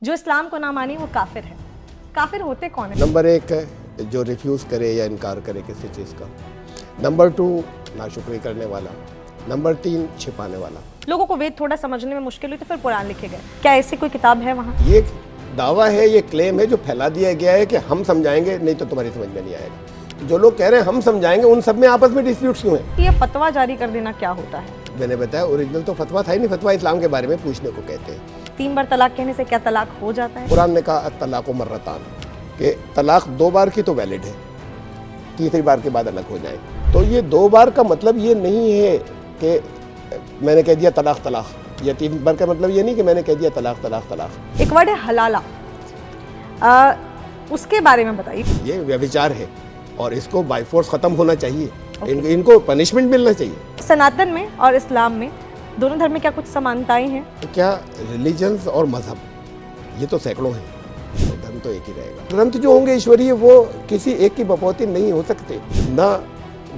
जो इस्लाम को ना माने वो काफिर है। काफिर होते कौन है? नंबर एक है जो रिफ्यूज़ करे या इनकार करे किसी चीज़ का। नंबर टू नाशुक्री करने वाला। नंबर तीन छिपाने वाला। लोगों को वेद थोड़ा समझने में मुश्किल हुई तो फिर कुरान लिखे गए। क्या ऐसी कोई किताब है वहाँ? ये दावा है, ये क्लेम है जो फैला दिया गया है कि हम समझाएंगे, नहीं तो तुम्हारी समझ में नहीं आएगा। जो लोग कह रहे हैं हम समझाएंगे, उन सब में आपस में डिस्प्यूट्स क्यों हैं? ये फतवा जारी कर देना क्या होता है? मैंने बताया ओरिजिनल तो फतवा था ही नहीं, फतवा इस्लाम के बारे में पूछने को कहते हैं। 3 बार तलाक कहने से क्या तलाक हो जाता है? कुरान ने कहा तलाक़ मर्रतान, कि तलाक 2 बार की तो वैलिड है, तीसरी बार के बाद अलग हो जाए। तो ये 2 बार का मतलब ये नहीं है कि मैंने कह दिया तलाक तलाक, या 3 बार का मतलब ये नहीं कि मैंने कह दिया तलाक तलाक तलाक। एक वर्ड है हलाला, उसके बारे में बताइए। ये व्यभिचार है और इसको बाय फोर्स ख़त्म होना चाहिए। इनको पनिशमेंट मिलना चाहिए। सनातन में और इस्लाम में दोनों धर्म में क्या कुछ समानताएं हैं? तो क्या रिलीजन्स और मजहब ये तो सैकड़ों हैं, तो धर्म तो एक ही रहेगा। ग्रंथ जो होंगे ईश्वरीय वो किसी एक की बपौती नहीं हो सकते। ना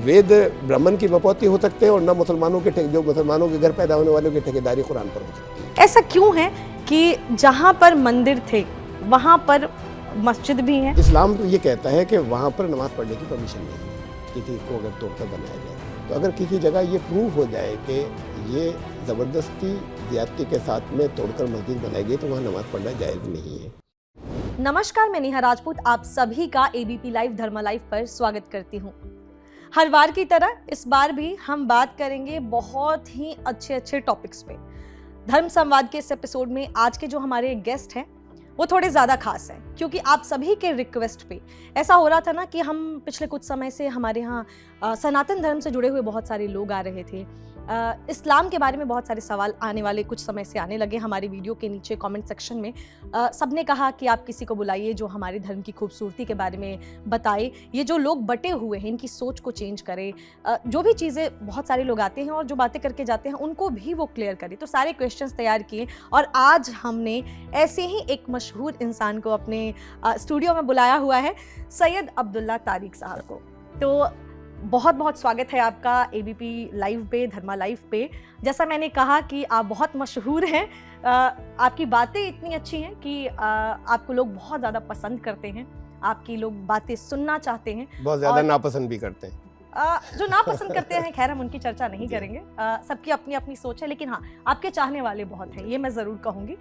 वेद ब्राह्मण की बपौती हो सकते हैं और ना मुसलमानों के जो मुसलमानों के घर पैदा होने वालों की ठेकेदारी कुरान पर हो सकती है। ऐसा क्यों है कि जहाँ पर मंदिर थे वहाँ पर मस्जिद भी है? इस्लाम तो ये कहता है कि वहाँ पर नमाज पढ़ने की परमिशन नहीं है किसी को अगर तोड़कर बनाया जाए। तो अगर किसी जगह ये प्रूव हो जाए कि ये ज़बरदस्ती ज्यादती के साथ में तोड़कर मस्जिद बनाई गई तो वहाँ नमाज पढ़ना जायज़ नहीं है। नमस्कार, मैं नेहा राजपूत आप सभी का एबीपी लाइव धर्मा लाइव पर स्वागत करती हूँ। हर बार की तरह इस बार भी हम बात करेंगे बहुत ही अच्छे टॉपिक्स पे। धर्म संवाद के इस एपिसोड में आज के जो हमारे गेस्ट हैं वो थोड़े ज़्यादा खास हैं, क्योंकि आप सभी के रिक्वेस्ट पे ऐसा हो रहा था ना कि हम पिछले कुछ समय से हमारे यहाँ सनातन धर्म से जुड़े हुए बहुत सारे लोग आ रहे थे। इस्लाम के बारे में बहुत सारे सवाल आने वाले कुछ समय से आने लगे हमारी वीडियो के नीचे कमेंट सेक्शन में। सबने कहा कि आप किसी को बुलाइए जो हमारे धर्म की खूबसूरती के बारे में बताए, ये जो लोग बटे हुए हैं इनकी सोच को चेंज करे, जो भी चीज़ें बहुत सारे लोग आते हैं और जो बातें करके जाते हैं उनको भी वो क्लियर करे। तो सारे क्वेश्चंस तैयार किए और आज हमने ऐसे ही एक मशहूर इंसान को अपने स्टूडियो में बुलाया हुआ है, सैयद अब्दुल्ला तारिक साहब को। तो बहुत बहुत स्वागत है आपका एबीपी लाइव पे, धर्मा लाइव पे। जैसा मैंने कहा कि आप बहुत मशहूर हैं, आपकी बातें इतनी अच्छी हैं कि आपको लोग बहुत ज़्यादा पसंद करते हैं, आपकी लोग बातें सुनना चाहते हैं। बहुत ज़्यादा नापसंद भी करते हैं। जो नापसंद करते हैं खैर हम उनकी चर्चा नहीं करेंगे, सबकी अपनी अपनी सोच है, लेकिन हाँ आपके चाहने वाले बहुत हैं, ये मैं ज़रूर कहूँगी।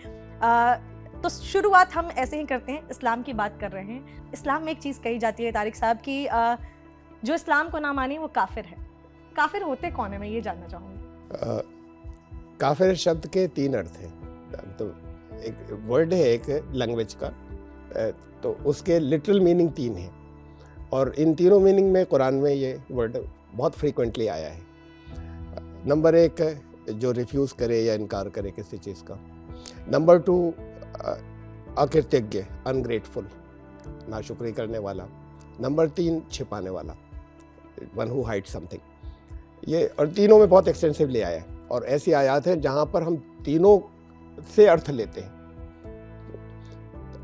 तो शुरुआत हम ऐसे ही करते हैं, इस्लाम की बात कर रहे हैं। इस्लाम में एक चीज़ कही जाती है तारिक साहब की, जो इस्लाम को ना माने वो काफिर है। काफिर होते कौन है, मैं ये जानना चाहूँगी। काफिर शब्द के 3 अर्थ हैं। तो एक वर्ड है एक लैंग्वेज का, तो उसके लिटरल मीनिंग 3 है और इन तीनों मीनिंग में कुरान में ये वर्ड बहुत फ्रीक्वेंटली आया है। नंबर 1 है जो रिफ्यूज़ करे या इनकार करे किसी चीज़ का। नंबर 2 अकृतज्ञ, अनग्रेटफुल, नाशुक्री करने वाला। नंबर 3 छिपाने वाला, वन हु हाइड समथिंग। ये और तीनों में बहुत एक्सटेंसिवली आया है और ऐसी आयात हैं जहाँ पर हम तीनों से अर्थ लेते हैं।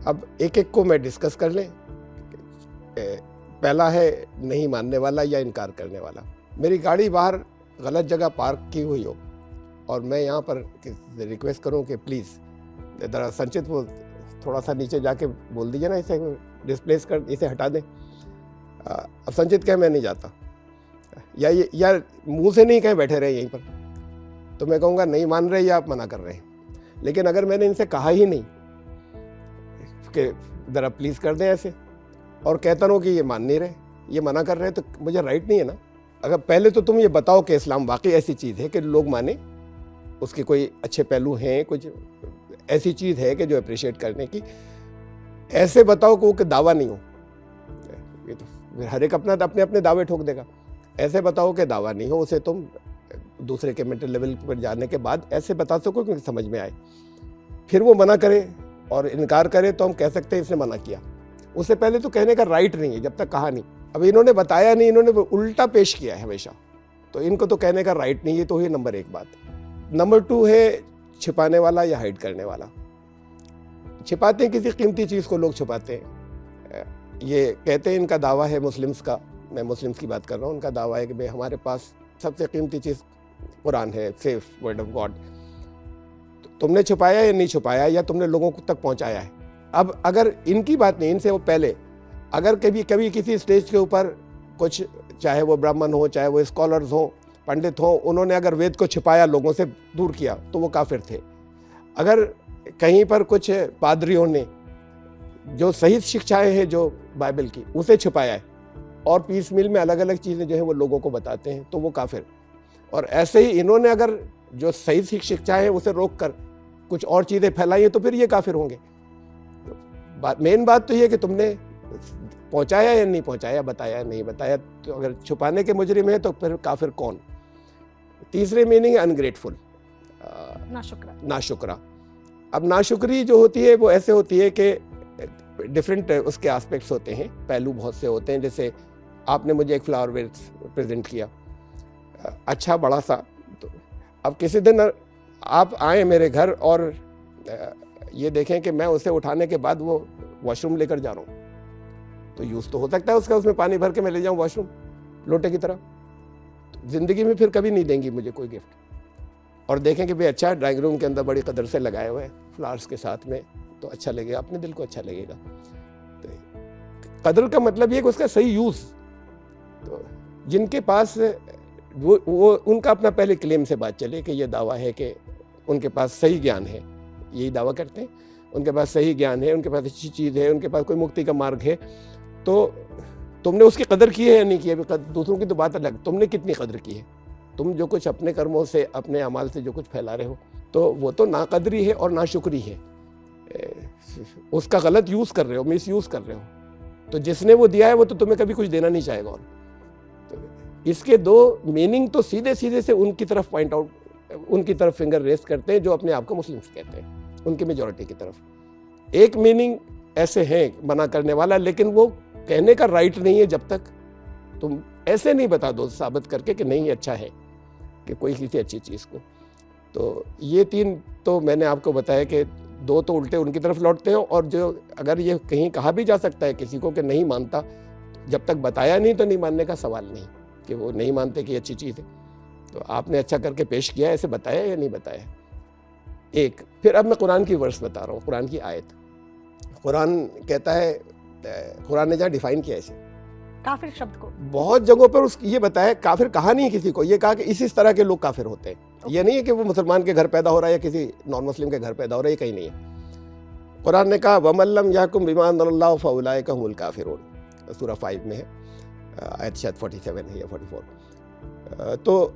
अब एक एक को मैं डिस्कस कर लें। पहला है नहीं मानने वाला या इनकार करने वाला। मेरी गाड़ी बाहर गलत जगह पार्क की हुई हो और मैं यहाँ पर रिक्वेस्ट करूँ कि प्लीज़ ज़रा संचित वो थोड़ा सा नीचे जाके बोल दीजिए ना, इसे डिस्प्लेस कर, इसे हटा दें। अब संचित कहे मैं नहीं जाता, या मुंह से नहीं कहें बैठे रहे यहीं पर, तो मैं कहूँगा नहीं मान रहे या आप मना कर रहे हैं। लेकिन अगर मैंने इनसे कहा ही नहीं कि ज़रा प्लीज़ कर दें ऐसे, और कहता रहूँ कि ये मान नहीं रहे, ये मना कर रहे हैं, तो मुझे राइट नहीं है ना। अगर पहले तो तुम ये बताओ कि इस्लाम वाकई ऐसी चीज़ है कि लोग माने, उसके कोई अच्छे पहलू हैं, कुछ ऐसी चीज़ है कि जो अप्रिशिएट करने की, ऐसे बताओ कि वो दावा नहीं हो। ये तो हर एक अपने अपने दावे ठोक देगा। ऐसे बताओ कि दावा नहीं हो, उसे तुम दूसरे के मेंटल लेवल पर जाने के बाद ऐसे बता सको कि समझ में आए। फिर वो मना करे और इनकार करे तो हम कह सकते हैं इसने मना किया। उससे पहले तो कहने का राइट नहीं है जब तक कहा नहीं। अब इन्होंने बताया नहीं, इन्होंने उल्टा पेश किया है हमेशा, तो इनको तो कहने का राइट नहीं है। तो ये नंबर 1 बात। नंबर 2 है छिपाने वाला या हाइड करने वाला। छिपाते हैं किसी कीमती चीज़ को, लोग छिपाते हैं। ये कहते हैं इनका दावा है मुस्लिम्स का, मैं मुस्लिम्स की बात कर रहा हूँ, उनका दावा है कि भाई हमारे पास सबसे कीमती चीज़ कुरान है, सेफ वर्ड ऑफ गॉड। तुमने छुपाया या नहीं छुपाया, या तुमने लोगों तक पहुंचाया है। अब अगर इनकी बात नहीं, इनसे वो पहले अगर कभी कभी किसी स्टेज के ऊपर कुछ, चाहे वो ब्राह्मण हो, चाहे वो स्कॉलर्स हो, पंडित हो, उन्होंने अगर वेद को छिपाया, लोगों से दूर किया, तो वो काफिर थे। अगर कहीं पर कुछ पादरियों ने जो सही शिक्षाएं हैं जो बाइबल की, उसे छुपाया है और पीस मिल में अलग अलग चीज़ें जो है वो लोगों को बताते हैं, तो वो काफिर। और ऐसे ही इन्होंने अगर जो सही शिक्षाएं हैं उसे रोक कर कुछ और चीज़ें फैलाई हैं, तो फिर ये काफिर होंगे। मेन बात तो ये कि तुमने पहुंचाया या नहीं पहुंचाया, बताया या नहीं बताया। तो अगर छुपाने के मुजरिम है तो फिर काफिर कौन। तीसरे मीनिंग है अनग्रेटफुल, नाशुक्रा। अब नाशुक्री जो होती है वो ऐसे होती है कि डिफरेंट उसके एस्पेक्ट्स होते हैं, पहलू बहुत से होते हैं। जैसे आपने मुझे एक फ्लावर वेस प्रेजेंट किया, अच्छा बड़ा सा, तो अब किसी दिन आप आए मेरे घर और ये देखें कि मैं उसे उठाने के बाद वो वॉशरूम लेकर जा रहा हूँ, तो यूज़ तो हो सकता है उसका, उसमें पानी भर के मैं ले जाऊँ वॉशरूम लोटे की तरह। तो ज़िंदगी में फिर कभी नहीं देंगी मुझे कोई गिफ्ट। और देखें कि भाई अच्छा ड्राइंग रूम के अंदर बड़ी कदर से लगाए हुए हैं फ्लावर्स के साथ में, तो अच्छा लगेगा, अपने दिल को अच्छा लगेगा। तो कदर का मतलब ये कि उसका सही यूज़। तो जिनके पास वो उनका अपना पहले क्लेम से बात चले कि ये दावा है कि उनके पास सही ज्ञान है, यही दावा करते हैं, उनके पास सही ज्ञान है, उनके पास अच्छी चीज़ है, उनके पास कोई मुक्ति का मार्ग है, तो तुमने उसकी कदर की है या नहीं की है। दूसरों की तो बात अलग, तुमने कितनी कदर की है। तुम जो कुछ अपने कर्मों से, अपने अमाल से जो कुछ फैला रहे हो, तो वो तो नाकदरी है और नाशुक्री है, उसका गलत यूज़ कर रहे हो, मिस यूज़ कर रहे हो। तो जिसने वो दिया है वो तो तुम्हें कभी कुछ देना नहीं चाहेगा। और तो इसके दो मीनिंग तो सीधे सीधे से उनकी तरफ पॉइंट आउट, उनकी तरफ फिंगर रेस करते हैं जो अपने आप को मुस्लिम्स कहते हैं, उनकी मेजॉरिटी की तरफ। एक मीनिंग ऐसे है मना करने वाला, लेकिन वो कहने का राइट नहीं है जब तक तुम ऐसे नहीं बता दो साबित करके कि नहीं अच्छा है कि कोई किसी अच्छी चीज़ को। तो ये तीन तो मैंने आपको बताया कि दो तो उल्टे उनकी तरफ लौटते हैं, और जो अगर ये कहीं कहा भी जा सकता है किसी को कि नहीं मानता, जब तक बताया नहीं तो नहीं मानने का सवाल नहीं, कि वो नहीं मानते कि अच्छी चीज़ है। तो आपने अच्छा करके पेश किया, ऐसे बताया या नहीं बताया। एक फिर अब मैं कुरान की वर्स बता रहा हूँ, कुरान की आयत। कुरान कहता है, कुरान ने जहाँ डिफाइन किया इसे काफिर शब्द को, बहुत जगहों पर उस ये बताया, काफिर कहा नहीं किसी को, ये कहा कि इस तरह के लोग काफिर होते हैं। ये नहीं है कि वो मुसलमान के घर पैदा हो रहा है या किसी नॉन मुस्लिम के घर पैदा हो रहा है, ये कहीं नहीं है। कुरान ने कहा वमल्लम याकुम बिमा अनज़लल्लाहु फउलाइका हुमुल काफिरून, सूरा 5 में है, आयत शायद 47 है या 44। तो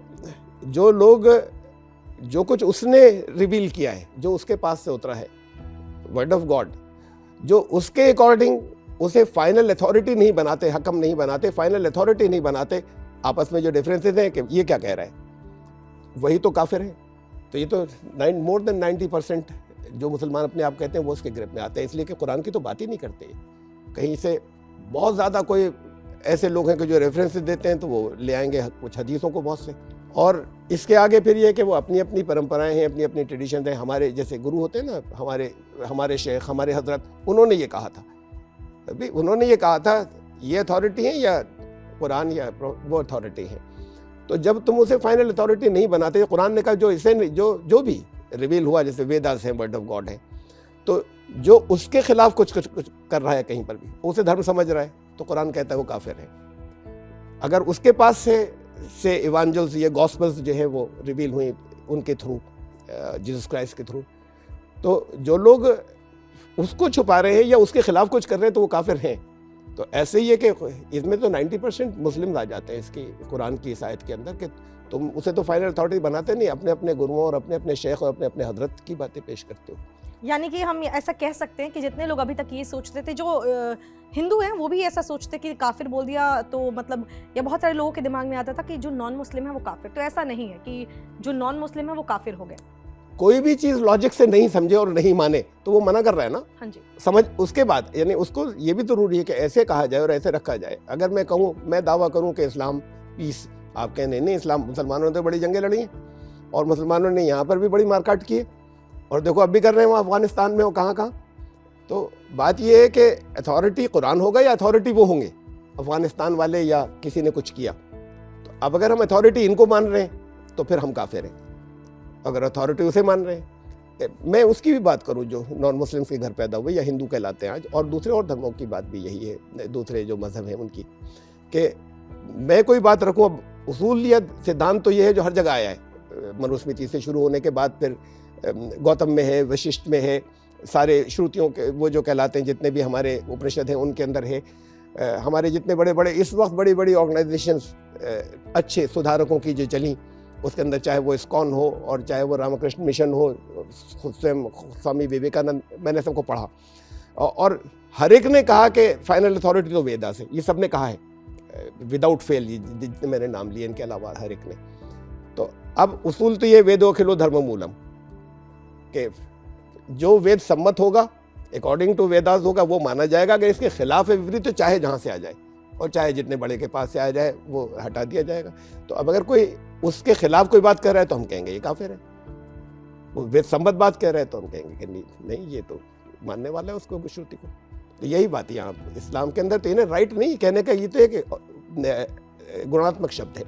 जो लोग जो कुछ उसने रिवील किया है, जो उसके पास से उतरा है, वर्ड ऑफ गॉड, जो उसके अकॉर्डिंग उसे फाइनल अथॉरिटी नहीं बनाते, हकम नहीं बनाते, फाइनल अथॉरिटी नहीं बनाते, आपस में जो डिफरेंसेस हैं कि ये क्या कह रहा है, वही तो काफिर है। तो ये तो मोर देन 90% जो मुसलमान अपने आप कहते हैं वो उसके ग्रिप में आते हैं, इसलिए कि कुरान की तो बात ही नहीं करते। कहीं से बहुत ज़्यादा कोई ऐसे लोग हैं कि जो रेफरेंसेस देते हैं तो वो ले आएंगे कुछ हदीसों को बहुत से, और इसके आगे फिर ये कि वो अपनी अपनी परंपराएं हैं, अपनी अपनी ट्रेडिशन हैं। हमारे जैसे गुरु होते हैं ना, हमारे शेख, हमारे हजरत, उन्होंने ये कहा था, अभी उन्होंने ये कहा था, ये अथॉरिटी है या कुरान या वो अथॉरिटी है। तो जब तुम उसे फाइनल अथॉरिटी नहीं बनाते, कुरान ने कहा जो इसे जो भी रिवील हुआ, जैसे वेदास हैं, वर्ड ऑफ गॉड है, तो जो उसके खिलाफ कुछ कर रहा है कहीं पर भी, उसे धर्म समझ रहा है, तो कुरान कहता है वो काफिर है। अगर उसके पास से इवांजल्स, ये गॉस्पेल्स जो है वो रिवील हुई उनके थ्रू, जीसस क्राइस्ट के थ्रू, तो जो लोग उसको छुपा रहे हैं या उसके खिलाफ कुछ कर रहे हैं तो वो काफिर हैं। तो ऐसे ही है कि इसमें तो 90% मुस्लिम आ जाते हैं इसकी कुरान की इस आयत के अंदर, कि तुम उसे तो फाइनल अथॉरिटी बनाते नहीं, अपने अपने गुरुओं और अपने अपने शेख और अपने अपने हजरत की बातें पेश करते हो। यानी कि हम ऐसा कह सकते हैं कि जितने लोग अभी तक ये सोचते थे, जो हिंदू हैं वो भी ऐसा सोचते कि काफिर बोल दिया तो मतलब, या बहुत सारे लोगों के दिमाग में आता था कि जो नॉन मुस्लिम है वो काफिर। तो ऐसा नहीं है कि जो नॉन मुस्लिम है वो काफिर हो गए। कोई भी चीज़ लॉजिक से नहीं समझे और नहीं माने तो वो मना कर रहा है ना। हाँ जी। समझ उसके बाद, यानी उसको ये भी जरूरी है कि ऐसे कहा जाए और ऐसे रखा जाए। अगर मैं कहूँ, मैं दावा करूँ कि इस्लाम पीस, आप कहें नहीं, इस्लाम, मुसलमानों ने तो बड़ी जंगें लड़ी हैं और मुसलमानों ने यहाँ पर भी बड़ी मारकाट की है, और देखो अब भी कर रहे हैं, वहाँ अफगानिस्तान में हो, कहाँ कहाँ। तो बात ये है कि अथॉरिटी कुरान होगा या अथॉरिटी वो होंगे अफगानिस्तान वाले या किसी ने कुछ किया। तो अब अगर हम अथॉरिटी इनको मान रहे हैं तो फिर हम काफिर हैं, अगर अथॉरिटी उसे मान रहे हैं। मैं उसकी भी बात करूं जो नॉन मुस्लिम्स के घर पैदा हुए या हिंदू कहलाते हैं आज, और दूसरे और धर्मों की बात भी यही है, दूसरे जो मज़हब हैं उनकी, कि मैं कोई बात रखूं, अब उसूल या सिद्धांत तो ये है जो हर जगह आया है, मनुस्मृति से शुरू होने के बाद फिर गौतम में है, वशिष्ठ में है, सारे श्रुतियों के वो जो कहलाते हैं जितने भी हमारे उपनिषद हैं उनके अंदर है। हमारे जितने बड़े बड़े इस वक्त बड़ी बड़ी ऑर्गेनाइजेशंस अच्छे सुधारकों की जो चली, उसके अंदर चाहे वो इस्कॉन हो और चाहे वो रामकृष्ण मिशन हो, खुद स्वयं स्वामी विवेकानंद, मैंने सबको पढ़ा और हर एक ने कहा कि फाइनल अथॉरिटी तो वेदा से, ये सब ने कहा है विदाउट फेल, जितने मैंने नाम लिए इनके अलावा हर एक ने। तो अब उसूल तो ये वेदो अखिलो धर्म मूलम, कि जो वेद सम्मत होगा अकॉर्डिंग टू वेदास होगा वो माना जाएगा, अगर इसके खिलाफ है विपरीत तो चाहे जहाँ से आ जाए और चाहे जितने बड़े के पास से आ जाए वो हटा दिया जाएगा। तो अब अगर कोई उसके खिलाफ कोई बात कर रहा है तो हम कहेंगे ये काफिर है, वो वेद सम्मत बात कह रहा है तो हम कहेंगे कि नहीं ये तो मानने वाला है उसको, श्रुति को। तो यही बात यहाँ इस्लाम के अंदर तो इन्हें राइट नहीं कहने का, ये तो एक गुणात्मक शब्द है,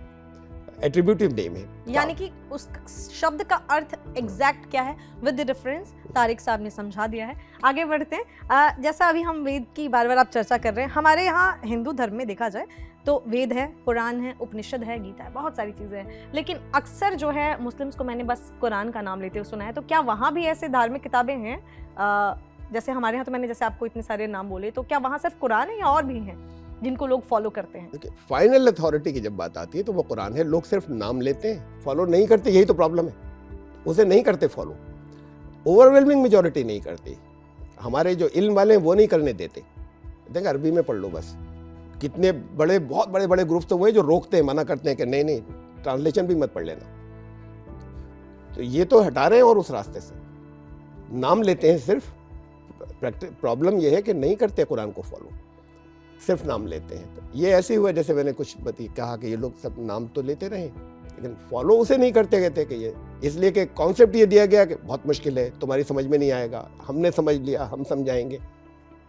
एट्रीब्यूटिव नेम है, यानी कि उस शब्द का अर्थ एग्जैक्ट क्या है विद द रेफरेंस तारिक साहब ने समझा दिया है। आगे बढ़ते हैं। जैसा अभी हम वेद की बार बार आप चर्चा कर रहे हैं, हमारे यहाँ हिंदू धर्म में देखा जाए तो वेद है, कुरान है, उपनिषद है, गीता है, बहुत सारी चीज़ें हैं, लेकिन अक्सर जो है मुस्लिम्स को मैंने बस कुरान का नाम लेते हुए सुना है। तो क्या वहाँ भी ऐसे धार्मिक किताबें हैं जैसे हमारे यहाँ, तो मैंने जैसे आपको इतने सारे नाम बोले, तो क्या वहाँ सिर्फ कुरान है या और भी हैं जिनको लोग फॉलो करते हैं? फाइनल अथॉरिटी की जब बात आती है तो वो कुरान है, लोग सिर्फ नाम लेते हैं, फॉलो नहीं करते, यही तो प्रॉब्लम है, उसे नहीं करते फॉलो, ओवरवेलमिंग मेजॉरिटी नहीं करती। हमारे जो इल्म वाले हैं वो नहीं करने देते, देखें अरबी में पढ़ लो बस, कितने बड़े बहुत बड़े बड़े ग्रुप्स तो वो है जो रोकते हैं, मना करते हैं कि नहीं ट्रांसलेशन भी मत पढ़ लेना। तो ये तो हटा रहे हैं और उस रास्ते से नाम लेते हैं सिर्फ। प्रॉब्लम ये है कि नहीं करते कुरान को फॉलो, सिर्फ नाम लेते हैं। तो ये ऐसे हुआ जैसे मैंने कुछ कहा कि ये लोग सब नाम तो लेते रहे लेकिन फॉलो उसे नहीं करते, कहते कि ये इसलिए कि कॉन्सेप्ट ये दिया गया कि बहुत मुश्किल है, तुम्हारी समझ में नहीं आएगा, हमने समझ लिया, हम समझाएंगे।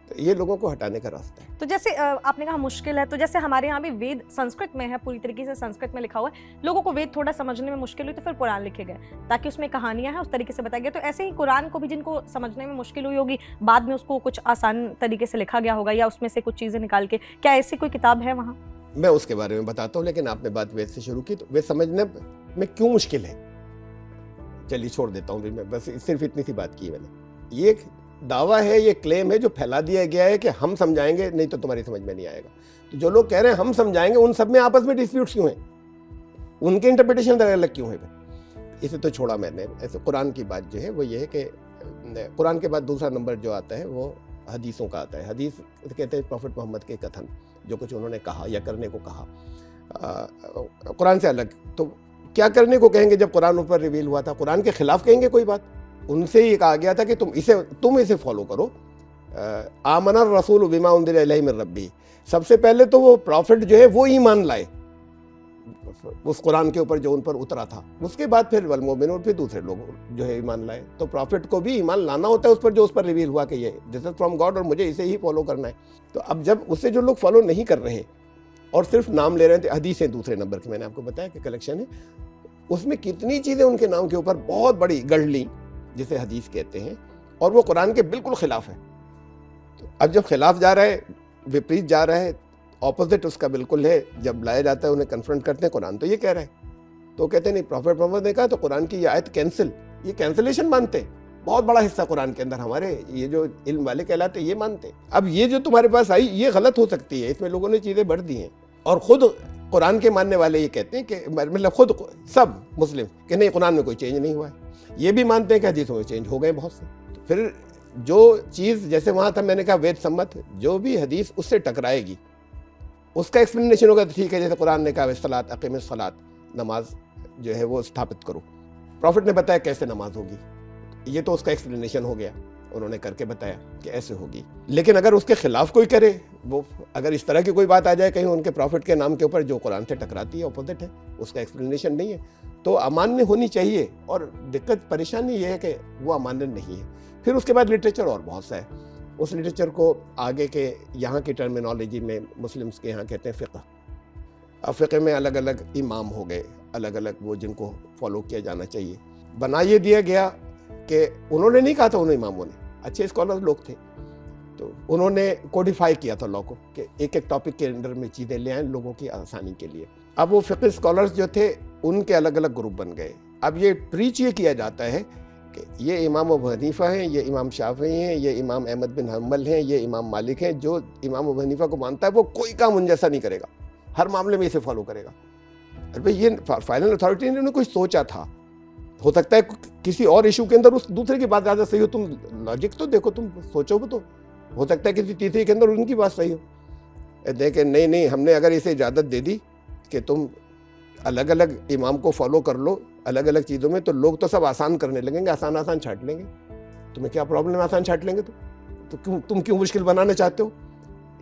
तो ये लोगों को हटाने का रास्ता है। तो जैसे आपने कहा मुश्किल है, तो जैसे हमारे यहाँ भी वेद संस्कृत में है, पूरी तरीके से संस्कृत में लिखा हुआ है, लोगों को वेद थोड़ा समझने में मुश्किल हुई तो फिर कुरान लिखे गए ताकि उसमें कहानियां हैं उस तरीके से बताया गया। तो ऐसे ही कुरान को भी जिनको समझने में मुश्किल हुई होगी, बाद में उसको कुछ आसान तरीके से लिखा गया होगा या उसमें से कुछ चीज़ें निकाल के, क्या ऐसी कोई किताब है वहाँ? मैं उसके बारे में बताता हूँ, लेकिन आपने बात वेद से शुरू की तो वेद समझने में क्यों मुश्किल है, चलिए छोड़ देता हूँ, मैं बस सिर्फ इतनी सी बात की है मैंने। ये दावा है, ये क्लेम है जो फैला दिया गया है कि हम समझाएंगे नहीं तो तुम्हारी समझ में नहीं आएगा। तो जो लोग कह रहे हैं हम समझाएंगे, उन सब में आपस में डिस्प्यूट्स क्यों हैं, उनके इंटरप्रिटेशन अलग क्यों है? इसे तो छोड़ा मैंने। ऐसे कुरान की बात जो है वो ये है कि कुरान के बाद दूसरा नंबर जो आता है वो हदीसों का आता है। हदीस कहते हैं प्रॉफिट मोहम्मद के कथन, जो कुछ उन्होंने कहा या करने को कहा, कुरान से अलग। तो क्या करने को कहेंगे जब कुरान ऊपर रिवील हुआ था? कुरान के खिलाफ कहेंगे कोई बात? उनसे ये कहा गया था कि तुम इसे फॉलो करो। आमना रसूल बिमा उनज़िला इलैहि मिन रब्बी, सबसे पहले तो वो प्रॉफिट जो है वो ईमान लाए उस कुरान के ऊपर जो उन पर उतरा था। उसके बाद फिर वल मोमिनून, फिर दूसरे लोग जो है ईमान लाए। तो प्रॉफिट को भी ईमान लाना होता है उस पर जो उस पर रिवील हुआ कि ये दिस इज फ्रॉम गॉड और मुझे इसे ही फॉलो करना है। तो अब जब उससे जो लोग फॉलो नहीं कर रहे और सिर्फ नाम ले रहे थे, हदीसें दूसरे नंबर की मैंने आपको बताया कि कलेक्शन है, उसमें कितनी चीज़ें उनके नाम के ऊपर बहुत बड़ी गढ़ ली जिसे हदीस कहते हैं, और वो कुरान के बिल्कुल खिलाफ है। तो अब जब खिलाफ जा रहा है, विपरीत जा रहा है, ऑपोजिट उसका बिल्कुल है, जब लाया जाता है उन्हें कन्फ्रंट करते हैं, कुरान तो ये कह रहा है, तो कहते नहीं प्रॉफिट मोहम्मद ने कहा तो कुरान की ये आयत कैंसिल, ये कैंसिलेशन मानते हैं। बहुत बड़ा हिस्सा कुरान के अंदर हमारे ये जो इल्म वाले कहलाते ये मानते। अब ये जो तुम्हारे पास आई ये गलत हो सकती है, इसमें लोगों ने चीज़ें बढ़ दी हैं। और ख़ुद कुरान के मानने वाले ये कहते हैं कि मतलब खुद सब मुस्लिम कि नहीं कुरान में कोई चेंज नहीं हुआ है, ये भी मानते हैं कि हदीसों में चेंज हो गए बहुत से। तो फिर जो चीज़ जैसे वहाँ था, मैंने कहा वेद सम्मत, जो भी हदीस उससे टकराएगी उसका एक्सप्लेनेशन होगा तो ठीक है। जैसे कुरान ने कहा सलात अक़ीम सलात, नमाज जो है वो स्थापित करो, प्रॉफिट ने बताया कैसे नमाज होगी, ये तो उसका एक्सप्लेनेशन हो गया, उन्होंने करके बताया कि ऐसे होगी। लेकिन अगर उसके खिलाफ कोई करे, वो अगर इस तरह की कोई बात आ जाए कहीं उनके प्रॉफिट के नाम के ऊपर जो कुरान से टकराती है, अपोजिट है, उसका एक्सप्लेनेशन नहीं है, तो अमान्य होनी चाहिए। और दिक्कत परेशानी ये है कि वो अमान्य नहीं है। फिर उसके बाद लिटरेचर और बहुत सा है, उस लिटरेचर को आगे के यहाँ की टर्मिनोलॉजी में मुस्लिम्स के यहाँ कहते हैं फ़िक़्ह। अब फ़िक़्ह में अलग अलग इमाम हो गए, अलग अलग वो जिनको फॉलो किया जाना चाहिए। बना ये दिया गया कि उन्होंने नहीं कहा था, उन इमामों ने, अच्छे स्कॉलर लोग थे, तो उन्होंने कोडिफाई किया था लॉ को कि एक एक टॉपिक के अंदर में चीज़ें ले आए लोगों की आसानी के लिए। अब वो फ़िक़्ह स्कॉलर्स जो थे उनके अलग अलग ग्रुप बन गए। अब ये प्रीच ये किया जाता है कि ये इमाम अबू हनीफ़ा हैं, ये इमाम शाफ़ी हैं, ये इमाम अहमद बिन हम्बल हैं, ये इमाम मालिक हैं। जो इमाम अबू हनीफ़ा को मानता है वो कोई काम उन जैसा नहीं करेगा, हर मामले में इसे फॉलो करेगा। अरे भाई, ये फाइनल अथॉरिटी ने कुछ सोचा था, हो सकता है किसी और इशू के अंदर उस दूसरे की बात ज़्यादा सही हो, तुम लॉजिक तो देखो, तुम सोचो तो हो सकता है किसी तीसरे के अंदर उनकी बात सही हो। देखें नहीं, हमने अगर इसे इजाज़त दे दी कि तुम अलग अलग इमाम को फॉलो कर लो अलग अलग चीज़ों में, तो लोग तो सब आसान करने लगेंगे, आसान छाट लेंगे। तुम्हें क्या प्रॉब्लम है आसान छाट लेंगे तो तुम क्यों मुश्किल बनाना चाहते हो?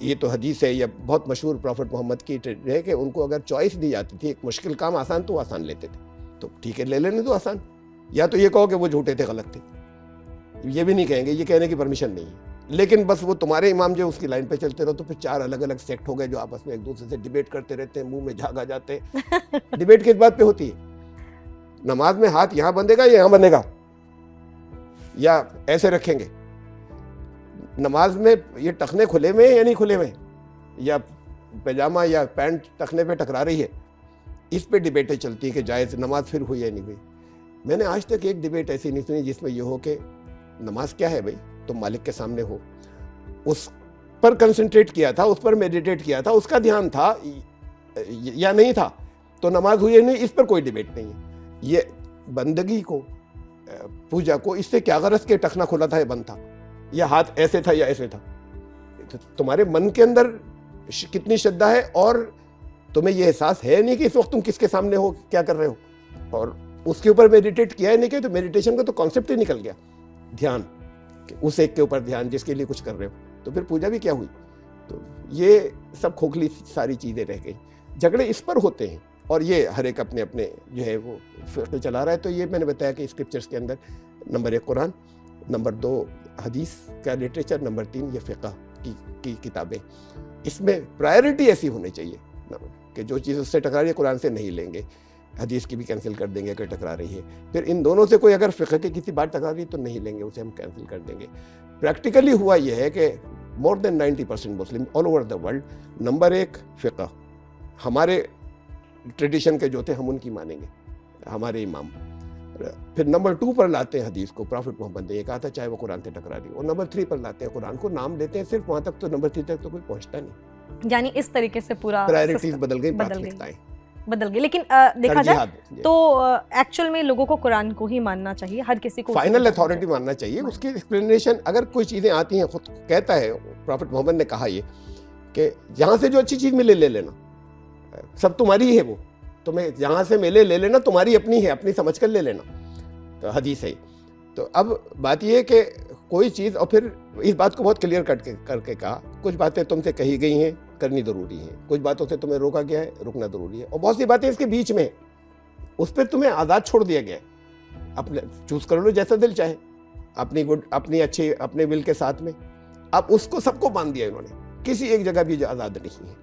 ये तो हदीस है, यह बहुत मशहूर प्रॉफिट मोहम्मद की है कि उनको अगर चॉइस दी जाती थी, एक मुश्किल काम आसान तो आसान लेते थे, तो ठीक है ले लेने दो आसान। या तो ये कहो कि वो झूठे थे, गलत थे, ये भी नहीं कहेंगे, ये कहने की परमिशन नहीं है। लेकिन बस वो तुम्हारे इमाम जो उसकी लाइन पे चलते रहो, तो फिर 4 अलग अलग सेक्ट हो गए जो आपस में एक दूसरे से डिबेट करते रहते हैं, मुंह में झाग आ जाते हैं। डिबेट किस बात पे होती है? नमाज में हाथ यहाँ बंधेगा या यहाँ बंधेगा, या ऐसे रखेंगे? नमाज में ये टखने खुले में या नहीं खुले में, या पैजामा या पैंट टखने पे टकरा रही है, इस पे डिबेटें चलती है कि जायज़ नमाज फिर हुई या नहीं हुई। मैंने आज तक एक डिबेट ऐसी नहीं सुनी जिसमें ये हो कि नमाज क्या है भाई, तुम मालिक के सामने हो, उस पर कंसंट्रेट किया था, उस पर मेडिटेट किया था, उसका ध्यान था या नहीं था, तो नमाज हुई या नहीं, इस पर कोई डिबेट नहीं है। ये बंदगी को, पूजा को, इससे क्या गरज के टखना खुला था या बंद था, या हाथ ऐसे था या ऐसे था? तो तुम्हारे मन के अंदर कितनी श्रद्धा है, और तुम्हें ये एहसास है नहीं कि इस वक्त तुम किसके सामने हो, क्या कर रहे हो, और उसके ऊपर मेडिटेट किया है नहीं कि, तो मेडिटेशन का तो कॉन्सेप्ट ही निकल गया, ध्यान, उस एक के ऊपर ध्यान जिसके लिए कुछ कर रहे हो, तो फिर पूजा भी क्या हुई? तो ये सब खोखली सारी चीज़ें रह गई। झगड़े इस पर होते हैं, और ये हर एक अपने अपने जो है वो फिक्र चला रहा है। तो ये मैंने बताया कि स्क्रिप्चर्स के अंदर नंबर 1 कुरान, नंबर 2 हदीस का लिटरेचर, नंबर 3 ये फ़िक़्ह की किताबें। इसमें प्रायोरिटी ऐसी होनी चाहिए कि जो चीज़ उससे टकरा रही है कुरान से नहीं लेंगे, हदीस की भी कैंसिल कर देंगे अगर टकरा रही है। फिर इन दोनों से कोई अगर फ़िक़्ह की किसी बात टकरा रही है तो नहीं लेंगे, उसे हम कैंसिल कर देंगे। प्रैक्टिकली हुआ यह है कि more than 90% Muslim all over the world, number 1 फ़िक़्ह, हमारे ट्रेडिशन के जो थे हम उनकी मानेंगे, हमारे इमाम। फिर नंबर 2 पर लाते हैं हदीस को, प्रॉफिट मोहम्मद ने ये कहा था चाहे वो कुरान से टकरा रही हो, और नंबर 3 पर लाते हैं कुरान को, नाम लेते हैं सिर्फ वहाँ तक, तो नंबर 3 तक तो कोई पहुँचता नहीं। यानी इस तरीके से पूरा प्रायोरिटीज बदल गई, प्राथमिकताएं बदल गई। लेकिन देखा जाए तो एक्चुअल में लोगों को कुरान को ही मानना चाहिए, हर किसी को फाइनल अथॉरिटी मानना चाहिए। उसकी एक्सप्लेनेशन अगर कोई चीज़ें आती हैं, खुद कहता है प्रॉफिट मोहम्मद ने कहा ये कि जहाँ से जो अच्छी चीज़ मिले ले लेना, सब तुम्हारी है, वो तुम्हें जहाँ से मिले ले लेना, तुम्हारी अपनी है, अपनी समझ कर ले लेना, तो हदीस है। तो अब बात ये है कि कोई चीज़, और फिर इस बात को बहुत क्लियर कट करके कहा, कुछ बातें तुमसे कही गई हैं, करनी ज़रूरी है, कुछ बातों से तुम्हें रोका गया है, रुकना ज़रूरी है, और बहुत सी बातें इसके बीच में उस पर तुम्हें आज़ाद छोड़ दिया गया है, अपने चूज़ कर लो जैसा दिल चाहे, अपनी गुड, अपनी अच्छी, अपने विल के साथ में। अब उसको सबको बांध दिया इन्होंने, किसी एक जगह भी जो आज़ाद नहीं है,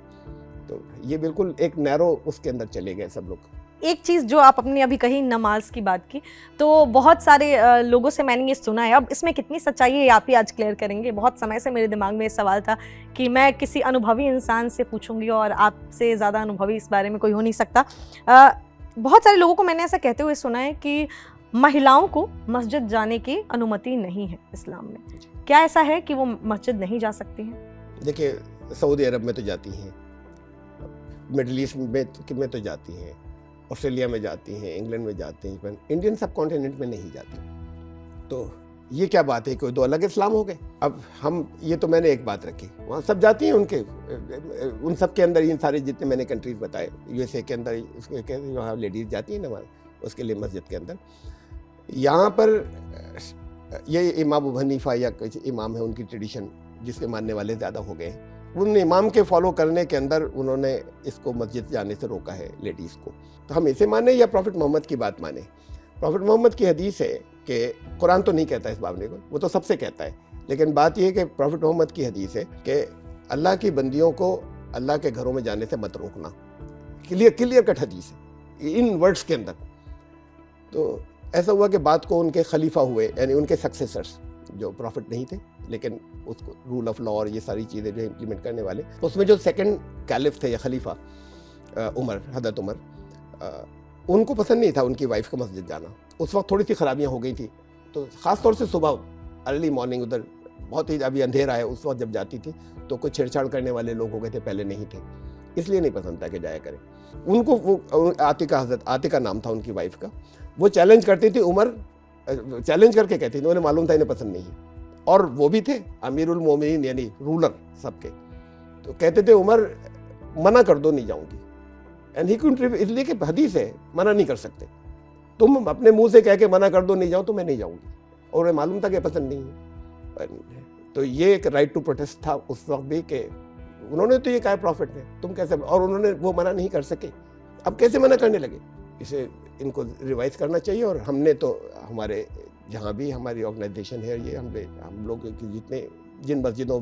तो ये बिल्कुल एक नैरो उसके अंदर चले गए सब लोग। एक चीज़ जो आप अपने अभी कही, नमाज की बात की, तो बहुत सारे लोगों से मैंने ये सुना है, अब इसमें कितनी सच्चाई है आप ही आज क्लियर करेंगे। बहुत समय से मेरे दिमाग में ये सवाल था कि मैं किसी अनुभवी इंसान से पूछूंगी, और आपसे ज़्यादा अनुभवी इस बारे में कोई हो नहीं सकता। बहुत सारे लोगों को मैंने ऐसा कहते हुए सुना है कि महिलाओं को मस्जिद जाने की अनुमति नहीं है इस्लाम में। क्या ऐसा है कि वो मस्जिद नहीं जा सकती हैं? देखिए, सऊदी अरब में तो जाती हैं, मिडल ईस्ट में तो जाती हैं, ऑस्ट्रेलिया में जाती हैं, इंग्लैंड में जाती हैं, पर इंडियन सब कॉन्टिनेंट में नहीं जाती। तो ये क्या बात है, कोई दो अलग इस्लाम हो गए? अब हम, ये तो मैंने एक बात रखी, वहाँ सब जाती हैं, उनके उन सब के अंदर इन सारे जितने मैंने कंट्रीज बताए, यूएसए के अंदर उसके वहाँ लेडीज़ जाती हैं नमाज, उसके लिए मस्जिद के अंदर। यहाँ पर ये इमाम अबू हनीफा या कुछ इमाम है, उनकी ट्रेडिशन जिसके मानने वाले ज़्यादा हो गए, उन इमाम के फॉलो करने के अंदर उन्होंने इसको मस्जिद जाने से रोका है लेडीज़ को। तो हम इसे माने या प्रॉफिट मोहम्मद की बात माने? प्रॉफिट मोहम्मद की हदीस है कि कुरान तो नहीं कहता इस मामले को, वो तो सबसे कहता है, लेकिन बात यह है कि प्रॉफिट मोहम्मद की हदीस है कि अल्लाह की बंदियों को अल्लाह के घरों में जाने से मत रोकना। क्लियर कट हदीस है इन वर्ड्स के अंदर। तो ऐसा हुआ कि बात को उनके खलीफा हुए, यानी उनके सक्सेसर्स जो प्रॉफिट नहीं थे लेकिन उसको रूल ऑफ लॉ और ये सारी चीज़ें जो इम्प्लीमेंट करने वाले, उसमें जो सेकंड कैलिफ थे या खलीफा उमर, हज़रत उमर, उनको पसंद नहीं था उनकी वाइफ का मस्जिद जाना। उस वक्त थोड़ी सी खराबियाँ हो गई थी, तो ख़ास तौर से सुबह अर्ली मॉर्निंग उधर बहुत ही अभी अंधेरा है उस वक्त जब जाती थी तो कुछ छेड़छाड़ करने वाले लोग हो गए थे, पहले नहीं थे, इसलिए नहीं पसंद था कि जाया करें। उनको वो आतिका, हज़रत आतिका नाम था उनकी वाइफ का, वो चैलेंज करती थी, उमर चैलेंज करके कहती थी, उन्हें मालूम था इन्हें पसंद नहीं है, और वो भी थे अमीरुल मोमिनीन यानी रूलर सबके, तो कहते थे उमर मना कर दो, नहीं जाऊंगी। एंड ही कुडंट, इसलिए कि हदीस है, मना नहीं कर सकते, तुम अपने मुंह से कह के मना कर दो नहीं जाओ तो मैं नहीं जाऊंगी, और उन्हें मालूम था कि पसंद नहीं है। तो ये एक राइट टू प्रोटेस्ट था उस वक्त भी, कि उन्होंने तो ये कहा प्रॉफिट ने, तुम कैसे, और उन्होंने वो मना नहीं कर सके, अब कैसे मना करने लगे। इसे इनको रिवाइज करना चाहिए। और हमने तो हमारे जहाँ भी हमारी ऑर्गेनाइजेशन है, ये हम लोग जितने जिन मस्जिदों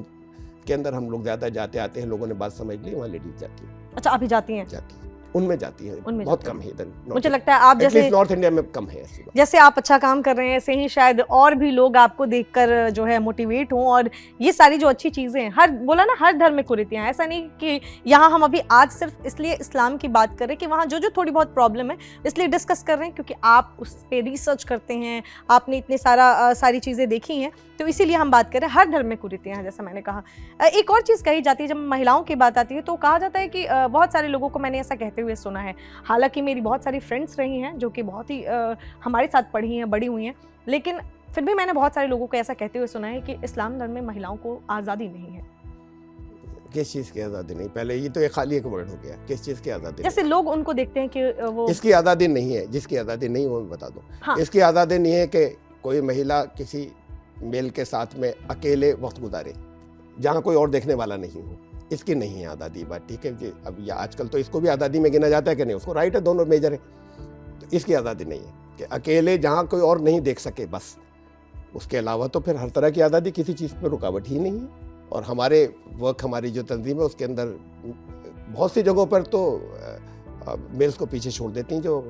के अंदर हम लोग ज़्यादा जाते आते हैं, लोगों ने बात समझ ली, वहाँ लेडीज जाती है। अच्छा, अभी जाती हैं? जाती है, उनमें जाती है, उनमें बहुत जाती कम है इधर। मुझे लगता है आप जैसे नॉर्थ इंडिया में कम है ऐसी बात। जैसे आप अच्छा काम कर रहे हैं, ऐसे ही शायद और भी लोग आपको देखकर जो है मोटिवेट हों, और ये सारी जो अच्छी चीज़ें हैं, हर बोला ना, हर धर्म में कुरीतियाँ, ऐसा नहीं कि यहाँ हम अभी आज सिर्फ इसलिए इस्लाम की बात कर रहे हैं कि वहाँ जो जो थोड़ी बहुत प्रॉब्लम है इसलिए डिस्कस कर रहे हैं क्योंकि आप उस पर रिसर्च करते हैं, आपने इतने सारी चीज़ें देखी हैं, तो इसीलिए हम बात कर रहे हैं। हर धर्म में कुरीतियाँ हैं, जैसा मैंने कहा। एक और चीज़ कही जाती है, जब महिलाओं की बात आती है तो कहा जाता है कि बहुत सारे लोगों को मैंने ऐसा कहते हुए सुना है, हालांकि मेरी बहुत सारी फ्रेंड्स रही हैं जो कि बहुत ही हमारे साथ पढ़ी हैं, बड़ी हुई हैं, लेकिन फिर भी मैंने बहुत सारे लोगों को ऐसा कहते हुए सुना है कि इस्लाम धर्म में महिलाओं को आज़ादी नहीं है। किस चीज़ की आज़ादी नहीं? पहले ये तो एक खाली एक वर्ड हो गया, किस चीज़ की आज़ादी? जैसे लोग उनको देखते हैं कि वो, इसकी आज़ादी नहीं है, जिसकी आज़ादी नहीं वो मैं बता दूँ। हाँ। इसकी आज़ादी नहीं है कि कोई महिला किसी मेल के साथ में अकेले वक्त गुजारे जहाँ कोई और देखने वाला नहीं हो, इसकी नहीं है आज़ादी। बात ठीक है जी, अब या आजकल तो इसको भी आज़ादी में गिना जाता है कि नहीं, उसको राइट है, दोनों मेजर है, तो इसकी आज़ादी नहीं है कि अकेले जहाँ कोई और नहीं देख सके बस। उसके अलावा तो फिर हर तरह की आज़ादी, किसी चीज़ पर रुकावट ही नहीं है। और हमारे वर्क, हमारी जो तंजीम है उसके अंदर बहुत सी जगहों पर तो मेल्स को पीछे छोड़ देती हैं जो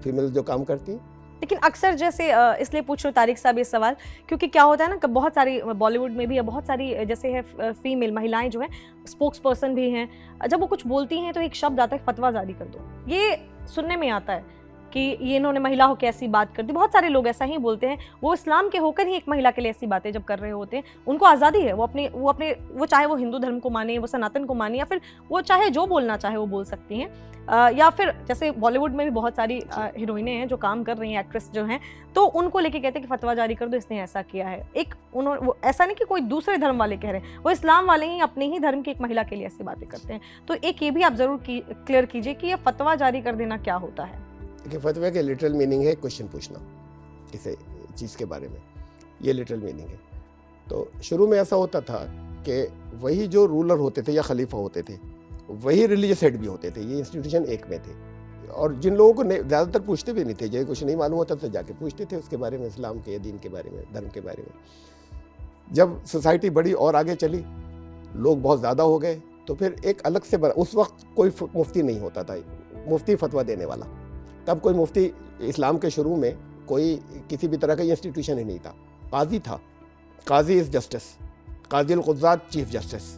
फीमेल्स जो काम करती हैं। लेकिन अक्सर जैसे इसलिए पूछ रहे हो तारिक साहब ये सवाल, क्योंकि क्या होता है ना कि बहुत सारी बॉलीवुड में भी बहुत सारी जैसे है फीमेल महिलाएं जो हैं, स्पोक्स पर्सन भी हैं, जब वो कुछ बोलती हैं तो एक शब्द आता है फतवा जारी कर दो। ये सुनने में आता है कि ये इन्होंने महिला हो के ऐसी बात कर दी। बहुत सारे लोग ऐसा ही बोलते हैं, वो इस्लाम के होकर ही एक महिला के लिए ऐसी बातें जब कर रहे होते हैं, उनको आज़ादी है, वो चाहे वो हिंदू धर्म को माने, वो सनातन को माने, या फिर वो चाहे जो बोलना चाहे वो बोल सकती हैं। या फिर जैसे बॉलीवुड में भी बहुत सारी हीरोइनें हैं जो काम कर रही हैं, एक्ट्रेस जो हैं, तो उनको लेके कहते हैं कि फतवा जारी कर दो, इसने ऐसा किया है। एक उन्होंने ऐसा नहीं कि कोई दूसरे धर्म वाले कह रहे हैं, वो इस्लाम वाले ही अपने ही धर्म की एक महिला के लिए ऐसी बातें करते हैं। तो एक ये भी आप ज़रूर क्लियर कीजिए कि ये फतवा जारी कर देना क्या होता है। देखिए, फतवे के लिटरल मीनिंग है क्वेश्चन पूछना किसी चीज़ के बारे में, ये लिटरल मीनिंग है। तो शुरू में ऐसा होता था कि वही जो रूलर होते थे या खलीफा होते थे, वही रिलीजियस हेड भी होते थे, ये इंस्टीट्यूशन एक में थे। और जिन लोगों को ज़्यादातर पूछते भी नहीं थे, जो कुछ नहीं मालूम होता तो जाके पूछते थे उसके बारे में, इस्लाम के, दीन के बारे में, धर्म के बारे में। जब सोसाइटी बड़ी और आगे चली, लोग बहुत ज़्यादा हो गए, तो फिर एक अलग से उस वक्त कोई मुफ्ती नहीं होता था, मुफ्ती फतवा देने वाला। तब कोई मुफ्ती, इस्लाम के शुरू में कोई किसी भी तरह का इंस्टीट्यूशन ही नहीं था। काजी था, काजी इज़ जस्टिस, काजी अल-क़ुज़्ज़ात चीफ जस्टिस।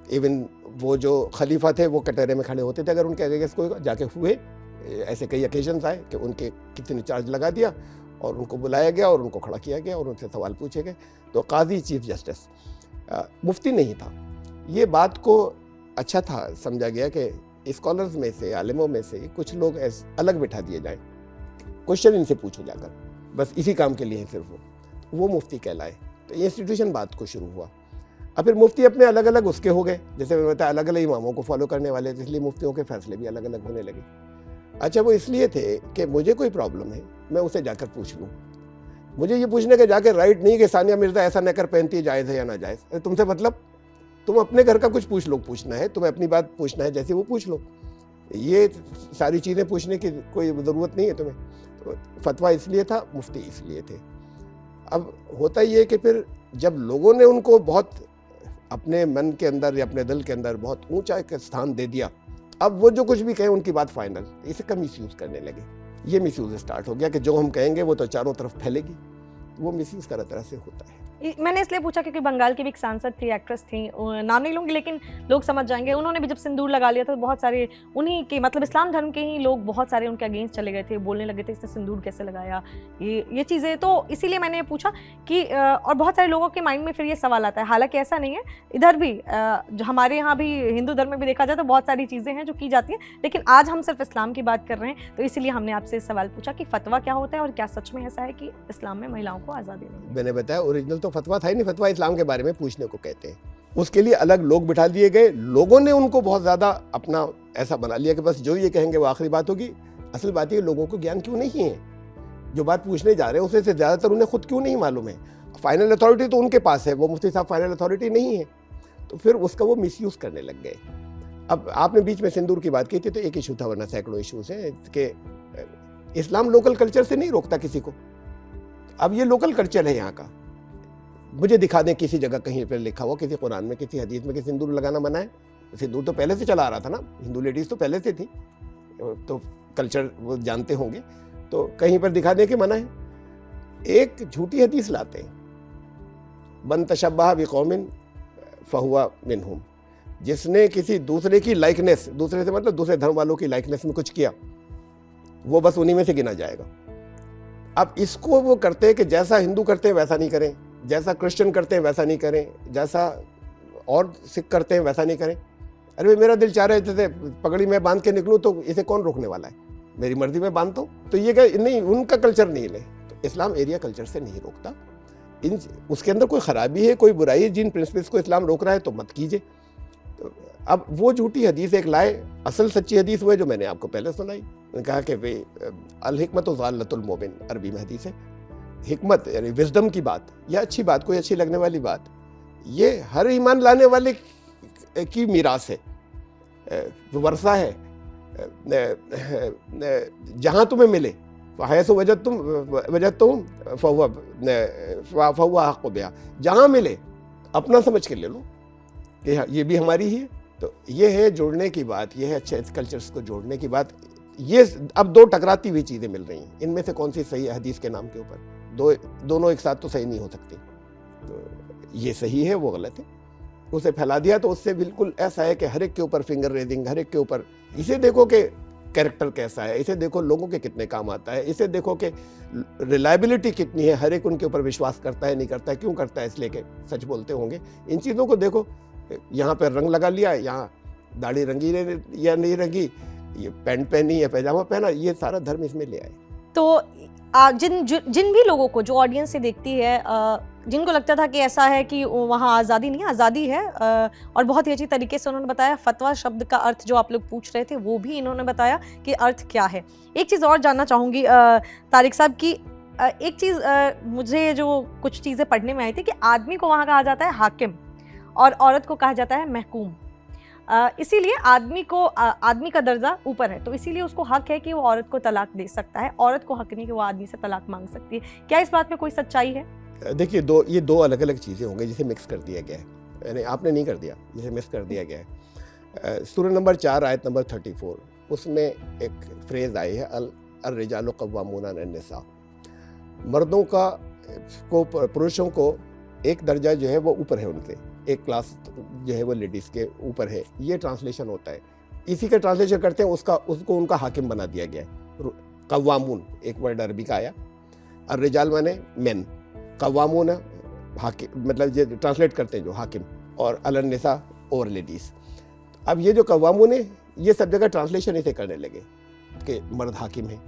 इवन वो जो खलीफा थे वो कटहरे में खड़े होते थे, अगर उनके अगेंस्ट कोई जाके हुए, ऐसे कई ओकेजन्स आए कि उनके किसी ने चार्ज लगा दिया और उनको बुलाया गया और उनको खड़ा किया गया और उनसे सवाल पूछे गए। तो काजी चीफ जस्टिस, मुफ्ती नहीं था। ये बात को अच्छा था, समझा गया कि स्कॉलर्स में से, आलिमों में से कुछ लोग अलग बिठा दिए जाएं, क्वेश्चन इनसे पूछो जाकर, बस इसी काम के लिए सिर्फ वो मुफ्ती कहलाए। तो ये इंस्टीट्यूशन बात को शुरू हुआ। अब फिर मुफ्ती अपने अलग अलग उसके हो गए, जैसे मैंने बताया अलग अलग इमामों को फॉलो करने वाले, इसलिए मुफ्तियों के फैसले भी अलग अलग होने लगे। अच्छा, वो इसलिए थे कि मुझे कोई प्रॉब्लम है, मैं उसे जाकर पूछ लूँ। मुझे ये पूछने के जाकर राइट नहीं कि सानिया मिर्ज़ा ऐसा नेकर पहनती है, जायज़ है या ना जायज़। तुमसे मतलब, तुम अपने घर का कुछ पूछ लो, पूछना है तुम्हें अपनी बात पूछना है, जैसे वो पूछ लो। ये सारी चीज़ें पूछने की कोई ज़रूरत नहीं है तुम्हें। तो फतवा इसलिए था, मुफ्ती इसलिए थे। अब होता ये कि फिर जब लोगों ने उनको बहुत अपने मन के अंदर या अपने दिल के अंदर बहुत ऊंचा एक स्थान दे दिया, अब वो जो कुछ भी कहें उनकी बात फाइनल, इसे कम मिसयूज़ करने लगे। ये मिसयूज स्टार्ट हो गया कि जो हम कहेंगे वो तो चारों तरफ फैलेगी, वो मिसयूज तरह तरह से होता है। मैंने इसलिए पूछा क्योंकि बंगाल की भी एक सांसद थी, एक्ट्रेस थी, नाम नहीं लूंगी लेकिन लोग समझ जाएंगे, उन्होंने भी जब सिंदूर लगा लिया था तो बहुत सारे उन्हीं के मतलब इस्लाम धर्म के ही लोग बहुत सारे उनके अगेंस्ट चले गए थे, बोलने लगे थे इसने सिंदूर कैसे लगाया, ये चीज़ें। तो इसीलिए मैंने पूछा कि और बहुत सारे लोगों के माइंड में फिर ये सवाल आता है, हालांकि ऐसा नहीं है, इधर भी हमारे यहाँ भी हिंदू धर्म में भी देखा जाए तो बहुत सारी चीज़ें हैं जो की जाती हैं, लेकिन आज हम सिर्फ इस्लाम की बात कर रहे हैं, तो इसीलिए हमने आपसे सवाल पूछा कि फतवा क्या होता है और क्या सच में ऐसा है कि इस्लाम में महिलाओं को आज़ादी नहीं है। मैंने बताया ओरिजिनल तो फतवा था ही नहीं, फतवा इस्लाम के बारे में पूछने को कहते हैं। उसके लिए अलग लोग बिठा दिए गए, लोगों ने उनको बहुत ज़्यादा अपना ऐसा बना लिया कि बस जो ये कहेंगे वो आखिरी बात होगी। असल बात ये लोगों को ज्ञान क्यों नहीं है, जो बात पूछने जा रहे हैं उससे ज़्यादातर उन्हें खुद क्यों नहीं मालूम है। फाइनल अथॉरिटी तो उनके पास है, वो मुफ्ती साहब फाइनल अथॉरिटी नहीं है, तो फिर उसका वो मिसयूज़ करने लग गए। अब आपने बीच में सिंदूर की बात की थी तो एक इशू था, वरना सैकड़ों इशूज़ हैं कि इस्लाम लोकल कल्चर से नहीं रोकता किसी को। अब ये लोकल कल्चर है यहाँ का, मुझे दिखा दें किसी जगह कहीं पर लिखा हुआ, किसी कुरान में, किसी हदीस में कि सिंदूर लगाना मना है। सिंदूर तो पहले से चला आ रहा था ना, हिंदू लेडीज़ तो पहले से थी, तो कल्चर वो जानते होंगे, तो कहीं पर दिखा दें कि मना है। एक झूठी हदीस लाते हैं, मन तशब्बह बिकौमिन फहुवा मिनहुम, जिसने किसी दूसरे की लाइकनेस, दूसरे से मतलब दूसरे धर्म वालों की लाइकनेस में कुछ किया, वो बस उन्हीं में से गिना जाएगा। अब इसको वो करते हैं कि जैसा हिंदू करते हैं वैसा नहीं करें, जैसा क्रिश्चियन करते हैं वैसा नहीं करें, जैसा और सिख करते हैं वैसा नहीं करें। अरे भाई मेरा दिल चाह रहा है जैसे पगड़ी में बांध के निकलूँ तो इसे कौन रोकने वाला है, मेरी मर्जी में बांधता हूँ। तो ये क्या नहीं, उनका कल्चर नहीं ले, तो इस्लाम एरिया कल्चर से नहीं रोकता। इन उसके अंदर कोई ख़राबी है, कोई बुराई है, जिन प्रिंसिपल्स को इस्लाम रोक रहा है तो मत कीजिए। तो अब वो झूठी हदीस एक लाए, असल सच्ची हदीस वो है जो मैंने आपको पहले सुनाई। मैंने कहा कि भाई अल हिकमत ज़ालतुल मोमिन, अरबी में हदीस है। हिकमत यानी विजडम की बात या अच्छी बात, कोई अच्छी लगने वाली बात, ये हर ईमान लाने वाले की मीरास है, वर्षा है। जहाँ तुम्हें मिले हैसो वजद तुम फहुवा हक़्क़ु बिहा, जहाँ मिले अपना समझ के ले लो कि ये भी हमारी ही है। तो ये है जोड़ने की बात, ये है अच्छे कल्चर्स को जोड़ने की बात। ये अब दो टकराती हुई चीज़ें मिल रही हैं, इनमें से कौन सी सही है हदीस के नाम के ऊपर? दोनों एक साथ तो सही नहीं हो सकती। तो ये सही है, वो गलत है, उसे फैला दिया तो उससे बिल्कुल ऐसा है कि हर एक के ऊपर फिंगर रेजिंग, हर एक के ऊपर इसे देखो कि कैरेक्टर कैसा है, इसे देखो लोगों के कितने काम आता है, इसे देखो कि रिलायबिलिटी कितनी है, हर एक उनके ऊपर विश्वास करता है नहीं करता है, क्यों करता है, इसलिए कि सच बोलते होंगे। इन चीज़ों को देखो, यहाँ पर रंग लगा लिया, यहाँ दाढ़ी रंगी या नहीं रंगी, ये पैंट पहनी या पैजामा पहना, ये सारा धर्म इसमें ले आए। तो जिन भी लोगों को, जो ऑडियंस से देखती है, जिनको लगता था कि ऐसा है कि वहाँ आज़ादी नहीं, आज़ादी है, और बहुत ही अच्छी तरीके से उन्होंने बताया। फतवा शब्द का अर्थ जो आप लोग पूछ रहे थे वो भी इन्होंने बताया कि अर्थ क्या है। एक चीज़ और जानना चाहूँगी तारिक साहब की, एक चीज़ मुझे जो कुछ चीज़ें पढ़ने में आई थी कि आदमी को वहाँ कहा जाता है हाकिम और औरत को कहा जाता है महकूम। इसीलिए आदमी का दर्जा ऊपर है, तो इसीलिए उसको हक है कि वो औरत को तलाक दे सकता है, औरत को हक नहीं कि वो आदमी से तलाक मांग सकती है। क्या इस बात में कोई सच्चाई है? देखिए, ये दो अलग अलग चीज़ें होंगी जिसे मिक्स कर दिया गया है, यानी आपने नहीं कर दिया, जिसे मिक्स कर दिया गया है। सूरह नंबर 4 आयत नंबर 34, उसमें एक फ्रेज़ आई है, अल-रिजालु क़व्वामूना अन-निसा। मर्दों का को, पुरुषों को एक दर्जा जो है वो ऊपर है उनसे, एक क्लास जो है वो लेडीज़ के ऊपर है, ये ट्रांसलेशन होता है। इसी का ट्रांसलेशन करते हैं, उसको उनका हाकिम बना दिया गया है। कव्वामून एक वर्ड अरबी का आया, अर्रिजाल माने मेन, कव्वामून हाकिम, मतलब ये ट्रांसलेट करते हैं जो हाकिम, और अलन्निसा और लेडीज़। अब ये जो कव्वामून है, ये सब जगह ट्रांसलेशन इसे करने लगे कि मर्द हाकिम है,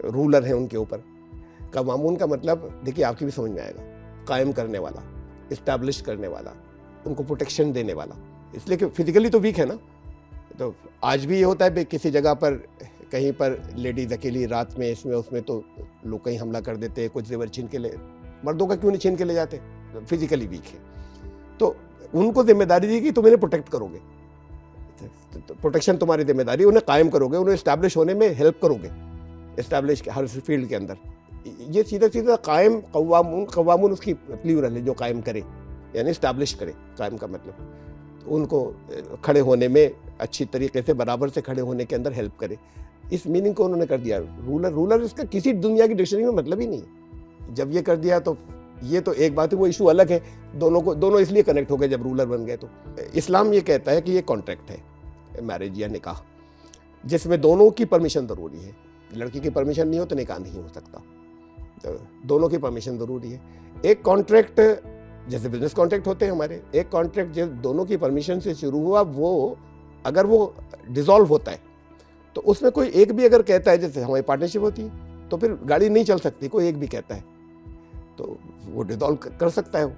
रूलर है उनके ऊपर। कव्वामून का मतलब देखिए आपकी भी समझ में आएगा, कायम करने वाला, इस्टेब्लिश करने वाला, उनको प्रोटेक्शन देने वाला। इसलिए कि फिजिकली तो वीक है ना, तो आज भी ये होता है किसी जगह पर कहीं पर लेडीज़ अकेली रात में इसमें उसमें तो लोग कहीं हमला कर देते हैं, कुछ जेवर छीन के ले, मर्दों का क्यों नहीं छीन के ले जाते? फिजिकली वीक है, तो उनको जिम्मेदारी दी कि तुम इन्हें प्रोटेक्ट करोगे, तो प्रोटेक्शन तुम्हारी जिम्मेदारी, उन्हें कायम करोगे, उन्हें इस्टेब्लिश होने में हेल्प करोगे, इस्टेब्लिश हर फील्ड के अंदर। ये सीधा सीधा कायम, कव्वामून उसकी प्लूरल है, जो कायम करे यानी इस्टेब्लिश करे। कायम का मतलब उनको खड़े होने में अच्छी तरीके से, बराबर से खड़े होने के अंदर हेल्प करे। इस मीनिंग को उन्होंने कर दिया रूलर इसका किसी दुनिया की डिक्शनरी में मतलब ही नहीं है। जब ये कर दिया तो ये तो एक बात है, वो इशू अलग है, दोनों इसलिए कनेक्ट हो गए जब रूलर बन गए। तो इस्लाम ये कहता है कि ये कॉन्ट्रैक्ट है, मैरिज या निकाह, जिसमें दोनों की परमिशन ज़रूरी है। लड़की की परमिशन नहीं हो तो निकाह नहीं हो सकता, तो दोनों की परमिशन ज़रूरी है। एक कॉन्ट्रैक्ट जैसे बिजनेस कॉन्ट्रैक्ट होते हैं हमारे, एक कॉन्ट्रैक्ट जो दोनों की परमिशन से शुरू हुआ, वो अगर वो डिसॉल्व होता है तो उसमें कोई एक भी अगर कहता है, जैसे हमारी पार्टनरशिप होती है तो फिर गाड़ी नहीं चल सकती, कोई एक भी कहता है तो वो डिसॉल्व कर सकता है वो,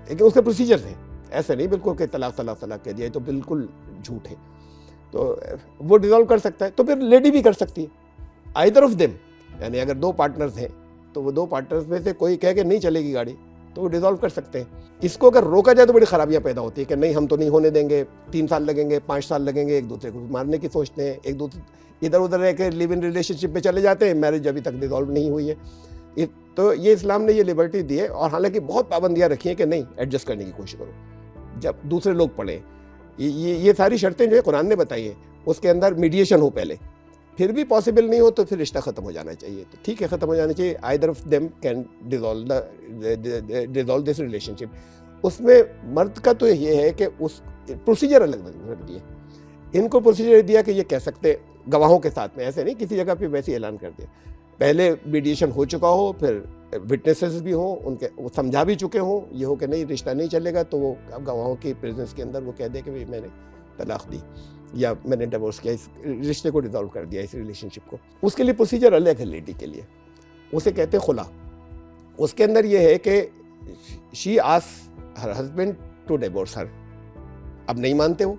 लेकिन उसके प्रोसीजर है, ऐसे नहीं बिल्कुल कि तलाक कह दिया, तो बिल्कुल झूठ है। तो वो डिसॉल्व कर सकता है, तो फिर लेडी भी कर सकती है, आइदर ऑफ देम, यानी अगर दो पार्टनर्स हैं तो वो दो पार्टनर्स में से कोई कह के नहीं चलेगी गाड़ी तो वो डिसॉल्व कर सकते हैं। इसको अगर रोका जाए तो बड़ी खराबियां पैदा होती है कि नहीं हम तो नहीं होने देंगे, 3 साल लगेंगे, 5 साल लगेंगे, एक दूसरे को मारने की सोचते हैं, एक दूसरे इधर उधर रह के लिव इन रिलेशनशिप में चले जाते हैं, मैरिज अभी तक डिसॉल्व नहीं हुई है। तो ये इस्लाम ने ये लिबर्टी दी है, और हालांकि बहुत पाबंदियां रखी हैं कि नहीं एडजस्ट करने की कोशिश करो जब दूसरे लोग पढ़ें। ये सारी शर्तें जो है कुरान ने बताई है, उसके अंदर मीडिएशन हो पहले, फिर भी पॉसिबल नहीं हो तो फिर रिश्ता ख़त्म हो जाना चाहिए। तो ठीक है, ख़त्म हो जाना चाहिए, either of them can dissolve this relationship. उसमें मर्द का तो ये है कि उस प्रोसीजर अलग रख दिए, इनको प्रोसीजर दिया कि ये कह सकते गवाहों के साथ में, ऐसे नहीं किसी जगह पे वैसे ऐलान कर दिया, पहले मीडिएशन हो चुका हो, फिर विटनेसेस भी हों, उनके वो समझा भी चुके हों, ये हो कि नहीं रिश्ता नहीं चलेगा, तो वो गवाहों की प्रेजेंस के अंदर वो कह दे कि भाई मैंने तलाक दी या मैंने डिवोर्स किया, इस रिश्ते को डिसॉल्व कर दिया, इस रिलेशनशिप को। उसके लिए प्रोसीजर अलग है लेडी के लिए, उसे कहते हैं खुला। उसके अंदर ये है कि she asked her husband to divorce her. अब नहीं मानते हो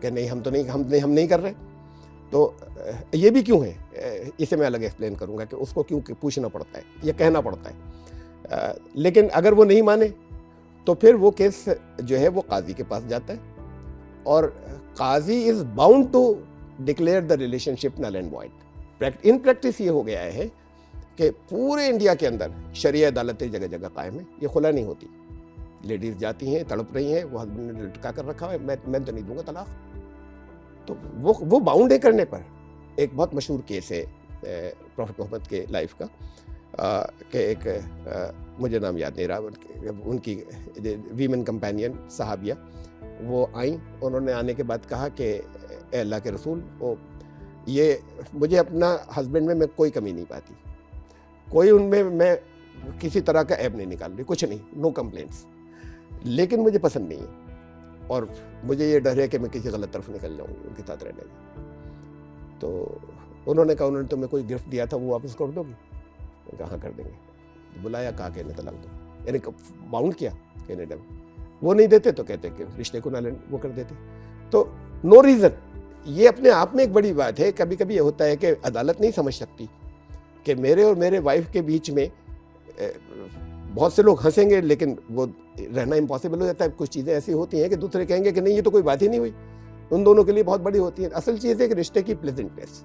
कि नहीं हम नहीं कर रहे, तो ये भी क्यों है, इसे मैं अलग एक्सप्लेन करूंगा कि उसको क्यों पूछना पड़ता है या कहना पड़ता है। लेकिन अगर वो नहीं माने तो फिर वो केस जो है वो काजी के पास जाता है, और काजी is bound to declare the relationship null and void. In practice ये हो गया है कि पूरे इंडिया के अंदर शरिया अदालतें जगह जगह कायम है, ये खुला नहीं होती। लेडीज जाती हैं, तड़प रही हैं, वो हस्बैंड ने लटका कर रखा है, मैं तो नहीं दूंगा तलाक, तो वो बाउंड है करने पर। एक बहुत मशहूर केस है प्रॉफेट मोहम्मद के लाइफ का, कि एक मुझे नाम याद नहीं रहा, उनकी वीमेन कंपेनियन सहाबिया वो आई, उन्होंने आने के बाद कहा कि अल्लाह के रसूल, वो ये मुझे अपना हस्बैंड में मैं कोई कमी नहीं पाती, कोई उनमें मैं किसी तरह का ऐब नहीं निकाल रही, कुछ नहीं, नो कंप्लेंट्स, लेकिन मुझे पसंद नहीं है और मुझे ये डर है कि मैं किसी गलत तरफ निकल जाऊंगी उनके साथ रहने में। तो उन्होंने कहा उन्होंने तुम्हें कोई गिफ्ट दिया था वो वापस कर दोगी? कहाँ कर देंगे, बुलाया, कहा कि तलाक दो, यानी बाउंड किया कनाडा में। वो नहीं देते तो कहते कि रिश्ते को ना वो कर देते। तो नो रीज़न, ये अपने आप में एक बड़ी बात है। कभी कभी ये होता है कि अदालत नहीं समझ सकती कि मेरे और मेरे वाइफ के बीच में बहुत से लोग हंसेंगे लेकिन वो रहना इम्पॉसिबल हो जाता है। कुछ चीज़ें ऐसी होती हैं कि दूसरे कहेंगे कि नहीं ये तो कोई बात ही नहीं हुई, उन दोनों के लिए बहुत बड़ी होती है। असल चीज़ है कि रिश्ते की प्लेजेंटनेस,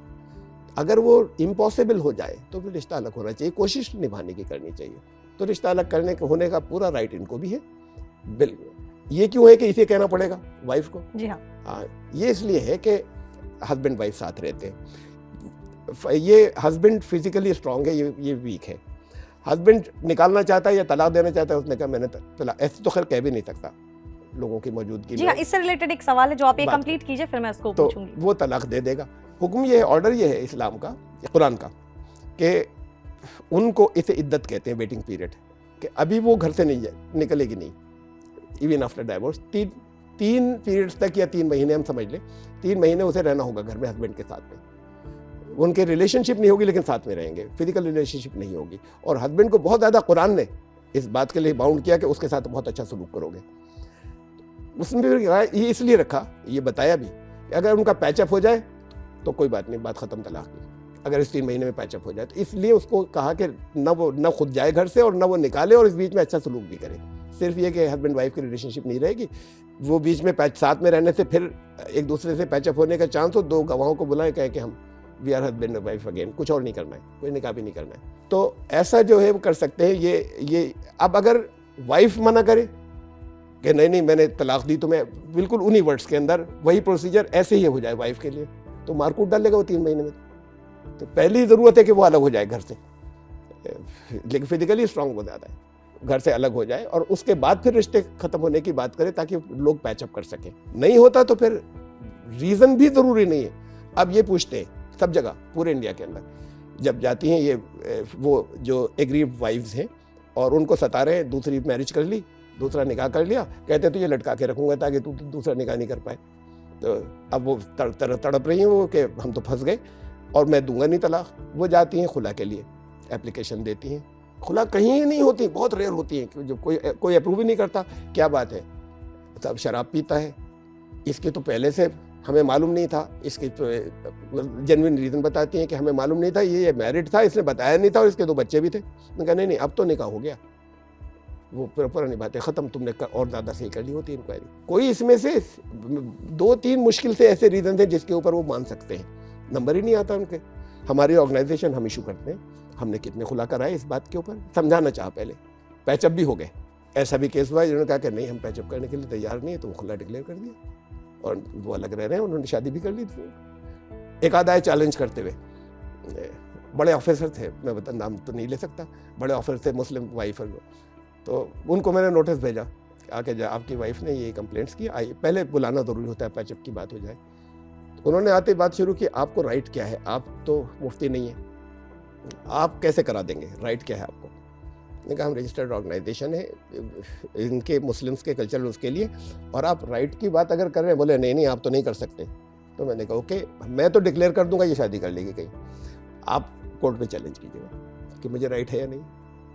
अगर वो इम्पॉसिबल हो जाए तो फिर रिश्ता अलग होना चाहिए, कोशिश निभाने की करनी चाहिए। तो रिश्ता अलग करने के होने का पूरा राइट इनको भी है। बिल्कुल, ये क्यों है कि इसे कहना पड़ेगा वाइफ को? जी हाँ, ये इसलिए है कि हस्बैंड वाइफ साथ रहते हैं। ये हस्बैंड फिजिकली स्ट्रांग है, ये वीक है। हस्बैंड निकालना चाहता है या तलाक देना चाहता है, उसने कहा मैंने तलाक, ऐसे तो खैर कह भी नहीं सकता लोगों की मौजूदगी जी हाँ, इससे रिलेटेड एक सवाल है जो आप ये कंप्लीट कीजिए, फिर मैं उसको तो पूछूंगी। वो तलाक दे देगा। हुक्म ये है, ऑर्डर ये है इस्लाम का, कुरान का, कि उनको इसे इद्दत कहते हैं, वेटिंग पीरियड, कि अभी वो घर से नहीं निकलेगी नहीं, इवन आफ्टर डाइवोर्स। तीन पीरियड्स तक या 3 महीने हम समझ लें, 3 महीने उसे रहना होगा घर में हस्बैंड के साथ में। उनके रिलेशनशिप नहीं होगी लेकिन साथ में रहेंगे, फिजिकल रिलेशनशिप नहीं होगी। और हस्बैंड को बहुत ज़्यादा कुरान ने इस बात के लिए बाउंड किया कि उसके साथ बहुत अच्छा सलूक करोगे। उसमें भी ये इसलिए रखा, ये बताया भी कि अगर उनका पैचअप हो जाए तो कोई बात नहीं, बात ख़त्म तलाक की। अगर इस 3 महीने में पैचअप हो जाए तो इसलिए उसको कहा कि न खुद जाए घर से और न वो निकाले और इस बीच में अच्छा सलूक भी करे। सिर्फ ये कि हस्बैंड वाइफ की रिलेशनशिप नहीं रहेगी, वो बीच में साथ में रहने से फिर एक दूसरे से पैचअप होने का चांस हो, 2 गवाहों को बुलाएं, कहें कि हम we are husband wife again, कुछ और नहीं करना है, कोई निकाह भी नहीं करना है। तो ऐसा जो है वो कर सकते हैं। ये अब अगर वाइफ मना करे कि नहीं मैंने तलाक दी, तो मैं बिल्कुल उन्हीं वर्ड्स के अंदर वही प्रोसीजर ऐसे ही हो जाए वाइफ के लिए, तो मारकूट डालेगा वो 3 महीने में। तो पहली ज़रूरत है कि वो अलग हो जाए घर से, लेकिन फिजिकली स्ट्रांग हो जाता है, घर से अलग हो जाए और उसके बाद फिर रिश्ते खत्म होने की बात करें ताकि लोग पैचअप कर सकें। नहीं होता तो फिर रीज़न भी ज़रूरी नहीं है। अब ये पूछते हैं सब जगह पूरे इंडिया के अंदर, जब जाती हैं ये वो जो एग्रीड वाइफ्स हैं और उनको सता रहे हैं, दूसरी मैरिज कर ली, दूसरा निकाह कर लिया, कहते तो ये लटका के रखूंगा ताकि तू दूसरा निकाह नहीं कर पाए। तो अब वो तड़प रही हैं वो कि हम तो फंस गए और मैं दूंगा नहीं तलाक। वो जाती हैं खुला के लिए, एप्लीकेशन देती हैं, खुला कहीं नहीं होती, बहुत रेयर होती हैं, जो कोई अप्रूव ही नहीं करता। क्या बात है, सब शराब पीता है, इसके तो पहले से हमें मालूम नहीं था, इसके जेन्युइन रीज़न बताती हैं कि हमें मालूम नहीं था, ये मैरिड था, इसने बताया नहीं था और इसके 2 बच्चे भी थे। मैंने कहा नहीं अब तो निकाह हो गया, वो पुरानी बातें ख़त्म, तुमने और ज़्यादा सही कर ली होती इंक्वायरी। कोई इसमें से 2-3 मुश्किल से ऐसे रीज़न थे जिसके ऊपर वो मान सकते हैं, नंबर ही नहीं आता उनके। हमारी ऑर्गेनाइजेशन हम इशू करते हैं, हमने कितने खुला कराए इस बात के ऊपर, समझाना चाहा पहले, पैचअप भी हो गए। ऐसा भी केस हुआ जिन्होंने कहा कि नहीं हम पैचअप करने के लिए तैयार नहीं है, तो वो खुला डिक्लेयर कर दिया और वो अलग रह रहे हैं, उन्होंने शादी भी कर ली थी। एक आधा है चैलेंज करते हुए, बड़े ऑफिसर थे, मैं बता नाम तो नहीं ले सकता, बड़े ऑफिसर थे, मुस्लिम वाइफ, तो उनको मैंने नोटिस भेजा आके आपकी वाइफ ने ये कंप्लेंट्स की, आई पहले बुलाना ज़रूरी होता है, पैचअप की बात हो जाए। उन्होंने आते बात शुरू की, आपको राइट क्या है, आप तो मुफ्ती नहीं है, आप कैसे करा देंगे, राइट क्या है आपको। मैंने कहा हम रजिस्टर्ड ऑर्गेनाइजेशन है इनके मुस्लिम्स के कल्चर उसके लिए, और आप राइट की बात अगर कर रहे हैं, बोले नहीं आप तो नहीं कर सकते। तो मैंने कहा ओके, मैं तो डिक्लेयर कर दूंगा ये शादी कर लेगी कहीं, आप कोर्ट में चैलेंज कीजिएगा कि मुझे राइट है या नहीं।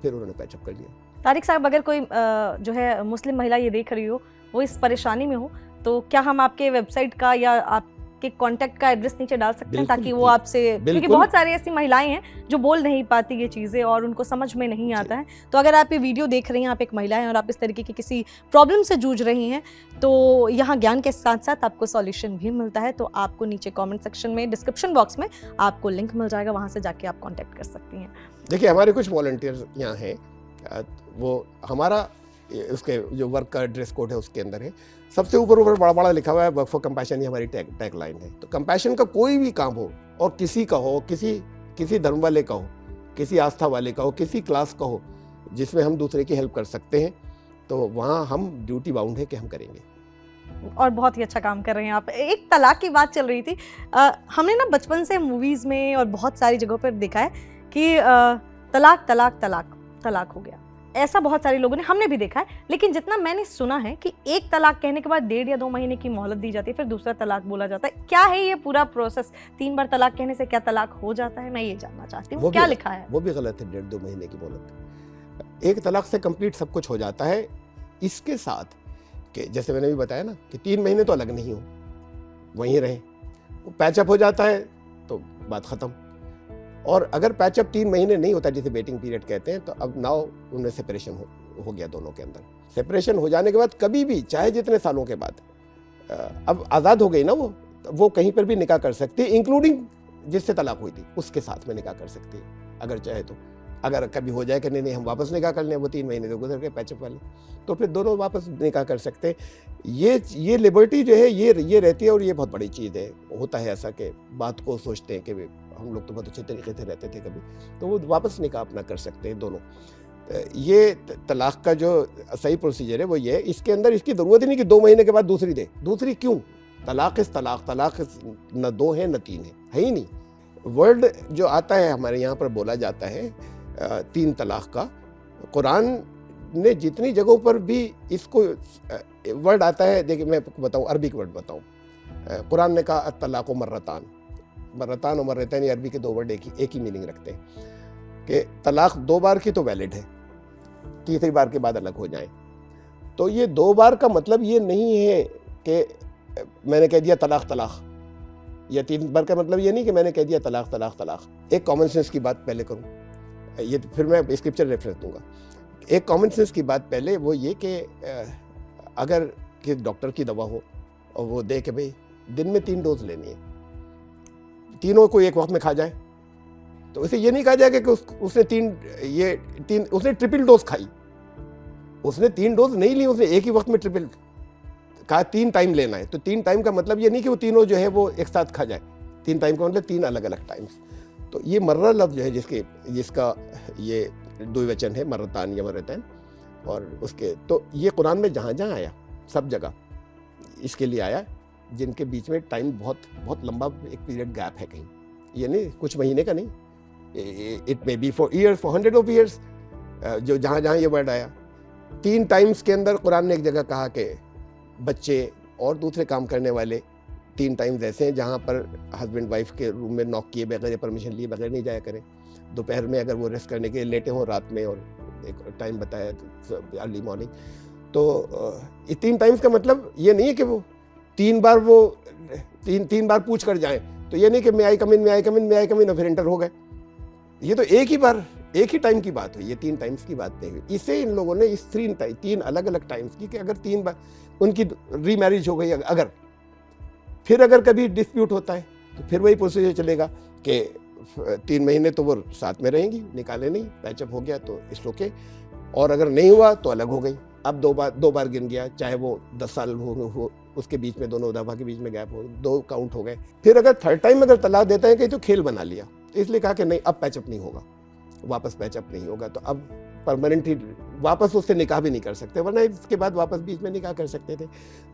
फिर उन्होंने पैचअप कर लिया। तारिक साहब, अगर कोई जो है मुस्लिम महिला ये देख रही हो, वो इस परेशानी में हो, तो क्या हम आपके वेबसाइट का या आपके कांटेक्ट का एड्रेस नीचे डाल सकते हैं ताकि वो आपसे, क्योंकि बहुत सारी ऐसी महिलाएं हैं जो बोल नहीं पाती ये चीज़ें और उनको समझ में नहीं आता है। तो अगर आप ये वीडियो देख रही हैं, आप एक महिला हैं और आप इस तरीके की किसी प्रॉब्लम से जूझ रही हैं, तो यहाँ ज्ञान के साथ साथ आपको सॉल्यूशन भी मिलता है। तो आपको नीचे कॉमेंट सेक्शन में, डिस्क्रिप्शन बॉक्स में आपको लिंक मिल जाएगा, वहाँ से जाके आप कॉन्टैक्ट कर सकती हैं। देखिए हमारे कुछ वॉलंटियर्स यहाँ हैं, वो हमारा उसके जो वर्क का ड्रेस कोड है उसके अंदर है, सबसे ऊपर बड़ा बड़ा लिखा हुआ है वर्क फॉर कंपैशन, ये हमारी टैग लाइन है। तो कंपैशन का कोई भी काम हो, और किसी का हो, किसी धर्म वाले का हो, किसी आस्था वाले का हो, किसी क्लास का हो, जिसमें हम दूसरे की हेल्प कर सकते हैं, तो वहाँ हम ड्यूटी बाउंड है कि हम करेंगे। और बहुत ही अच्छा काम कर रहे हैं आप। एक तलाक की बात चल रही थी, हमने ना बचपन से मूवीज़ में और बहुत सारी जगहों पर देखा है कि तलाक तलाक तलाक तलाक हो गया, ऐसा बहुत सारे लोगों ने, हमने भी देखा है। लेकिन जितना मैंने सुना है कि एक तलाक कहने के बाद 1.5 या 2 महीने की मोहलत दी जाती है, फिर दूसरा तलाक बोला जाता है। क्या है ये पूरा प्रोसेस? 3 बार तलाक कहने से क्या तलाक हो जाता है? मैं ये जानना चाहती हूँ, क्या लिखा है? वो भी गलत है। 1.5-2 महीने की मोहलत, एक तलाक से कंप्लीट सब कुछ हो जाता है। इसके साथ कि जैसे मैंने भी बताया ना कि 3 महीने तो अलग नहीं हो, वहीं रहे, पैचअप हो जाता है तो बात ख़त्म। और अगर पैचअप 3 महीने नहीं होता, जिसे वेटिंग पीरियड कहते हैं, तो अब नाउ उनमें सेपरेशन हो गया दोनों के अंदर। सेपरेशन हो जाने के बाद कभी भी, चाहे जितने सालों के बाद, अब आज़ाद हो गई ना वो कहीं पर भी निकाह कर सकती है, इंक्लूडिंग जिससे तलाक हुई थी उसके साथ में निकाह कर सकती है अगर चाहे तो। अगर कभी हो जाए कि नहीं हम वापस निकाह कर लें, वो 3 महीने तो गुजर गए पैचअप वाले, तो फिर दोनों वापस निकाह कर सकते हैं। ये लिबर्टी जो है ये रहती है, और ये बहुत बड़ी चीज़ है। होता है ऐसा कि बात को सोचते हैं कि हम लोग तो बहुत अच्छे तरीके से रहते थे कभी, तो वो वापस निकाह अपना कर सकते हैं दोनों। ये तलाक का जो सही प्रोसीजर है वो ये है। इसके अंदर इसकी ज़रूरत ही नहीं कि 2 महीने के बाद दूसरी दे। दूसरी क्यों? तलाक न 2 है न 3 है ही नहीं। वर्ड जो आता है हमारे यहाँ पर बोला जाता है 3 तलाक का, कुरान ने जितनी जगहों पर भी इसको वर्ड आता है, देखिए मैं बताऊँ, अरबिक वर्ड बताऊँ। कुरान ने कहा तलाक़ मर्रतान और मर्रतैन, अरबी के 2 वर्ड एक ही मीनिंग रखते हैं कि तलाक 2 बार की तो वैलिड है, तीसरी बार के बाद अलग हो जाए। तो ये 2 बार का मतलब ये नहीं है कि मैंने कह दिया तलाक तलाक, या 3 बार का मतलब ये नहीं कि मैंने कह दिया तलाक तलाक तलाक। एक कॉमन सेंस की बात पहले करूँ, ये फिर मैं स्क्रिप्चर रेफरेंस दूंगा। एक कॉमन सेंस की बात पहले वो ये कि अगर कि डॉक्टर की दवा हो और वो दे के भाई दिन में 3 डोज लेनी है, तीनों को एक वक्त में खा जाए, तो उसे ये नहीं कहा जाएगा कि उसने ट्रिपल डोज खाई। उसने 3 डोज नहीं ली, उसने एक ही वक्त में ट्रिपल कहा 3 टाइम लेना है। तो 3 टाइम का मतलब ये नहीं कि वो तीनों जो है वो एक साथ खा जाए। 3 टाइम का मतलब 3 अलग अलग टाइम्स। तो ये मर्रा लफ्ज़ जो है जिसका ये द्विवचन है, मर्रतान या मर्रतैन, और उसके तो ये कुरान में जहाँ जहाँ आया सब जगह इसके लिए आया जिनके बीच में टाइम बहुत बहुत लंबा एक पीरियड गैप है कहीं, ये नहीं कुछ महीने का नहीं, it may be for years, for 100 of years, जो जहाँ जहाँ ये वर्ड आया। 3 टाइम्स के अंदर कुरान ने एक जगह कहा कि बच्चे और दूसरे काम करने वाले 3 टाइम्स ऐसे हैं जहाँ पर हस्बैंड वाइफ के रूम में नॉक किए बगैर, परमिशन लिए बगैर नहीं जाया करें। दोपहर में अगर वो रेस्ट करने के लिए लेटे हों रात में, और एक टाइम बताया अर्ली मॉर्निंग, तो ये 3 टाइम्स का मतलब ये नहीं है कि वो 3 बार वो तीन बार पूछ कर जाएं, तो ये नहीं कि मैं आई कम इन, मैं आई कम इन, मैं आई कम इन और फिर एंटर हो गए। ये तो एक ही बार एक ही टाइम की बात हुई, ये 3 टाइम्स की बात नहीं हुई। इसे इन लोगों ने इस 3 अलग अलग टाइम्स की कि अगर 3 बार उनकी रीमैरिज हो गई, अगर फिर अगर कभी डिस्प्यूट होता है तो फिर वही प्रोसीजर चलेगा कि 3 महीने तो वो साथ में रहेंगी, निकाले नहीं, पैचअप हो गया तो इट्स ओके, और अगर नहीं हुआ तो अलग हो गई। अब 2 बार गिन गया, चाहे वो 10 साल हो उसके बीच में, दोनों दफा के बीच में गैप हो, 2 काउंट हो गए। फिर अगर 3rd टाइम अगर तलाक देता है कि तो खेल बना लिया, तो इसलिए कहा कि नहीं अब पैचअप नहीं होगा, वापस पैचअप नहीं होगा, तो अब परमानेंट ही वापस उससे निकाह भी नहीं कर सकते, वरना इसके बाद वापस बीच में निकाह कर सकते थे।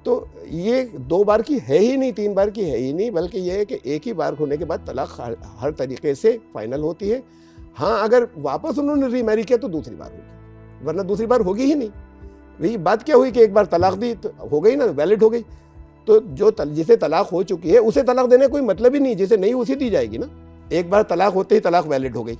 तो ये 2 बार की है ही नहीं, 3 बार की है ही नहीं, बल्कि ये है कि एक ही बार होने के बाद तलाक हर तरीके से फाइनल होती है। हाँ, अगर वापस उन्होंने रीमैरी किया तो दूसरी बार होगी, वरना दूसरी बार होगी ही नहीं। वही बात क्या हुई कि एक बार तलाक दी तो हो गई ना, वैलिड हो गई। तो जिसे तलाक हो चुकी है उसे तलाक देने कोई मतलब ही नहीं, जिसे नहीं उसी दी जाएगी ना। एक बार तलाक होते ही तलाक वैलिड हो गई,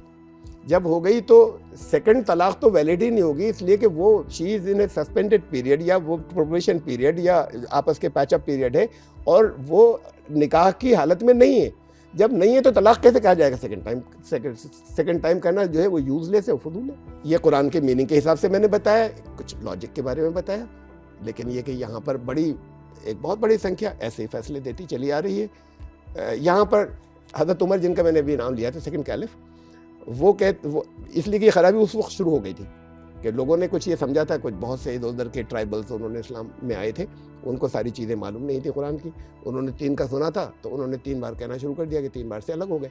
जब हो गई तो 2nd तलाक तो वैलिड ही नहीं होगी, इसलिए कि वो she is in A suspended period या वो प्रोबेशन पीरियड या आपस के पैचअप पीरियड है, और वो निकाह की हालत में नहीं है। जब नहीं है तो तलाक कैसे कहा जाएगा 2nd टाइम करना जो है वो यूजलेस है, फजूल है। ये कुरान के मीनिंग के हिसाब से मैंने बताया, कुछ लॉजिक के बारे में बताया, लेकिन ये कि यहाँ पर एक बहुत बड़ी संख्या ऐसे ही फैसले देती चली आ रही है। यहाँ पर हज़रत उमर, जिनका मैंने अभी नाम लिया था, 2nd कैलिफ, वो इसलिए कि खराबी उस वक्त शुरू हो गई थी कि लोगों ने कुछ ये समझा था, कुछ बहुत से इधर उधर के ट्राइबल्स उन्होंने इस्लाम में आए थे, उनको सारी चीज़ें मालूम नहीं थी कुरान की। उन्होंने 3 का सुना था तो उन्होंने 3 बार कहना शुरू कर दिया कि 3 बार से अलग हो गए।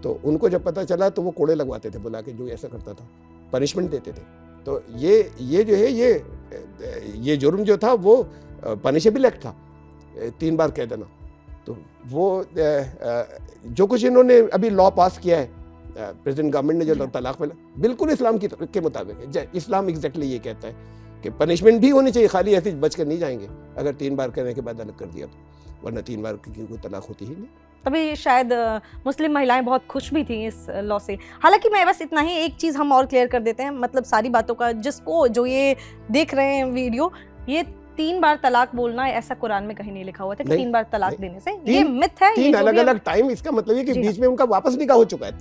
तो उनको जब पता चला तो वो कोड़े लगवाते थे बुला के, जो ऐसा करता था, पनिशमेंट देते थे। तो ये जो है ये जुर्म जो था वो पनिशेबल एक्ट था, 3 बार कह देना। तो वो जो कुछ इन्होंने अभी लॉ पास किया है, प्रेजेंट गवर्नमेंट ने जो तलाक वाला, बिल्कुल इस्लाम के मुताबिक है। इस्लाम एग्जैक्टली ये कहता है कि पनिशमेंट भी होनी चाहिए, खाली ऐसे बच कर नहीं जाएंगे अगर 3 बार करने के बाद अलग कर दिया तो, वरना 3 बार की कोई तलाक होती ही नहीं। तभी शायद मुस्लिम महिलाएं बहुत खुश भी थी इस लॉ से। हालांकि मैं बस इतना ही एक चीज़ हम और क्लियर कर देते हैं, मतलब सारी बातों का, जिसको जो ये देख रहे हैं वीडियो, ये 3 बार तलाक बोलना ऐसा कुरान में कहीं नहीं लिखा हुआ था कि 3 बार तलाक देने से, ये मिथ है। 3 अलग अलग टाइम, इसका मतलब ये कि बीच में उनका वापस निकाह हो चुका है,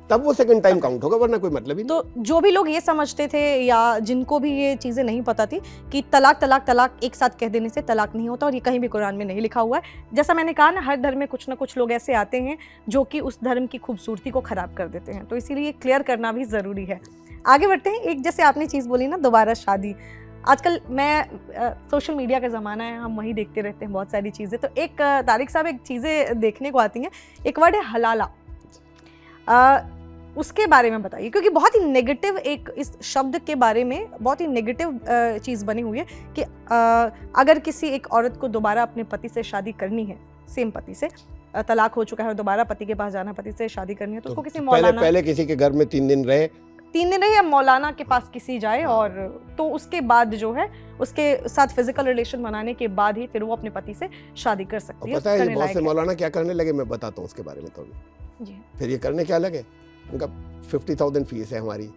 तब वो 2nd टाइम काउंट होगा, वरना कोई मतलब ही नहीं। तो जो भी लोग ये समझते थे या जिनको भी ये चीज़ें नहीं पता थी कि तलाक एक साथ कह देने से तलाक नहीं होता, और ये कहीं भी कुरान में नहीं लिखा हुआ है। जैसा मैंने कहा ना, हर धर्म में कुछ ना कुछ लोग ऐसे आते हैं जो कि उस धर्म की खूबसूरती को ख़राब कर देते हैं, तो इसीलिए क्लियर करना भी ज़रूरी है। आगे बढ़ते हैं। एक जैसे आपने चीज़ बोली ना, दोबारा शादी, आजकल सोशल मीडिया का ज़माना है, हम वही देखते रहते हैं बहुत सारी चीज़ें। तो एक तारिक साहब, एक चीज़ें देखने को आती हैं, एक वर्ड है हलाला, उसके बारे में बताइए, क्योंकि बहुत ही नेगेटिव, एक इस शब्द के बारे में बहुत ही नेगेटिव चीज़ बनी हुई है कि अगर किसी एक औरत को दोबारा अपने पति से शादी करनी है, सेम पति से, तलाक हो चुका है और दोबारा पति के पास जाना, पति से शादी करनी है, तो उसको किसी मौलाना, पहले किसी के घर में 3 दिन रहे या मौलाना के पास किसी जाए, और तो उसके बाद जो है उसके साथ फिजिकल रिलेशन बनाने के बाद ही फिर वो अपने पति से शादी कर सकती है। पता है बहुत से मौलाना क्या करने लगे, मैं बताता हूँ उसके बारे में। तो जी, फिर ये करने क्या लगे, उनका 50,000 फीस है हमारी,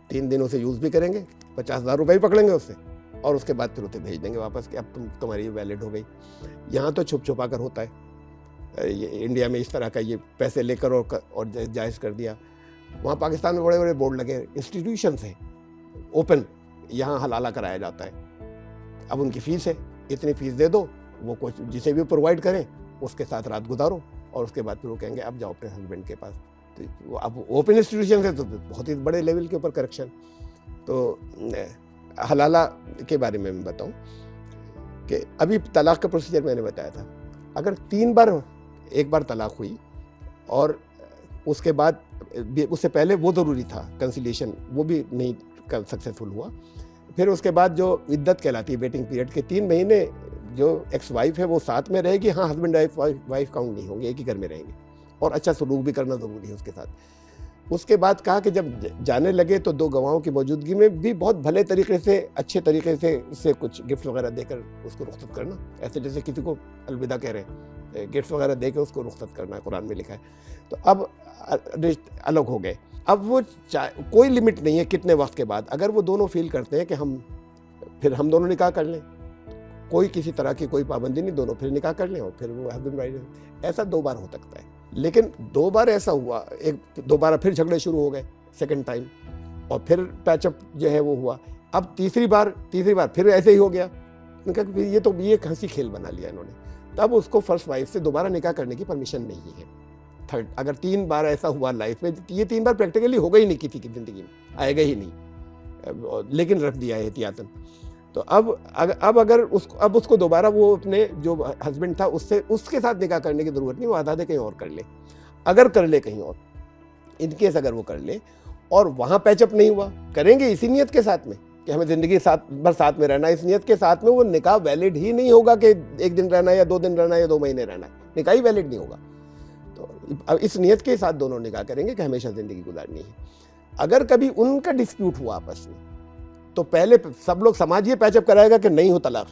3 दिन उसे यूज़ भी करेंगे, 50,000 रुपये भी पकड़ेंगे उससे, और उसके बाद फिर उसे भेज देंगे वापस कि अब तुम्हारी वैलिड हो गई। यहाँ तो छुप छुपा कर होता है, ये इंडिया में इस तरह का ये पैसे लेकर और जायज़ कर दिया। वहाँ पाकिस्तान में बड़े बड़े बोर्ड लगे, इंस्टीट्यूशंस हैं ओपन, यहाँ हलाला कराया जाता है। अब उनकी फ़ीस है, इतनी फ़ीस दे दो, वो कुछ जिसे भी प्रोवाइड करें उसके साथ रात गुजारो, और उसके बाद फिर वो कहेंगे अब जाओ अपने हस्बैंड के पास। तो अब ओपन इंस्टीट्यूशन है तो बहुत ही बड़े लेवल के ऊपर करेक्शन। तो हलाला के बारे में मैं बताऊं कि अभी तलाक का प्रोसीजर मैंने बताया था, अगर 3 बार, एक बार तलाक हुई और उसके बाद उससे पहले वो ज़रूरी था कंसिलिएशन, वो भी नहीं सक्सेसफुल हुआ। फिर उसके बाद जो इद्दत कहलाती है वेटिंग पीरियड के 3 महीने जो एक्स वाइफ है वो साथ में रहेगी, हाँ हस्बैंड वाइफ काउंट नहीं होंगे, एक ही घर में रहेंगे और अच्छा सलूक भी करना ज़रूरी है उसके साथ। उसके बाद कहा कि जब जाने लगे तो 2 गवाहों की मौजूदगी में भी बहुत भले तरीके से, अच्छे तरीके से उससे कुछ गिफ्ट वगैरह देकर उसको रुखसत करना, ऐसे जैसे किसी को अलविदा कह रहे हैं, गिफ्ट वगैरह देकर उसको रुखसत करना, कुरान में लिखा है। तो अब अलग हो गए। अब वो कोई लिमिट नहीं है कितने वक्त के बाद, अगर वो दोनों फील करते हैं कि हम दोनों निकाह कर लें, कोई किसी तरह की कोई पाबंदी नहीं, दोनों फिर निकाह कर लें और फिर वो हस्बैंड वाइफ। ऐसा 2 बार हो सकता है, लेकिन 2 बार ऐसा हुआ, दोबारा फिर झगड़े शुरू हो गए सेकंड टाइम, और फिर पैचअप जो है वो हुआ। अब तीसरी बार फिर ऐसे ही हो गया। उनका ये हंसी खेल बना लिया इन्होंने। तब उसको फर्स्ट वाइफ से दोबारा निकाह करने की परमिशन नहीं है। थर्ड, अगर 3 बार ऐसा हुआ लाइफ में, ये 3 बार प्रैक्टिकली होगा ही नहीं किसी की ज़िंदगी में, आएगा ही नहीं, लेकिन रख दिया है एहतियातन। तो अब अगर उसको दोबारा वो अपने जो हस्बैंड था उसके साथ निकाह करने की ज़रूरत नहीं, वो आज़ाद कहीं और कर ले। अगर कर ले कहीं और, इनकेस अगर वो कर ले और वहाँ पैचअप नहीं हुआ, करेंगे इसी नियत के साथ में कि हमें ज़िंदगी भर साथ में रहना है, इस नियत के साथ में वो निकाह वैलिड ही नहीं होगा कि 1 दिन रहना है या 2 दिन रहना है या 2 महीने रहना है, निकाह ही वैलिड नहीं होगा। तो अब इस नियत के साथ दोनों निकाह करेंगे कि हमेशा ज़िंदगी गुजारनी है। अगर कभी उनका डिस्प्यूट हुआ आपस में, तो पहले सब लोग समाज ये पैचअप कराएगा कि नहीं हो तलाक,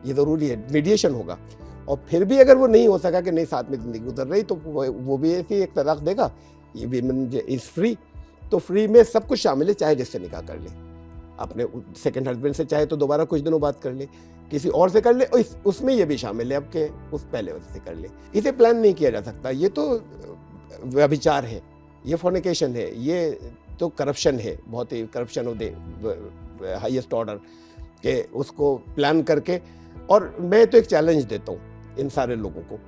ये ज़रूरी है, मीडिएशन होगा। और फिर भी अगर वो नहीं हो सका कि नहीं साथ में ज़िंदगी गुजर रही, तो वो भी ऐसी एक तलाक देगा। ये विमेन इज़ फ्री, तो फ्री में सब कुछ शामिल है, चाहे जिससे निकाह कर ले, अपने सेकंड हस्बैंड से चाहे तो दोबारा कुछ दिनों बाद कर ले, किसी और से कर ले, और उसमें ये भी शामिल है अब के उस पहले वजह से कर ले। इसे प्लान नहीं किया जा सकता, ये तो व्यभिचार है, ये फॉर्निकेशन है, ये तो करप्शन है, बहुत ही corruption of the highest order के उसको प्लान करके। और मैं तो एक चैलेंज देता हूँ इन सारे लोगों को,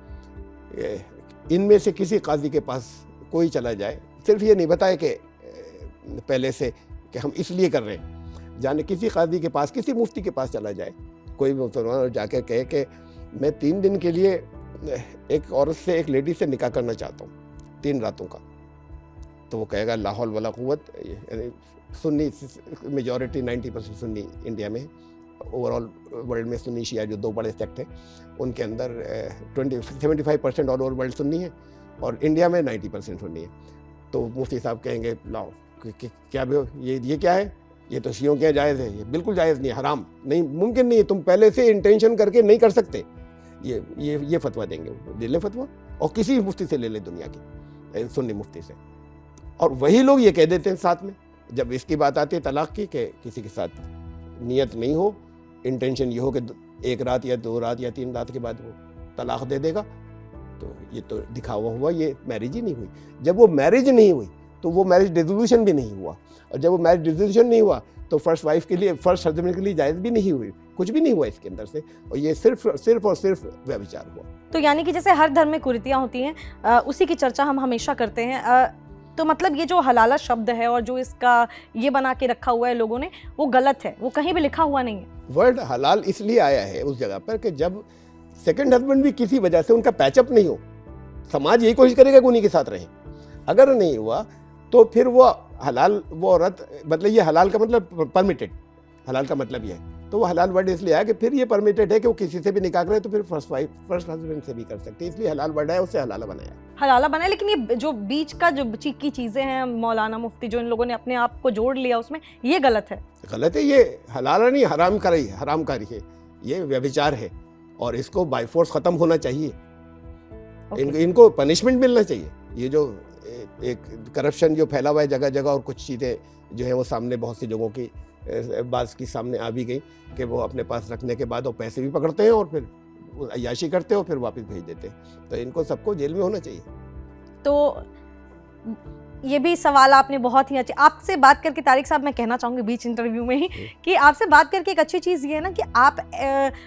इनमें से किसी काजी के पास कोई चला जाए, सिर्फ ये नहीं बताए कि पहले से कि हम इसलिए कर रहे हैं, जाने किसी काजी के पास, किसी मुफ्ती के पास चला जाए, कोई मुसलमान जाकर कहे कि मैं 3 दिन के लिए एक औरत से, एक लेडी से निकाह करना चाहता हूँ 3 रातों का, तो वो कहेगा ला हौल वला कुव्वत। सुन्नी मेजॉरिटी 90% सुन्नी इंडिया में, ओवरऑल वर्ल्ड में सुन्नी शिया जो 2 बड़े सेक्ट हैं, उनके अंदर 75% ऑल ओवर वर्ल्ड सुन्नी है और इंडिया में 90% सुन्नी है। तो मुफ्ती साहब कहेंगे लाओ क्या ये क्या है, ये तो शियों के जायज़ है, ये बिल्कुल जायज़ नहीं है, हराम नहीं, मुमकिन नहीं है, तुम पहले से इंटेंशन करके नहीं कर सकते। ये फतवा देंगे, ले ले फतवा, और किसी मुफ्ती से ले ले दुनिया की, सुन्नी मुफ्ती से। और वही लोग ये कह देते हैं साथ में, जब इसकी बात आती है तलाक की, कि किसी के साथ नियत नहीं हो, इंटेंशन ये हो कि 1 रात या 2 रात या 3 रात के बाद वो तलाक दे देगा, तो ये तो दिखावा हुआ, ये मैरिज ही नहीं हुई। जब वो मैरिज नहीं हुई तो वो मैरिज डिसोल्यूशन भी नहीं हुआ, और जब वो मैरिज डिसोल्यूशन नहीं हुआ तो फर्स्ट वाइफ के लिए, फर्स्ट हस्बैंड के लिए जायज़ भी नहीं हुई, कुछ भी नहीं हुआ इसके अंदर से, और ये सिर्फ और सिर्फ व्यभिचार हुआ। तो यानी कि जैसे हर धर्म में कुरीतियाँ होती हैं, उसी की चर्चा हम हमेशा करते हैं। तो मतलब ये जो हलाला शब्द है और जो इसका ये बना के रखा हुआ है लोगों ने, वो गलत है, वो कहीं भी लिखा हुआ नहीं है। वर्ड हलाल इसलिए आया है उस जगह पर कि जब सेकंड हस्बैंड भी किसी वजह से उनका पैचअप नहीं हो, समाज यही कोशिश करेगा कि उन्हीं के साथ रहें। अगर नहीं हुआ तो फिर वो हलाल, वो औरत, मतलब ये हलाल का मतलब परमिटेड, हलाल का मतलब ये है, तो वो हलाल वर्ड इसलिए आया कि फिर ये परमिटेड है कि वो किसी से भी निकाह करे तो फिर फर्स्ट हस्बैंड से भी कर सकते हैं, इसलिए हलाल वर्ड है, उससे हलाला बनाया। हलाला बना है, लेकिन ये जो बीच का जो की चीज़ें हैं, मौलाना मुफ्ती जो इन लोगों ने अपने आप को जोड़ लिया उसमें, ये गलत है। गलत है, ये हलाला नहीं, हरामकारी है, ये व्यभिचार है, और इसको बाय फोर्स ख़त्म होना चाहिए। इनको पनिशमेंट मिलना चाहिए। ये जो एक करप्शन जो फैला हुआ है जगह जगह, और कुछ चीज़ें जो है वो सामने बहुत सी लोगों की बात की सामने आ भी गई कि वो अपने पास रखने के बाद वो पैसे भी पकड़ते हैं और फिर अय्याशी करते हैं और फिर वापस भेज देते हैं। तो इनको सबको जेल में होना चाहिए। तो ये भी सवाल आपने बहुत ही अच्छे, आपसे बात करके तारिक साहब मैं कहना चाहूँगी बीच इंटरव्यू में ही कि आपसे बात करके एक अच्छी चीज़ ये है ना कि आप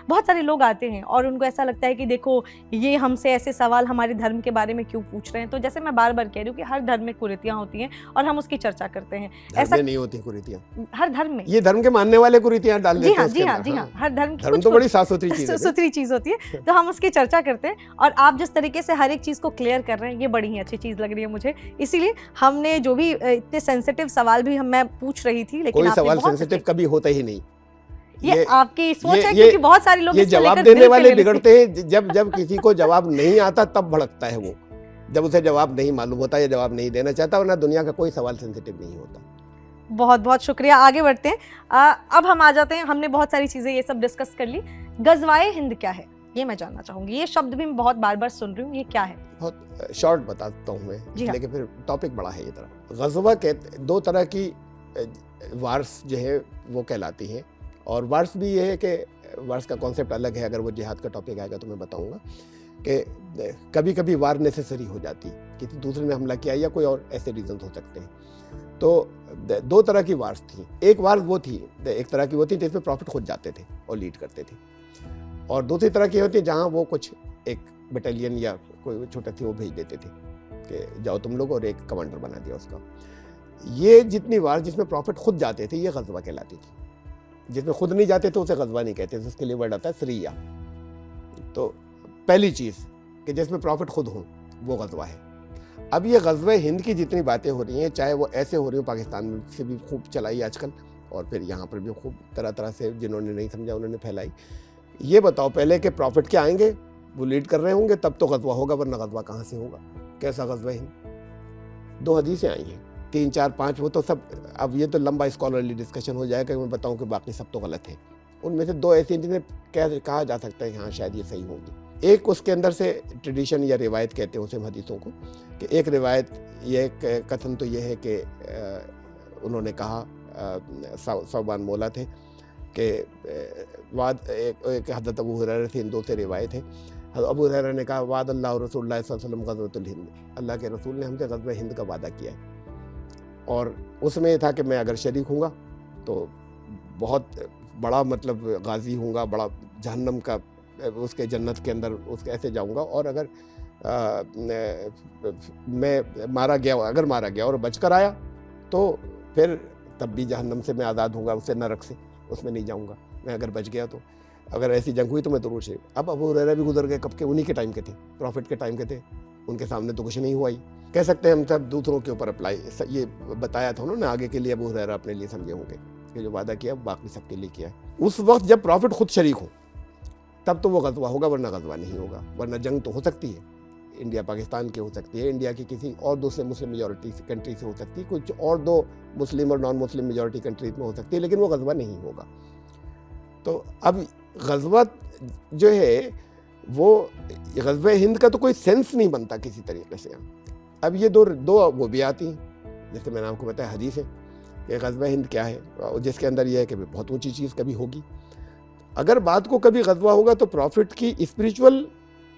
बहुत सारे लोग आते हैं और उनको ऐसा लगता है कि देखो ये हमसे ऐसे सवाल हमारे धर्म के बारे में क्यों पूछ रहे हैं। तो जैसे मैं बार बार कह रही हूँ कि हर धर्म में कुरीतियाँ होती हैं और हम उसकी चर्चा करते हैं। ऐसा नहीं होती कुरीतियाँ, हर धर्म में, ये धर्म के मानने वाले कुरीतियाँ डाल देते हैं। जी हाँ, हर धर्म की तो बड़ी साफ सुथरी चीज़ होती है, तो हम उसकी चर्चा करते हैं। और आप जिस तरीके से हर एक चीज़ को क्लियर कर रहे हैं ये बड़ी ही अच्छी चीज़ लग रही है मुझे। इसीलिए हमने जो भी इतने सेंसिटिव सवाल भी मैं पूछ रही थी, लेकिन कोई सवाल सेंसिटिव कभी होता ही नहीं। ये आपकी सोच है, क्योंकि बहुत सारे लोग ये जवाब देने वाले बिगड़ते हैं। जब किसी को जवाब नहीं आता तब भड़कता है वो, जब उसे जवाब नहीं मालूम होता या जवाब नहीं देना चाहता, वरना दुनिया का कोई सवाल सेंसिटिव नहीं होता। बहुत बहुत शुक्रिया, आगे बढ़ते हैं। अब हम आ जाते हैं, हमने बहुत सारी चीज़ें ये सब डिस्कस कर ली। गज़वाए हिंद क्या है ये मैं जानना चाहूँगी। ये शब्द भी मैं बहुत बार बार सुन रही हूँ, ये क्या है? बहुत शॉर्ट बताता हूँ मैं, लेकिन फिर टॉपिक बड़ा है ये तरह। गज़वा कहते, दो तरह की वार्स जो है वो कहलाती हैं, और वार्स भी ये है कि वार्स का कॉन्सेप्ट अलग है। अगर वो जिहाद का टॉपिक आएगा तो मैं बताऊँगा कि कभी कभी वार नेसेसरी हो जाती, किसी दूसरे ने हमला किया या कोई और ऐसे रीजन हो सकते हैं। तो दो तरह की वार्स थी। एक वार वो थी, एक तरह की वो थी जिसमें प्रॉफिट खुद जाते थे और लीड करते थे, और दूसरी तरह की होती है जहाँ वो कुछ एक बटालियन या कोई छोटा थी वो भेज देते थे कि जाओ तुम लोग, और एक कमांडर बना दिया उसका। ये जितनी वार जिसमें प्रॉफिट खुद जाते थे ये गज़वा कहलाती थी। जिसमें खुद नहीं जाते तो उसे गज़वा नहीं कहते, उसके लिए वर्ड आता है सरिया। तो पहली चीज़ कि जिसमें प्रॉफिट खुद हो वो गज़वा है। अब ये गज़वे हिंद की जितनी बातें हो रही हैं, चाहे वो ऐसे हो रही हो, पाकिस्तान में से भी खूब चलाई आजकल, और फिर यहाँ पर भी खूब तरह तरह से जिन्होंने नहीं समझा उन्होंने फैलाई। ये बताओ पहले कि प्रॉफिट क्या आएंगे, वो लीड कर रहे होंगे तब तो गज़वा होगा, वरना गज़वा कहाँ से होगा? कैसा गज़वा हिंद? 2 हदीसें आई हैं, 3 4 5, वो तो सब, अब ये तो लंबा स्कॉलरली डिस्कशन हो जाएगा कि मैं बताऊँ कि बाकी सब तो गलत है। उनमें से 2 ऐसी जिन्हें कहा जा सकता है कि हाँ शायद ये सही होंगी। एक उसके अंदर से ट्रेडिशन या रिवायत कहते हैं उसे हदीसों को, कि एक रिवायत, ये एक कथन तो ये है कि उन्होंने कहा, सौबान मौला थे कि वाद, एक हज़रत अबू हुरैरा से, इन 2 से रिवायत है। अबू हुरैरा ने कहा वाद अल्लाह रसूलुल्लाह सल्लल्लाहु अलैहि वसल्लम गज़वतुल हिंद, अल्लाह के रसूल ने हमसे गज़वा हिंद का वादा किया है, और उसमें ये था कि मैं अगर शरीक हूँगा तो बहुत बड़ा मतलब गाजी हूँगा, बड़ा जहन्नम का उसके जन्नत के अंदर उसके ऐसे जाऊँगा, और अगर मैं मारा गया और बचकर आया तो फिर तब भी जहन्नम से मैं आज़ाद होऊंगा, उससे नरक से, उसमें नहीं जाऊँगा मैं अगर बच गया तो। अगर ऐसी जंग हुई तो मैं ज़रूर शरीक। अब अबू हुरैरा भी गुजर गए, कब के? उन्हीं के टाइम के थे, प्रॉफिट के टाइम के थे, उनके सामने तो कुछ नहीं हुआ ही। कह सकते हैं हम सब दूसरों के ऊपर अप्लाई, ये बताया था उन्होंने आगे के लिए, अबू हुरैरा अपने लिए समझे होंगे कि जो वादा किया बाकी सबके लिए किया। उस वक्त जब प्रॉफिट खुद शरीक हो तब तो वो गज़वा होगा, वरना गज़वा नहीं होगा। वरना जंग तो हो सकती है, इंडिया पाकिस्तान की हो सकती है, इंडिया की किसी और दूसरे मुस्लिम मेजॉरिटी कंट्री से हो सकती है, कुछ और 2 मुस्लिम और नॉन मुस्लिम मेजॉरिटी कंट्रीज में हो सकती है, लेकिन वो गज़वा नहीं होगा। तो अब गज़वा जो है वो गज़वा हिंद का तो कोई सेंस नहीं बनता किसी तरीके से। अब ये दो वो भी आती हैं, जैसे मैंने आपको बताया हदीस है कि गज़वा हिंद क्या है, जिसके अंदर यह है कि बहुत ऊँची चीज़ कभी होगी। अगर बात को कभी गज़वा होगा तो प्रॉफिट की स्पिरिचुअल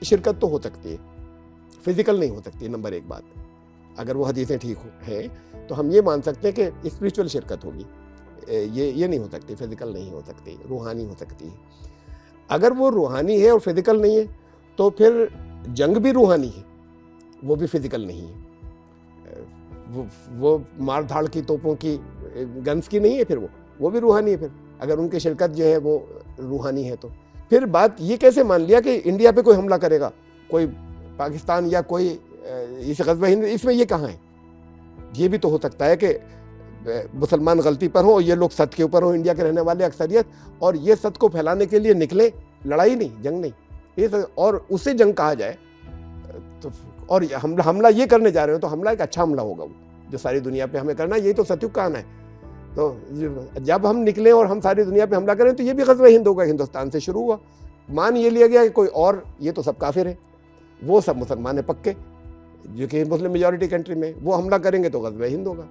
शिरकत तो हो सकती है, फिजिकल नहीं हो सकती। नंबर 1 बात, अगर वो हदीसें ठीक हैं तो हम ये मान सकते हैं कि स्पिरिचुअल शिरकत होगी, ये नहीं हो सकती, फिजिकल नहीं हो सकती, रूहानी हो सकती है। अगर वो रूहानी है और फिजिकल नहीं है तो फिर जंग भी रूहानी है, वो भी फिजिकल नहीं है। वो मार धाड़ की तोपों की, गन्स की नहीं है, फिर वो भी रूहानी है। फिर अगर उनकी शिरकत जो है वो रूहानी है तो फिर बात ये कैसे मान लिया कि इंडिया पे कोई हमला करेगा, कोई पाकिस्तान या कोई इस गज़वा हिंद, इसमें ये कहाँ है? ये भी तो हो सकता है कि मुसलमान गलती पर हो, ये लोग सत्य के ऊपर हो, इंडिया के रहने वाले अक्सरियत, और ये सत्य को फैलाने के लिए निकले, लड़ाई नहीं, जंग नहीं, ये और उसे जंग कहा जाए तो, और हमला ये करने जा रहे हो तो हमला एक अच्छा हमला होगा, वो जो सारी दुनिया पे हमें करना, यही तो सत्युग का आना है। तो जब हम निकले और हम सारी दुनिया पे हमला करें तो ये भी गज़वा हिंद होगा, हिंदुस्तान से शुरू हुआ। मान ये लिया गया कि कोई और, ये तो सब काफिर है, वो सब मुसलमान है पक्के, जो कि मुस्लिम मेजॉरिटी कंट्री में, वो हमला करेंगे तो गज़वा हिंद होगा।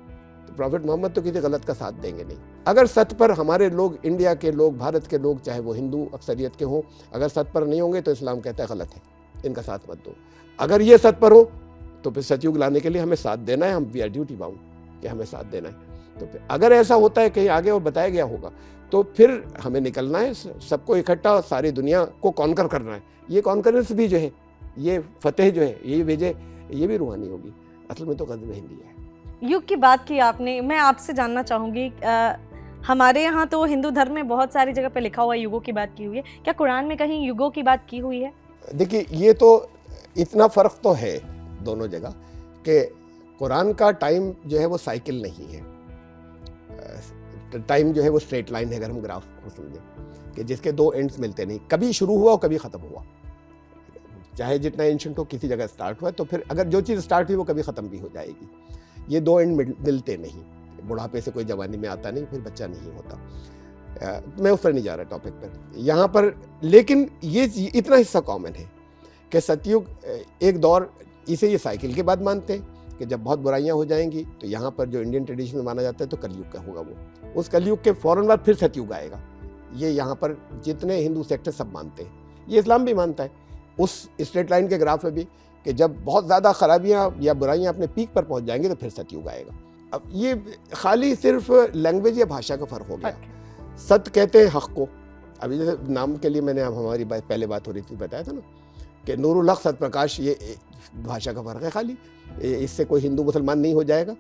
तो प्रॉफिट मोहम्मद तो किसी गलत का साथ देंगे नहीं। अगर सत्य पर हमारे लोग, इंडिया के लोग, भारत के लोग, चाहे वो हिंदू अक्सरियत के हों, अगर सत्य पर नहीं होंगे तो इस्लाम कहता है गलत है, इनका साथ मत दो। अगर ये सत्य पर हो तो फिर सतयुग लाने के लिए हमें साथ देना है, हम वी आर ड्यूटी बाउंड कि हमें साथ देना है। तो फिर अगर ऐसा होता है कहीं आगे और बताया गया होगा तो फिर हमें निकलना है, सबको इकट्ठा सारी दुनिया को कॉन्कर करना है। ये कॉन्करेंस भी जो है, ये फतेह जो है, ये विजय, ये भी रूहानी होगी। असल में तो ग़ज़व हिंदी है। युग की बात की आपने, मैं आपसे जानना चाहूँगी, हमारे यहाँ तो हिंदू धर्म में बहुत सारी जगह पे लिखा हुआ है युगों की बात की हुई है, क्या कुरान में कहीं युगों की बात की हुई है? देखिए, ये तो इतना फ़र्क तो है दोनों जगह कि कुरान का टाइम जो है वो साइकिल नहीं है, टाइम जो है वो स्ट्रेट लाइन है। अगर हम ग्राफ को समझें कि जिसके दो एंड्स मिलते नहीं, कभी शुरू हुआ और कभी ख़त्म हुआ। चाहे जितना एंशंट हो, किसी जगह स्टार्ट हुआ तो फिर अगर जो चीज़ स्टार्ट हुई वो कभी ख़त्म भी हो जाएगी। ये दो एंड मिलते नहीं, बुढ़ापे से कोई जवानी में आता नहीं, फिर बच्चा नहीं होता। मैं उस पर नहीं जा रहा टॉपिक पर यहाँ पर, लेकिन ये इतना हिस्सा कॉमन है कि सतयुग एक दौर, इसे ये साइकिल के बाद मानते हैं कि जब बहुत बुराइयां हो जाएंगी तो यहाँ पर जो इंडियन ट्रेडिशन में माना जाता है तो कलयुग का होगा वो। उस कलयुग के फ़ौरन बाद फिर सतयुग आएगा। ये यहाँ पर जितने हिंदू सेक्टर सब मानते हैं, ये इस्लाम भी मानता है उस स्ट्रेट लाइन के ग्राफ में भी, कि जब बहुत ज़्यादा खराबियाँ या बुराइयाँ अपने पीक पर पहुँच जाएंगी तो फिर सतयुग आएगा। अब ये खाली सिर्फ लैंग्वेज या भाषा का फ़र्क हो गया। सत्य कहते हैं हक़ को। अभी जैसे नाम के लिए मैंने हमारी पहले बात हो रही थी, बताया था ना कि नूरुल हक़ सत्य प्रकाश, ये भाषा का फ़र्क है खाली, इससे कोई हिंदू मुसलमान नहीं हो जाएगा।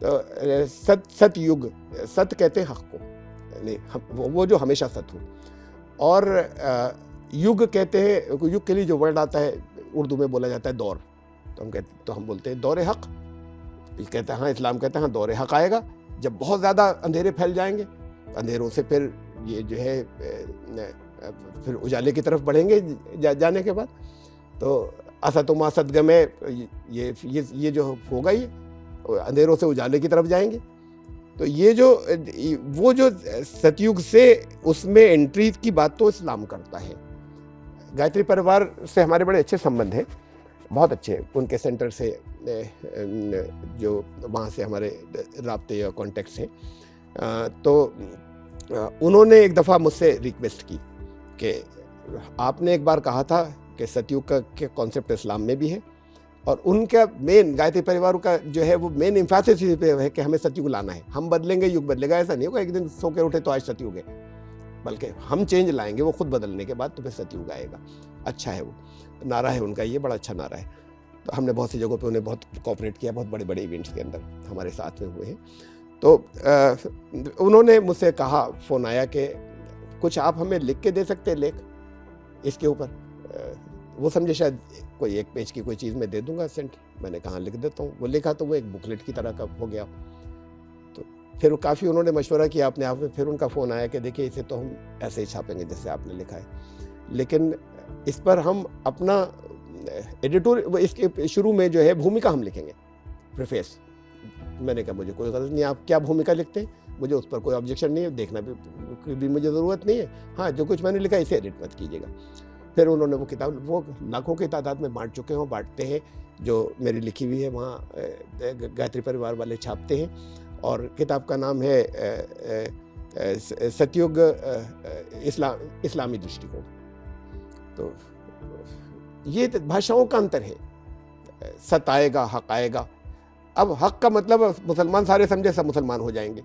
तो सतयुग, सत्य कहते हैं हक़ को, यानी वो जो हमेशा सत्य हो। और युग कहते हैं, युग के लिए जो वर्ड आता है उर्दू में बोला जाता है दौर, तो हम बोलते हैं दौर हक़। कहते हैं हाँ, इस्लाम कहते हैं हाँ दौर हक़ आएगा जब बहुत ज़्यादा अंधेरे फैल जाएंगे, अंधेरों से फिर ये जो है फिर उजाले की तरफ बढ़ेंगे जाने के बाद, तो असतुमा सदगमे, ये जो होगा, ये अंधेरों से उजाले की तरफ जाएंगे। तो ये जो वो जो सतयुग से उसमें एंट्री की बात तो इस्लाम करता है। गायत्री परिवार से हमारे बड़े अच्छे संबंध हैं, बहुत अच्छे, उनके सेंटर से जो वहाँ से हमारे राब्ते या कॉन्टेक्ट्स हैं। तो उन्होंने एक दफ़ा मुझसे रिक्वेस्ट की कि आपने एक बार कहा था कि सतयुग का के कॉन्सेप्ट इस्लाम में भी है, और उनका मेन गायत्री परिवार का जो है वो मेन इम्फेसिस इस पे है कि हमें सतयुग लाना है। हम बदलेंगे, युग बदलेगा, ऐसा नहीं होगा एक दिन सो के उठे तो आज सतयुग है, बल्कि हम चेंज लाएंगे, वो खुद बदलने के बाद तो फिर सतयुग आएगा। अच्छा है, वो नारा है उनका, ये बड़ा अच्छा नारा है। तो हमने बहुत सी जगहों पे उन्हें बहुत कोऑपरेट किया, बहुत बड़े बड़े इवेंट्स के अंदर हमारे साथ में हुए हैं। तो उन्होंने मुझसे कहा, फ़ोन आया कि कुछ आप हमें लिख के दे सकते लेख इसके ऊपर। वो समझे शायद कोई एक पेज की कोई चीज़ मैं दे दूंगा सेंट। मैंने कहा लिख देता हूँ। वो लिखा तो वो एक बुकलेट की तरह का हो गया। तो फिर काफ़ी उन्होंने मशवरा किया अपने आप में। फिर उनका फ़ोन आया कि देखिए इसे तो हम ऐसे ही छापेंगे जैसे आपने लिखा है, लेकिन इस पर हम अपना एडिटोरियल, इसके शुरू में जो है भूमिका हम लिखेंगे, प्रीफेस। मैंने कहा मुझे कोई गरज नहीं, आप क्या भूमिका लिखते हैं, मुझे उस पर कोई ऑब्जेक्शन नहीं है, देखना भी मुझे ज़रूरत नहीं है। हाँ, जो कुछ मैंने लिखा इसे एडिट मत कीजिएगा। फिर उन्होंने वो किताब, वो लाखों की तादाद में बांट चुके हैं, बांटते हैं, जो मेरी लिखी हुई है वहाँ गायत्री परिवार वाले छापते हैं। और किताब का नाम है सतयुग इस्लामी दृष्टिकोण। तो ये भाषाओं का अंतर है, सत आएगा, हक आएगा। अब हक का मतलब मुसलमान सारे समझे सब मुसलमान हो जाएंगे,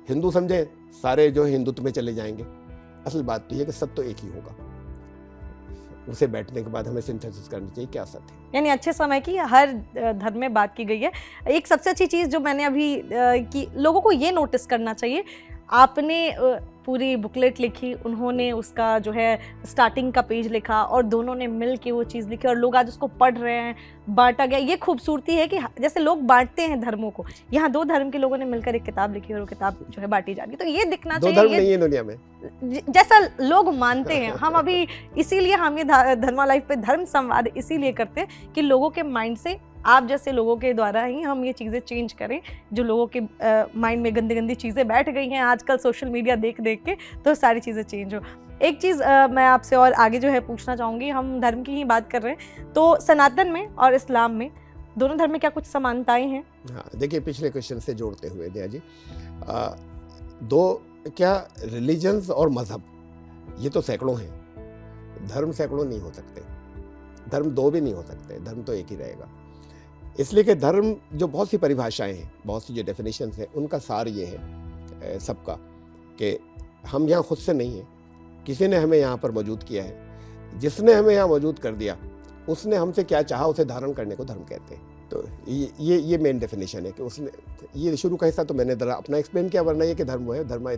हिंदू समझे सारे जो हिंदुत्व में चले जाएंगे। असल बात तो ये कि सत्य तो एक ही होगा। उसे बैठने के बाद हमें सिंथेसिस करनी चाहिए क्या सत्य है। यानी अच्छे समय की हर धर्म में बात की गई है। एक सबसे अच्छी चीज़ जो मैंने अभी कि लोगों को ये नोटिस करना चाहिए, आपने पूरी बुकलेट लिखी, उन्होंने उसका जो है स्टार्टिंग का पेज लिखा, और दोनों ने मिल के वो चीज़ लिखी और लोग आज उसको पढ़ रहे हैं, बांटा गया। ये खूबसूरती है कि जैसे लोग बांटते हैं धर्मों को, यहाँ दो धर्म के लोगों ने मिलकर एक किताब लिखी और वो किताब जो है बांटी जा रही है। तो ये दिखना चाहिए, दो धर्म नहीं है दुनिया में, जैसा लोग मानते हैं। हम अभी इसीलिए हम ये धर्मा लाइफ पे धर्म संवाद इसीलिए करते हैं कि लोगों के माइंड से, आप जैसे लोगों के द्वारा ही हम ये चीज़ें चेंज करें, जो लोगों के माइंड में गंदी गंदी चीज़ें बैठ गई हैं आजकल सोशल मीडिया देख देख के, तो सारी चीज़ें चेंज हो। एक चीज़ मैं आपसे और आगे जो है पूछना चाहूँगी, हम धर्म की ही बात कर रहे हैं, तो सनातन में और इस्लाम में, दोनों धर्म में क्या कुछ समानताएं हैं? हाँ, देखिए पिछले क्वेश्चन से जोड़ते हुए दया जी, दो क्या रिलीजन्स और मज़हब, ये तो सैकड़ों हैं, धर्म सैकड़ों नहीं हो सकते, धर्म दो भी नहीं हो सकते, धर्म तो एक ही रहेगा। इसलिए कि धर्म जो बहुत सी परिभाषाएं हैं, बहुत सी जो डेफिनेशंस हैं, उनका सार ये है सबका कि हम यहाँ खुद से नहीं हैं, किसी ने हमें यहाँ पर मौजूद किया है। जिसने हमें यहाँ मौजूद कर दिया उसने हमसे क्या चाहा उसे धारण करने को धर्म कहते हैं। तो ये मेन डेफिनेशन है कि उसने, ये शुरू का हिस्सा तो मैंने जरा अपना एक्सप्लेन किया, वरना ये कि धर्म वो है, धर्म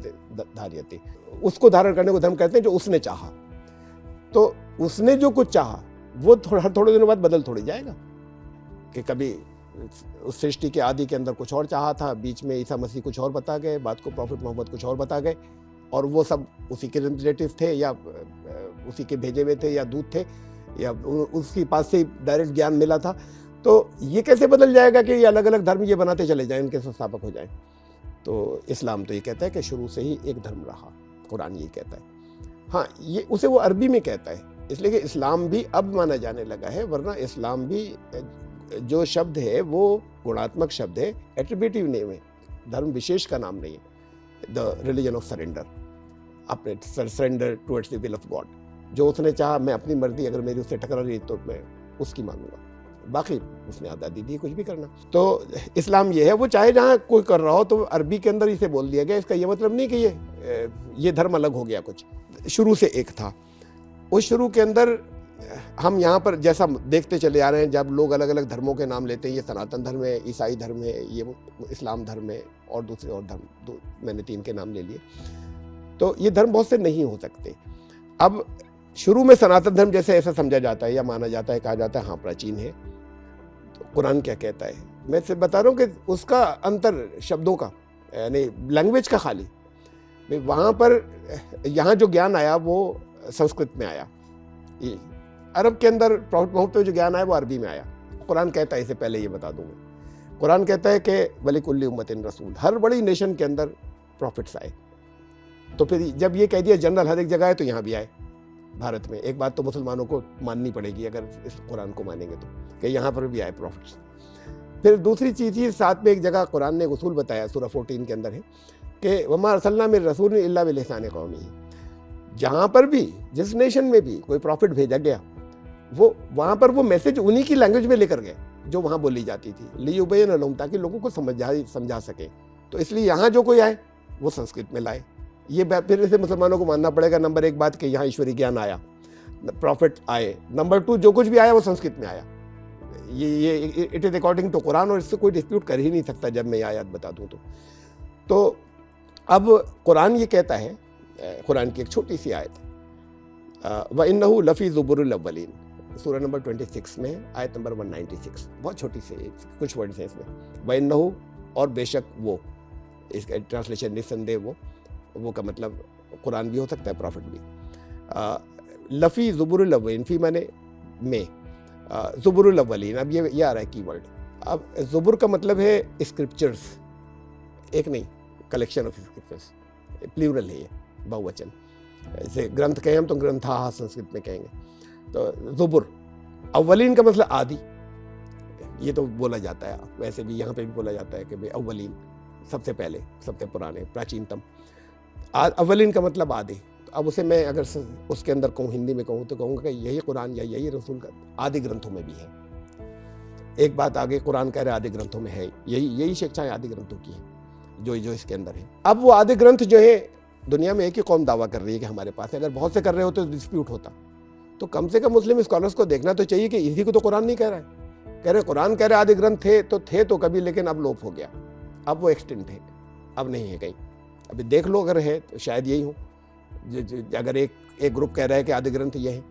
धार्यते, उसको धारण करने को धर्म कहते हैं जो उसने चाहा। तो उसने जो कुछ चाहा वो थोड़े दिनों बाद बदल थोड़ी जाएगा, कि कभी उस सृष्टि के आदि के अंदर कुछ और चाहा था, बीच में ईसा मसीह कुछ और बता गए, बात को प्रॉफिट मोहम्मद कुछ और बता गए, और वो सब उसी के रिप्रेजेंटेटिव थे या उसी के भेजे हुए थे या दूत थे या उसके पास से डायरेक्ट ज्ञान मिला था। तो ये कैसे बदल जाएगा कि ये अलग अलग धर्म ये बनाते चले जाएं, इनके संस्थापक हो जाएं। तो इस्लाम तो ये कहता है कि शुरू से ही एक धर्म रहा, कुरान ये कहता है। हाँ, ये उसे वो अरबी में कहता है, इसलिए कि इस्लाम भी अब माना जाने लगा है, वरना इस्लाम भी जो शब्द है वो गुणात्मक शब्द है, एट्रीब्यूटिव नेम है, धर्म विशेष का नाम नहीं है। द रिलीजन ऑफ सरेंडर, अपने surrender towards the will of God. जो उसने चाहा, मैं अपनी मर्जी अगर मेरी उससे टकरा रही तो मैं उसकी मानूंगा, बाकी उसने आज़ादी दी कुछ भी करना। तो इस्लाम ये है, वो चाहे जहाँ कोई कर रहा हो, तो अरबी के अंदर इसे बोल दिया गया। इसका ये मतलब नहीं कि ये धर्म अलग हो गया, कुछ शुरू से एक था। उस शुरू के अंदर हम यहाँ पर जैसा देखते चले आ रहे हैं, जब लोग अलग अलग धर्मों के नाम लेते हैं, ये सनातन धर्म है, ईसाई धर्म है, ये इस्लाम धर्म है, और दूसरे और धर्म, मैंने 3 के नाम ले लिए। तो ये धर्म बहुत से नहीं हो सकते। अब शुरू में सनातन धर्म जैसे ऐसा समझा जाता है या माना जाता है, कहा जाता है हाँ प्राचीन है। तो कुरान क्या कहता है, मैं सिर्फ बता रहा हूँ कि उसका अंतर शब्दों का, यानी लैंग्वेज का खाली, वहाँ पर यहाँ जो ज्ञान आया वो संस्कृत में आया, अरब के अंदर प्रॉफिट मोहम्मद पे जो ज्ञान आया वो अरबी में आया। कुरान कहता है, इसे पहले ये बता दूंगा, कुरान कहता है कि वलिकुल्ली उम्मतिन रसूल, हर बड़ी नेशन के अंदर प्रॉफिट्स आए। तो फिर जब ये कह दिया जनरल हर एक जगह है, तो यहाँ भी आए भारत में। एक बात तो मुसलमानों को माननी पड़ेगी अगर इस कुरान को मानेंगे तो, कि यहाँ पर भी आए प्रॉफिट्स। फिर दूसरी चीज़ ही साथ में एक जगह कुरान ने एक उसूल बताया, सूरह 14 के अंदर है कि वमा अरसलना मिन रसूल इल्ला बिलिसानि कौमी। जहाँ पर भी, जिस नेशन में भी कोई प्रॉफिट भेजा गया, वो वहाँ पर वो मैसेज उन्हीं की लैंग्वेज में लेकर गए जो वहाँ बोली जाती थी, लियुबय्यिन लहुम, ताकि लोगों को समझा सके। तो इसलिए यहाँ जो कोई आए वो संस्कृत में लाए। ये फिर इसे मुसलमानों को मानना पड़ेगा, नंबर 1 बात कि यहाँ ईश्वरीय ज्ञान आया, प्रॉफिट आए। नंबर 2, जो कुछ भी आया वो संस्कृत में आया। ये it is according to Quran, और इससे कोई डिस्प्यूट कर ही नहीं सकता जब मैं ये आयत बता दूँ तो अब कुरान ये कहता है, कुरान की एक छोटी सी आयत, व इन्नहु लफ़ी ज़ुबुरुल अव्वलीन, सूरह नंबर 26 में आयत नंबर 196, बहुत छोटी सी कुछ वर्ड्स हैं इसमें। व इन्नहु, और बेशक वो, इसका ट्रांसलेशन निस्संदेह वो का मतलब कुरान भी हो सकता है, प्रॉफिट भी। लफ़ी ज़ुबुरुल अव्वलीन, फ़ी माने में, ज़ुबुरुल अव्वलीन, अब ये आ रहा है कीवर्ड। अब ज़ुबुर का मतलब है स्क्रिप्चर्स, एक नहीं, कलेक्शन ऑफ स्क्रिप्चर्स, प्लूरल है ये, बहुवचन। जैसे ग्रंथ कहें हम तो ग्रंथा संस्कृत में कहेंगे, तो ज़ुबुर। अव्वलीन का मतलब आदि, ये तो बोला जाता है, वैसे भी यहाँ पे भी बोला जाता है कि भाई अव्वलीन, सबसे पहले, सबसे पुराने, प्राचीनतम। अव्वलीन का मतलब आदि। तो अब उसे मैं अगर उसके अंदर कहूँ, हिंदी में कहूँ, तो कहूँगा कि यही कुरान या यही रसूल का आदि ग्रंथों में भी है। एक बात आगे, कुरान कह रहे आदि ग्रंथों में है, यही शिक्षाएं आदि ग्रंथों की हैं जो इसके अंदर है। अब वो आदि ग्रंथ जो है, दुनिया में एक ही कौम दावा कर रही है कि हमारे पास है। अगर बहुत से कर रहे होते तो डिस्प्यूट होता, तो कम से कम मुस्लिम स्कॉलर्स को देखना तो चाहिए कि इसी को तो कुरान नहीं कह रहा है। कह रहे कुरान कह रहे आदि ग्रंथ थे तो कभी, लेकिन अब लोप हो गया, अब वो एक्सटिंक्ट है, अब नहीं है कहीं। अभी देख लो, अगर है तो शायद यही हो। अगर एक ग्रुप कह रहा है कि आदि ग्रंथ ये है,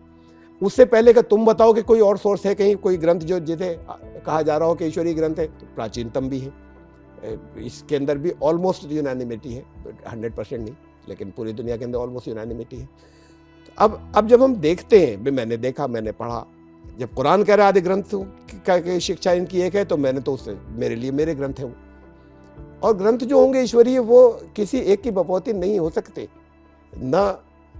उससे पहले कि तुम बताओ कि कोई और सोर्स है कहीं, कोई ग्रंथ जो जिसे कहा जा रहा हो कि ईश्वरीय ग्रंथ है, तो प्राचीनतम भी है। इसके अंदर भी ऑलमोस्ट यूनानिमिटी है, 100% नहीं, लेकिन पूरी दुनिया के अंदर ऑलमोस्ट यूनानिमिटी है। अब जब हम देखते हैं, मैंने देखा, मैंने पढ़ा, जब कुरान कह रहा है आदि ग्रंथ की शिक्षा इनकी एक है, तो मैंने तो उससे, मेरे लिए मेरे ग्रंथ हैं वो। और ग्रंथ जो होंगे ईश्वरीय, वो किसी एक की बपौती नहीं हो सकते। ना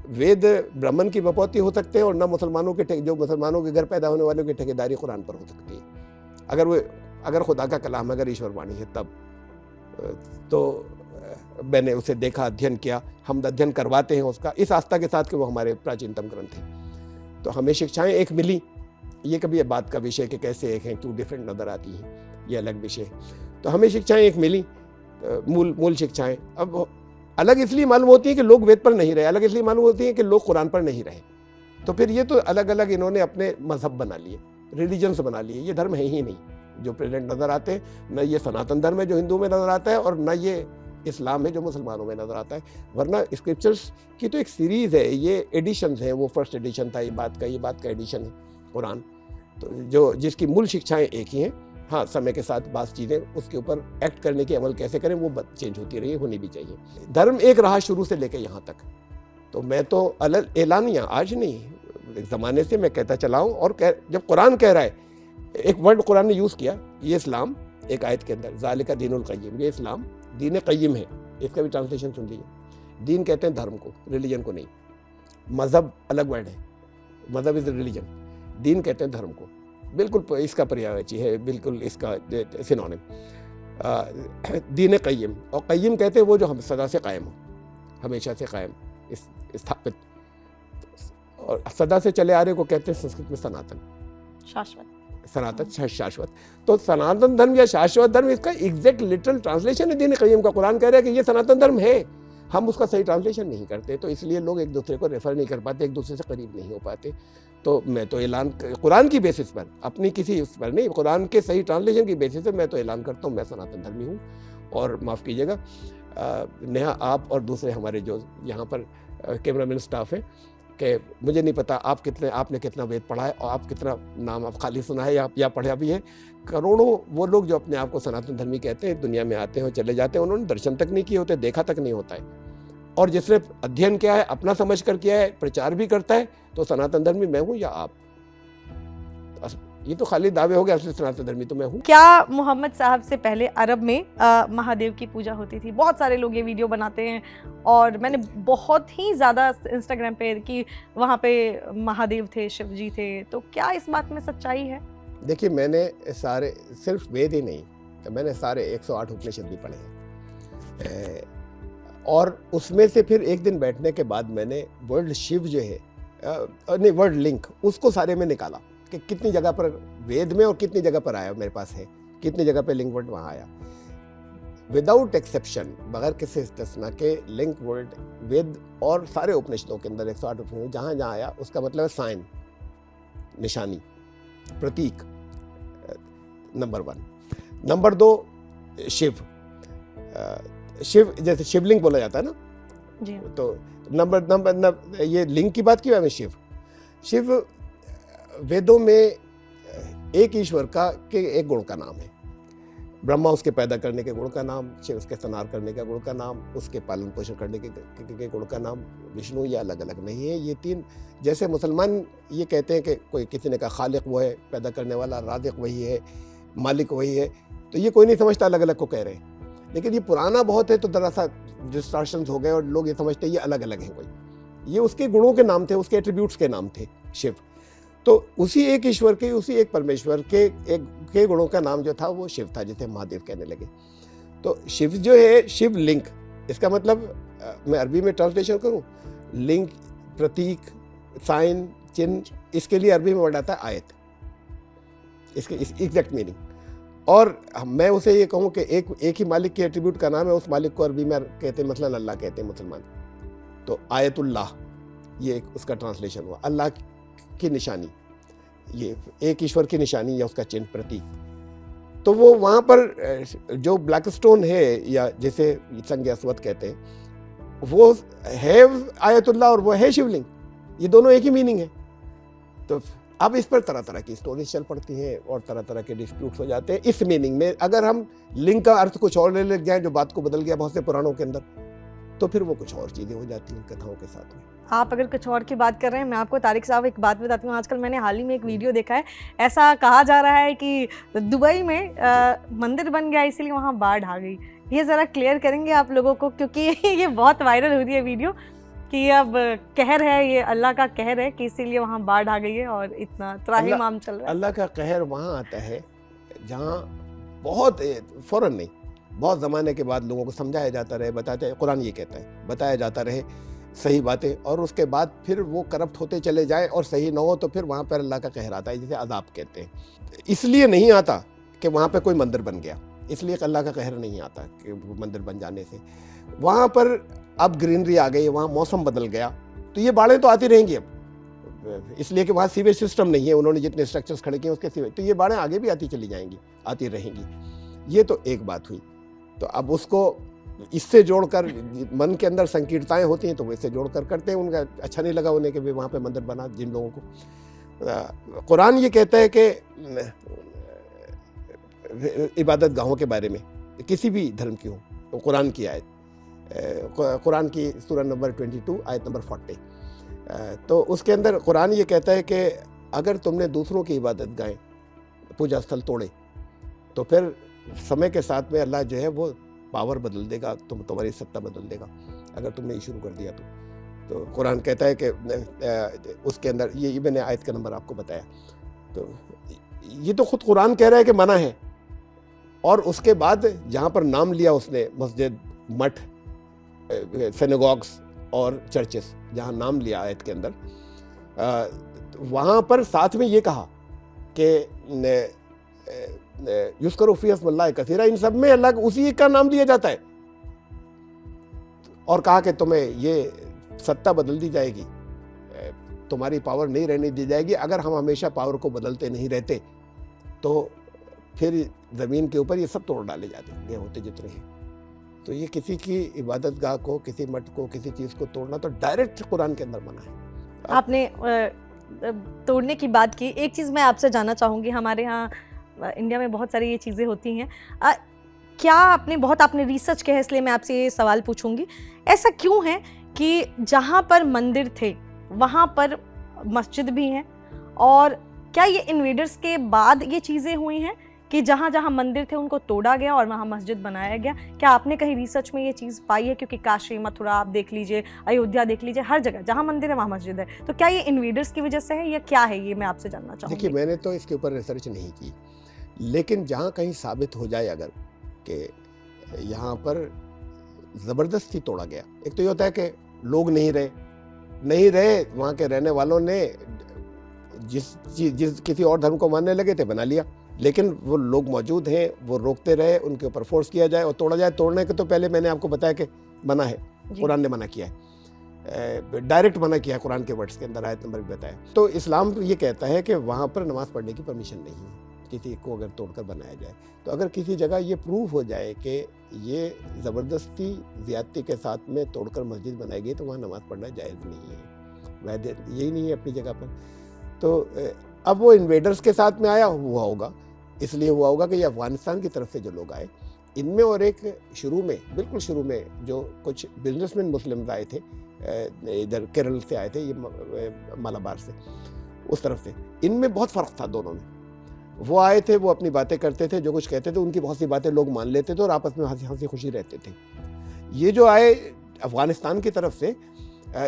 वेद ब्राह्मण की बपौती हो सकते हैं, और ना मुसलमानों के जो मुसलमानों के घर पैदा होने वालों की ठेकेदारी कुरान पर हो सकती है। अगर खुदा का कलाम, अगर ईश्वर वाणी है तब। तो मैंने उसे देखा, अध्ययन किया, हम अध्ययन करवाते हैं उसका इस आस्था के साथ कि वो हमारे प्राचीनतम ग्रंथ हैं। तो हमें शिक्षाएं एक मिली ये कभी बात का विषय कि कैसे एक हैं क्यों डिफरेंट नज़र आती है, ये अलग विषय है। तो हमें शिक्षाएं एक मिली, मूल शिक्षाएं। अब अलग इसलिए मालूम होती है कि लोग वेद पर नहीं रहे, अलग इसलिए मालूम होती है कि लोग कुरान पर नहीं रहे। तो फिर ये तो अलग अलग इन्होंने अपने मजहब बना लिए, रिलीजन्स बना लिए। ये धर्म है ही नहीं जो प्रेजेंट नज़र आते हैं, न ये सनातन धर्म है जो हिंदू में नज़र आता है, और न ये इस्लाम है जो मुसलमानों में नज़र आता है। वरना स्क्रिप्चर्स की तो एक सीरीज़ है, ये एडिशंस हैं। वो फर्स्ट एडिशन था ये बात का एडिशन है कुरान, तो जो जिसकी मूल शिक्षाएं एक ही हैं। हाँ, समय के साथ बात चीज़ें उसके ऊपर एक्ट करने की अमल कैसे करें वो चेंज होती रही, होनी भी चाहिए। धर्म एक रहा शुरू से लेकर यहाँ तक। तो मैं तो अलग एलानिया आज नहीं, एक ज़माने से मैं कहता चला हूँ। और जब कुरान कह रहा है, एक वर्ड कुरान ने यूज़ किया, ये इस्लाम, एक आयत के अंदर, ज़ालिका दीनुल क़य्यिम, ये इस्लाम दीन क़य्यिम है। इसका भी ट्रांसलेशन सुन लीजिए। दीन कहते हैं धर्म को, रिलीजन को नहीं। मज़हब अलग वर्ड है, मज़हब इज़ रिलीजन। दीन कहते हैं धर्म को, बिल्कुल इसका पर्यायवाची है, बिल्कुल इसका सिनोनिम। दीन क़य्यिम, और क़य्यिम कहते हैं वो जो हम सदा से कायम हो, हमेशा से कायम, स्थापित, और सदा से चले आ रहे को कहते हैं संस्कृत में सनातन, शाश्वत, सनातन शाश्वत। तो सनातन धर्म या शाश्वत धर्म, इसका एग्जैक्ट लिटरल ट्रांसलेशन है दीन क़य्यिम का। कुरान कह रहा है कि ये सनातन धर्म है, हम उसका सही ट्रांसलेशन नहीं करते, तो इसलिए लोग एक दूसरे को रेफर नहीं कर पाते, एक दूसरे से करीब नहीं हो पाते। तो मैं तो ऐलान कुरान की बेसिस पर, अपनी किसी उस पर नहीं, कुरान के सही ट्रांसलेशन की बेसिस पर मैं तो ऐलान करता हूँ मैं सनातन धर्मी हूँ। और माफ़ कीजिएगा नेहा, आप और दूसरे हमारे जो यहाँ पर कैमरामैन स्टाफ है, कि मुझे नहीं पता आपने कितना वेद पढ़ा है और आप कितना नाम आप खाली सुना है या पढ़ा भी है। करोड़ों वो लोग जो अपने आप को सनातन धर्मी कहते हैं, दुनिया में आते हैं और चले जाते हैं, उन्होंने दर्शन तक नहीं किए होते, देखा तक नहीं होता है। और जिसने अध्ययन किया है, अपना समझ कर किया है, प्रचार भी करता है, तो सनातन धर्मी मैं हूँ या आप? ये तो खाली दावे हो गए, असली सनातन धर्मी तो मैं हूँ। क्या मोहम्मद साहब से पहले अरब में महादेव की पूजा होती थी? बहुत सारे लोग ये वीडियो बनाते हैं और मैंने बहुत ही ज़्यादा इंस्टाग्राम पे कि वहाँ पे महादेव थे, शिव जी थे, तो क्या इस बात में सच्चाई है? देखिए, मैंने सारे, सिर्फ वेद ही नहीं, मैंने सारे 108 उपनिषद भी पढ़े हैं, और उसमें से फिर एक दिन बैठने के बाद मैंने वर्ड शिव जो है, नहीं वर्ड लिंक, उसको सारे में निकाला कि कितनी जगह पर वेद में और कितनी जगह पर आया, मेरे पास है कितनी जगह पे लिंक वर्ड वहाँ आया। विदाउट एक्सेप्शन, बगैर किसी इस्तिस्ना के, लिंक वर्ड वेद और सारे उपनिषदों के अंदर 108 उपनिषद जहाँ जहाँ आया, उसका मतलब है साइन, निशानी, प्रतीक, नंबर 1। नंबर 2, शिव। शिव जैसे शिवलिंग बोला जाता है ना जी। तो नंबर ये लिंग की बात की है। शिव वेदों में एक ईश्वर का के एक गुण का नाम है। ब्रह्मा उसके पैदा करने के गुण का नाम, शिव उसके संहार करने का गुण का नाम, उसके पालन पोषण करने के गुण का नाम, विष्णु। ये अलग अलग नहीं है, ये 3। जैसे मुसलमान ये कहते हैं कि कोई किसी ने कहा खालिक वो है, पैदा करने वाला, राज़िक वही है, मालिक वही है, तो ये कोई नहीं समझता अलग अलग को कह रहे हैं। लेकिन ये पुराना बहुत है, तो दरअसल डिस्टॉर्शंस हो गए और लोग ये समझते हैं ये अलग अलग हैं। कोई ये उसके गुणों के नाम थे, उसके एट्रीब्यूट्स के नाम थे शिव। तो उसी एक ईश्वर के, उसी एक परमेश्वर के गुणों का नाम जो था वो शिव था, जिसे महादेव कहने लगे। तो शिव जो है, शिव लिंक, इसका मतलब मैं अरबी में ट्रांसलेशन करूं, लिंक, प्रतीक, साइन, चिन्ह, इसके लिए अरबी में वर्ड आता है आयत, इसके एग्जैक्ट मीनिंग। और मैं उसे ये कहूँ कि एक ही मालिक के एट्रीब्यूट का नाम है, उस मालिक को अरबी में कहते हैं मसलन अल्लाह कहते हैं मुसलमान, तो आयतुल्लाह, ये उसका ट्रांसलेशन हुआ, अल्लाह की निशानी, ये एक ईश्वर की निशानी या उसका चिन्ह, प्रतीक। तो वो वहाँ पर जो ब्लैक स्टोन है, या जैसे संग अस्वद कहते हैं, वो है आयतुल्लाह और वो है शिवलिंग, ये दोनों एक ही मीनिंग है। तो अब इस पर तरह तरह की स्टोरीज चल पड़ती हैं और तरह तरह के डिस्प्यूट्स हो जाते हैं इस मीनिंग में। अगर हम लिंग का अर्थ कुछ और ले लग जाए, जो बात को बदल गया बहुत से पुराणों के अंदर, तो फिर वो कुछ और चीज़ें हो जाती हैं कथाओं के साथ में। आप अगर कुछ और की बात कर रहे हैं, मैं आपको तारिक साहब एक बात बताती हूँ। आजकल मैंने हाल ही में एक वीडियो देखा है, ऐसा कहा जा रहा है कि दुबई में मंदिर बन गया, इसीलिए वहाँ बाढ़ आ गई। ये ज़रा क्लियर करेंगे आप लोगों को, क्योंकि ये बहुत वायरल हो रही है वीडियो कि अब कहर है, ये अल्लाह का कहर है कि इसीलिए वहाँ बाढ़ आ गई है और इतना त्राहिमाम चल रहा है। अल्लाह का कहर वहाँ आता है जहाँ बहुत फ़ौरन नहीं, बहुत ज़माने के बाद लोगों को समझाया जाता रहे, बताया, कुरान ये कहता है, बताया जाता रहे सही बातें, और उसके बाद फिर वो करप्ट होते चले जाए और सही ना हो तो फिर वहाँ पर अल्लाह का कहर आता है, जिसे अजाब कहते हैं। इसलिए नहीं आता कि वहाँ पे कोई मंदिर बन गया, इसलिए अल्लाह का कहर नहीं आता कि वो मंदिर बन जाने से। वहाँ पर अब ग्रीनरी आ गई, वहाँ मौसम बदल गया, तो ये बाढ़ें तो आती रहेंगी अब, इसलिए कि वहाँ सीवेज सिस्टम नहीं है, उन्होंने जितने स्ट्रक्चर्स खड़े किए उसके सीवेज, तो ये बाढ़ें आगे भी आती चली जाएंगी, आती रहेंगी। ये तो एक बात हुई। तो अब उसको इससे जोड़कर, मन के अंदर संकीर्णताएं होती हैं तो वो इससे जोड़कर करते हैं, उनका अच्छा नहीं लगा उन्हें कि भी वहाँ पे मंदिर बना। जिन लोगों को कुरान ये कहता है कि इबादत गाहों के बारे में, किसी भी धर्म की हो, तो कुरान की आयत, कुरान की सूरह नंबर 22 आयत नंबर 40, तो उसके अंदर कुरान ये कहता है कि अगर तुमने दूसरों की इबादत गाहें, पूजा स्थल तोड़े, तो फिर समय के साथ में अल्लाह जो है वो पावर बदल देगा, तुम्हारी सत्ता बदल देगा, अगर तुमने ये शुरू कर दिया तो कुरान कहता है कि उसके अंदर ये मैंने आयत का नंबर आपको बताया। तो ये तो खुद कुरान कह रहा है कि मना है, और उसके बाद जहाँ पर नाम लिया उसने, मस्जिद, मठ, सिनेगॉग्स और चर्चेस, जहाँ नाम लिया आयत के अंदर, वहाँ पर साथ में ये कहा कि युस्करु फी अस्मिल्लाह कसीरा, इन सब में अल्लाह उसी का नाम लिया जाता है, और कहा कि तुम्हें ये सत्ता बदल दी जाएगी, तुम्हारी पावर नहीं रहने दी जाएगी। अगर हम हमेशा पावर को बदलते नहीं रहते तो फिर ज़मीन के ऊपर ये सब तोड़ डाले जाते होते जितने हैं। तो ये किसी की इबादत गाह को, किसी मठ को, किसी चीज़ को तोड़ना तो डायरेक्ट कुरान के अंदर मना है। आपने तोड़ने की बात की, एक चीज़ मैं आपसे जानना चाहूँगी, हमारे यहाँ इंडिया में बहुत सारी ये चीज़ें होती हैं, क्या आपने रिसर्च किया है, इसलिए मैं आपसे ये सवाल पूछूंगी, ऐसा क्यों है कि जहाँ पर मंदिर थे वहाँ पर मस्जिद भी हैं, और क्या ये इन्वेडर्स के बाद ये चीज़ें हुई हैं कि जहाँ जहाँ मंदिर थे उनको तोड़ा गया और वहाँ मस्जिद बनाया गया? क्या आपने कहीं रिसर्च में ये चीज़ पाई है? क्योंकि काशी, मथुरा आप देख लीजिए, अयोध्या देख लीजिए, हर जगह जहाँ मंदिर है वहाँ मस्जिद है, तो क्या ये इन्वेडर्स की वजह से है या क्या है, ये मैं आपसे जानना चाहूँगी। देखिए, मैंने तो इसके ऊपर रिसर्च नहीं की, लेकिन जहाँ कहीं साबित हो जाए अगर कि यहाँ पर ज़बरदस्ती तोड़ा गया, एक तो ये होता है कि लोग नहीं रहे, वहाँ के रहने वालों ने जिस किसी और धर्म को मानने लगे थे बना लिया, लेकिन वो लोग मौजूद हैं, वो रोकते रहे, उनके ऊपर फोर्स किया जाए और तोड़ा जाए। तोड़ने के तो पहले मैंने आपको बताया कि मना है, कुरान ने मना किया है, डायरेक्ट मना किया है कुरान के वर्ड्स के अंदर, आयत नंबर भी बताया। तो इस्लाम ये कहता है कि वहाँ पर नमाज पढ़ने की परमिशन नहीं है किसी को अगर तोड़कर बनाया जाए। तो अगर किसी जगह ये प्रूव हो जाए कि ये ज़बरदस्ती ज़्यादती के साथ में तोड़कर मस्जिद बनाई गई, तो वहाँ नमाज़ पढ़ना जायज़ नहीं है, वैध यही नहीं है अपनी जगह पर। तो अब वो इन्वेडर्स के साथ में आया हुआ होगा, इसलिए हुआ होगा कि ये अफ़गानिस्तान की तरफ से जो लोग आए, इनमें और एक बिल्कुल शुरू में जो कुछ बिजनेसमैन मुस्लिम आए थे, इधर केरल से आए थे, ये मालाबार से, उस तरफ से, इनमें बहुत फ़र्क था दोनों में। वो आए थे, वो अपनी बातें करते थे, जो कुछ कहते थे उनकी बहुत सी बातें लोग मान लेते थे और आपस में हंसी खुशी रहते थे। ये जो आए अफ़गानिस्तान की तरफ से,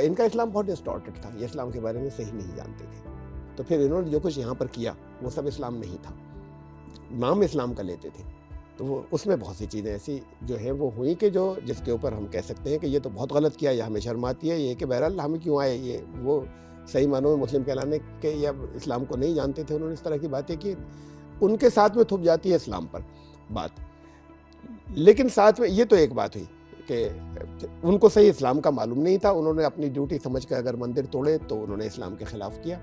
इनका इस्लाम बहुत डिस्टॉर्टेड था, ये इस्लाम के बारे में सही नहीं जानते थे। तो फिर इन्होंने जो कुछ यहाँ पर किया वो सब इस्लाम नहीं था, नाम इस्लाम का लेते थे। तो वो उसमें बहुत सी चीज़ें ऐसी जो हैं वो हुई कि जिसके ऊपर हम कह सकते हैं कि ये तो बहुत गलत किया, या हमें शर्म आती है ये कि बहरहाल हम क्यों आए, ये वो सही मानों में मुस्लिम कहलाने के या इस्लाम को नहीं जानते थे, उन्होंने इस तरह की बातें की, उनके साथ में थुप जाती है इस्लाम पर बात। लेकिन साथ में ये तो एक बात हुई कि उनको सही इस्लाम का मालूम नहीं था, उन्होंने अपनी ड्यूटी समझ कर अगर मंदिर तोड़े तो उन्होंने इस्लाम के ख़िलाफ़ किया।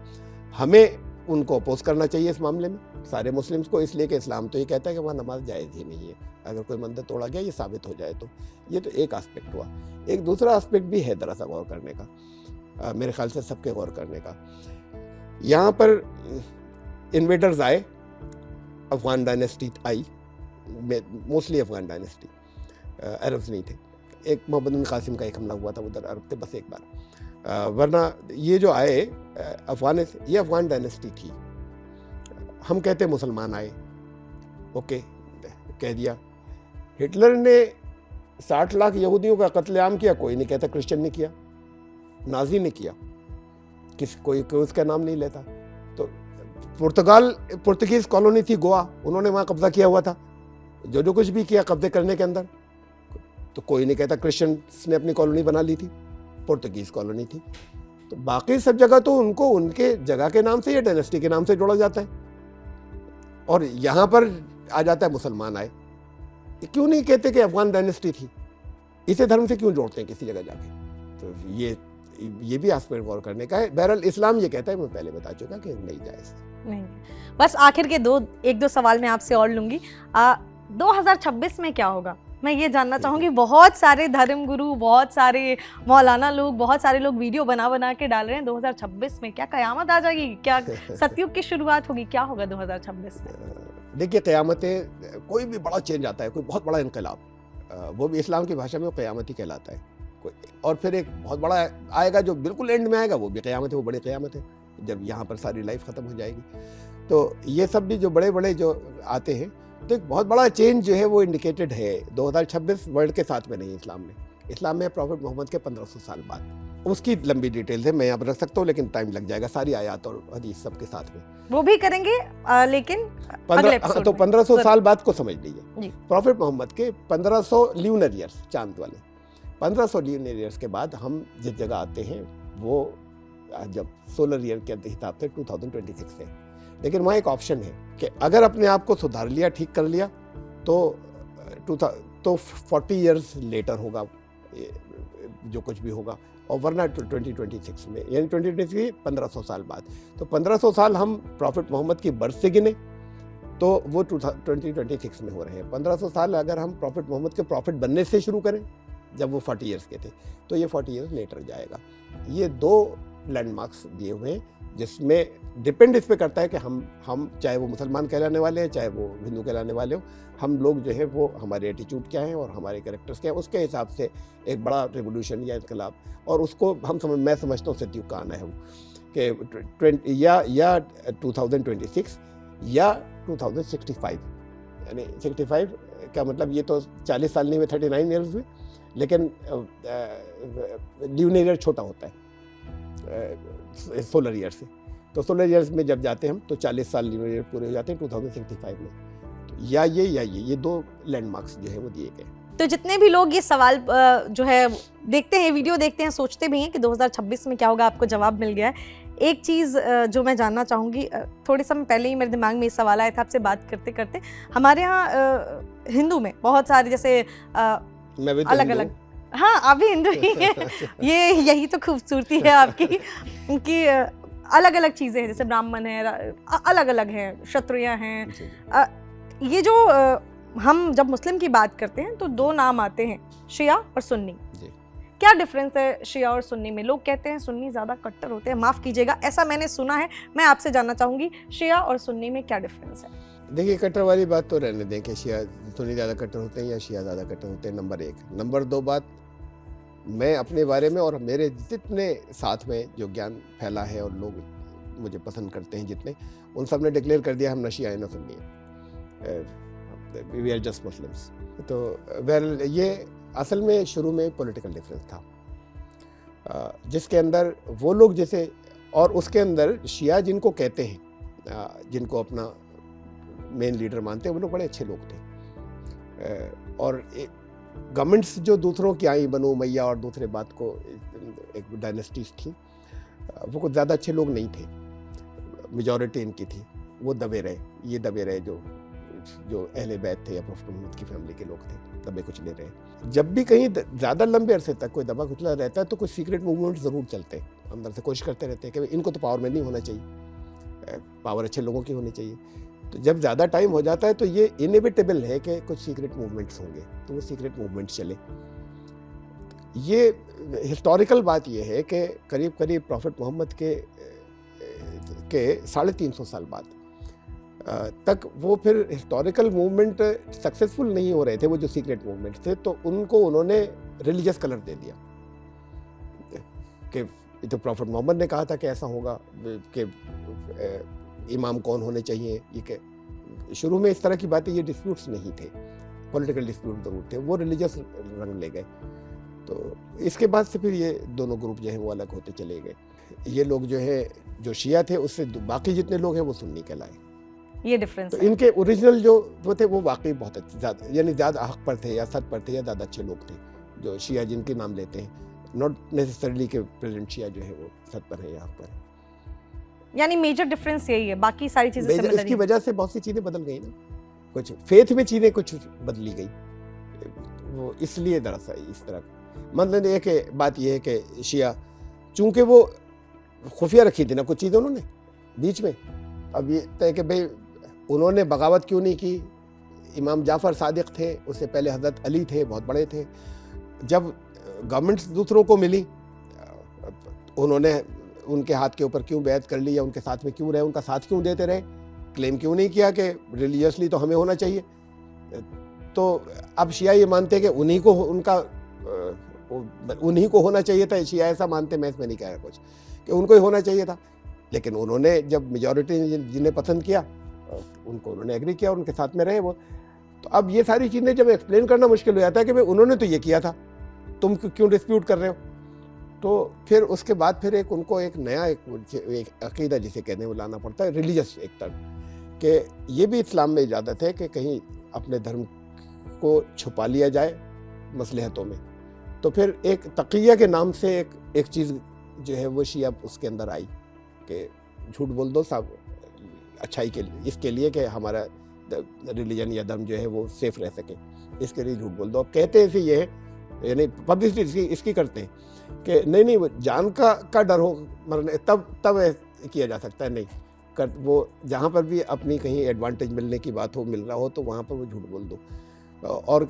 हमें उनको अपोज करना चाहिए इस मामले में, सारे मुस्लिम्स को, इसलिए कि इस्लाम तो ये कहता है कि वहाँ नमाज जायज़ ही नहीं है अगर कोई मंदिर तोड़ा गया, ये साबित हो जाए तो। ये तो एक आस्पेक्ट हुआ। एक दूसरा आस्पेक्ट भी है दरअसल गौर करने का, मेरे ख्याल से सबके गौर करने का। यहाँ पर इन्वेडर्स आए, अफ़गान डायनेस्टी आई, मोस्टली अफ़गान डायनेस्टी, अरब्स नहीं थे। एक मोहम्मद बिन कासिम का एक हमला हुआ था, उधर अरब थे बस एक बार, वरना ये जो आए ये अफ़गान डायनेस्टी थी। हम कहते मुसलमान आए, ओके कह दिया। हिटलर ने 60 लाख यहूदियों का कत्लेआम किया, कोई नहीं कहता क्रिश्चियन ने किया, नाजी ने किया, कोई उसका नाम नहीं लेता। तो पुर्तगीज़ कॉलोनी थी गोवा, उन्होंने वहाँ कब्जा किया हुआ था, जो कुछ भी किया कब्जे करने के अंदर, तो कोई नहीं कहता क्रिश्चियंस ने अपनी कॉलोनी बना ली थी, पोर्तुगीज़ कॉलोनी थी। तो बाकी सब जगह तो उनको उनके जगह के नाम से या डायनेस्टी के नाम से जोड़ा जाता है, और यहाँ पर आ जाता है मुसलमान आए। क्यों नहीं कहते कि अफगान डायनेस्टी थी, इसे धर्म से क्यों जोड़ते हैं किसी जगह जाके? तो ये भी एस्पेक्ट गौर करने का है। बहरहाल इस्लाम ये कहता है, मैं पहले बता चुका कि नहीं जायज़। नहीं, बस आखिर के एक दो सवाल मैं आपसे और लूंगी। 2026 में क्या होगा, मैं ये जानना चाहूंगी। बहुत सारे धर्मगुरु, बहुत सारे मौलाना लोग, बहुत सारे लोग वीडियो बना के डाल रहे हैं 2026 में क्या कयामत आ जाएगी, क्या सतयुग की शुरुआत होगी, क्या होगा 2026 में? देखिए, क़यामतें, कोई भी बड़ा चेंज आता है, कोई बहुत बड़ा इनकलाब, वो भी इस्लाम की भाषा में वो क़यामत ही कहलाता है। और फिर एक बहुत बड़ा आएगा जो बिल्कुल एंड में आएगा, वो भी क़यामत है, वो बड़ी क़यामत है, जब यहाँ पर सारी लाइफ ख़त्म हो जाएगी। तो ये सब भी जो बड़े बड़े जो आते हैं, तो एक बहुत बड़ा चेंज जो है वो इंडिकेटेड है 2026 वर्ल्ड के साथ में नहीं, इस्लाम में प्रॉफिट मोहम्मद के 1500 साल बाद। उसकी लंबी डिटेल्स है, मैं यहाँ पर रख सकता हूँ, लेकिन टाइम लग जाएगा सारी आयत और हदीस सब के साथ में। वो भी करेंगे, लेकिन अगले एपिसोड तो में। 1500 साल बाद को समझ लीजिए। जी। प्रॉफिट मोहम्मद के 1500 ल्यूनर ईयर्स, चांद वाले 1500 ल्यूनर ईयर्स के बाद हम जिस जगह आते हैं वो जब सोलर ईयर के हिसाब से 2026 है। लेकिन वहाँ एक ऑप्शन है कि अगर अपने आप को सुधार लिया, ठीक कर लिया, तो 40 ईयर्स लेटर होगा जो कुछ भी होगा, और वरना 2026 में, यानी 2026 1500 साल बाद। तो 1500 साल हम प्रॉफिट मोहम्मद की बर्थ से गिने तो वो 2026 में हो रहे हैं। 1500 साल अगर हम प्रॉफिट मोहम्मद के प्रॉफिट बनने से शुरू करें, जब वो 40 ईयर्स के थे, तो ये 40 ईयर्स लेटर जाएगा। ये 2 लैंडमार्क्स दिए हुए हैं, जिसमें डिपेंड इस पे करता है कि हम चाहे वो मुसलमान कहलाने वाले हैं, चाहे वो हिंदू कहलाने वाले हो, हम लोग जो है वो हमारे एटीट्यूड क्या हैं और हमारे कैरेक्टर्स क्या हैं, उसके हिसाब से एक बड़ा रेवोल्यूशन या इनकलाब, और उसको मैं समझता हूँ सतयुग का आना है वो, कि या 2026 या 2065, यानी 65 का मतलब ये तो 40 साल नहीं हुए, 39 ईयर्स हुए, लेकिन ल्यूनर ईयर छोटा होता है सोलर ईयर से। तो सोलर ईयर्स में जब जाते हैं हम, तो 40 साल ल्यूनर ईयर पूरे हो जाते हैं 2065 में। तो या ये 2 लैंडमार्क्स जो है वो दिए गए। तो जितने भी लोग ये सवाल जो है देखते हैं, वीडियो देखते हैं, सोचते भी हैं कि 2026 में क्या होगा, आपको जवाब मिल गया है। एक चीज़ जो मैं जानना चाहूँगी, थोड़े समय पहले ही मेरे दिमाग में ये सवाल आया था आपसे बात करते करते। हमारे यहाँ हिंदू में बहुत सारे जैसे अलग अलग, हाँ आप भी हिंदू ही हैं, यही तो खूबसूरती है आपकी कि अलग अलग चीज़ें हैं, जैसे ब्राह्मण है, अलग अलग हैं, क्षत्रिय हैं। ये जो हम जब मुस्लिम की बात करते हैं तो 2 नाम आते हैं, शिया और सुन्नी। क्या डिफरेंस है शिया और सुन्नी में? लोग कहते हैं सुन्नी ज़्यादा कट्टर होते हैं, माफ़ कीजिएगा, ऐसा मैंने सुना है। मैं आपसे जानना चाहूँगी, शिया और सुन्नी में क्या डिफरेंस है? देखिए, कट्टर वाली बात तो रहने दें कि सुन्नी ज़्यादा कट्टर होते हैं या शिया ज़्यादा कट्टर होते हैं, नंबर 1। नंबर 2 बात, मैं अपने बारे में और मेरे जितने साथ में जो ज्ञान फैला है और लोग मुझे पसंद करते हैं जितने, उन सब ने डिक्लेयर कर दिया हम न शिया है न सुन्नी है, वी आर जस्ट मुस्लिम्स। तो वेल, ये असल में शुरू में पॉलिटिकल डिफरेंस था, जिसके अंदर वो लोग जैसे, और उसके अंदर शिया जिनको कहते हैं, जिनको अपना मेन लीडर मानते हैं, वो लोग बड़े अच्छे लोग थे। और गवर्नमेंट्स जो दूसरों की आई, बनो मैया और दूसरे बात को, एक डायनेस्टीज थी, वो कुछ ज़्यादा अच्छे लोग नहीं थे, मेजॉरिटी इनकी थी, वो दबे रहे जो अहले बैत थे या प्रॉफिट मोहम्मद की फैमिली के लोग थे, दबे कुचले रहे। जब भी कहीं ज़्यादा लंबे अरसे तक कोई दबा कुचला रहता है तो कुछ सीक्रेट मूवमेंट ज़रूर चलते हैं, अंदर से कोशिश करते रहते हैं कि इनको तो पावर में नहीं होना चाहिए, पावर अच्छे लोगों की होनी चाहिए। तो जब ज़्यादा टाइम हो जाता है तो ये इनएविटेबल है कि कुछ सीक्रेट मूवमेंट्स होंगे, तो वो सीक्रेट मूवमेंट्स चले। ये हिस्टोरिकल बात ये है कि करीब करीब प्रॉफिट मोहम्मद के 350 साल बाद तक वो फिर हिस्टोरिकल मूवमेंट सक्सेसफुल नहीं हो रहे थे, वो जो सीक्रेट मूवमेंट थे, तो उनको उन्होंने रिलीजियस कलर दे दिया कि तो प्रॉफिट मोहम्मद ने कहा था कि ऐसा होगा, कि इमाम कौन होने चाहिए, ये कि शुरू में इस तरह की बातें, ये डिस्प्यूट्स नहीं थे, पॉलिटिकल डिस्प्यूट जरूर थे, वो रिलीजियस रंग ले गए। तो इसके बाद से फिर ये दोनों ग्रुप जो है वो अलग होते चले गए। ये लोग जो है, जो शिया थे, उससे बाकी जितने लोग हैं वो सुन्नी कहलाए। ये डिफरेंस तो है। इनके ओरिजिनल जो थे वो वाकई बहुत ज़्यादा, यानी ज़्यादा हक पर थे या सच पर थे या ज़्यादा अच्छे लोग थे, जो शिया जिनके नाम लेते हैं। नॉट नेसेसरीली कि प्रेजेंट शिया जो है वो सत्तर है यहाँ पर। यानी मेजर डिफरेंस यही है, बाकी सारी चीजें सिमिलर इसकी वजह से बहुत सी चीज़ें बदल गई ना, कुछ फेथ में चीज़ें कुछ बदली गई, वो इसलिए दरअसल इस तरह मतलब एक बात यह है कि शिया चूंकि वो खुफिया रखी थी ना कुछ चीज़ें उन्होंने बीच में, अब ये तय कि भाई उन्होंने बगावत क्यों नहीं की। इमाम जाफ़र सादिक थे, उससे पहले हज़रत अली थे, बहुत बड़े थे। जब गवर्नमेंट्स दूसरों को मिली उन्होंने उनके हाथ के ऊपर क्यों बैत कर ली या उनके साथ में क्यों रहे, उनका साथ क्यों देते रहे, क्लेम क्यों नहीं किया कि रिलीजियसली तो हमें होना चाहिए। तो अब शिया ये मानते हैं कि उन्हीं को होना चाहिए था, शिया ऐसा मानते, मैं इसमें नहीं कह रहा कुछ कि उनको ही होना चाहिए था, लेकिन उन्होंने जब मेजॉरिटी ने जिन्हें पसंद किया उनको उन्होंने एग्री किया और उनके साथ में रहे वो। तो अब ये सारी चीज़ें जब एक्सप्लेन करना मुश्किल हो जाता है कि भाई उन्होंने तो ये किया था, तुम क्यों डिस्प्यूट कर रहे हो। तो फिर उसके बाद फिर उनको एक नया एक अकीदा जिसे कहने वो लाना पड़ता है, रिलीजियस एक तरह कि ये भी इस्लाम में इजाज़त है कि कहीं अपने धर्म को छुपा लिया जाए मसलहतों में। तो फिर एक तकिया के नाम से एक चीज़ जो है वो शिया उसके अंदर आई कि झूठ बोल दो साहब अच्छाई के लिए, इसके लिए कि हमारा रिलीजन या धर्म जो है वो सेफ रह सके, इसके लिए झूठ बोल दो। अब कहते हैं ये है, यानी पब्लिसिटी इसकी करते हैं कि नहीं वो जान का डर हो मरने तब किया जा सकता है, नहीं कर वो जहाँ पर भी अपनी कहीं एडवांटेज मिलने की बात हो, मिल रहा हो, तो वहाँ पर वो झूठ बोल दो और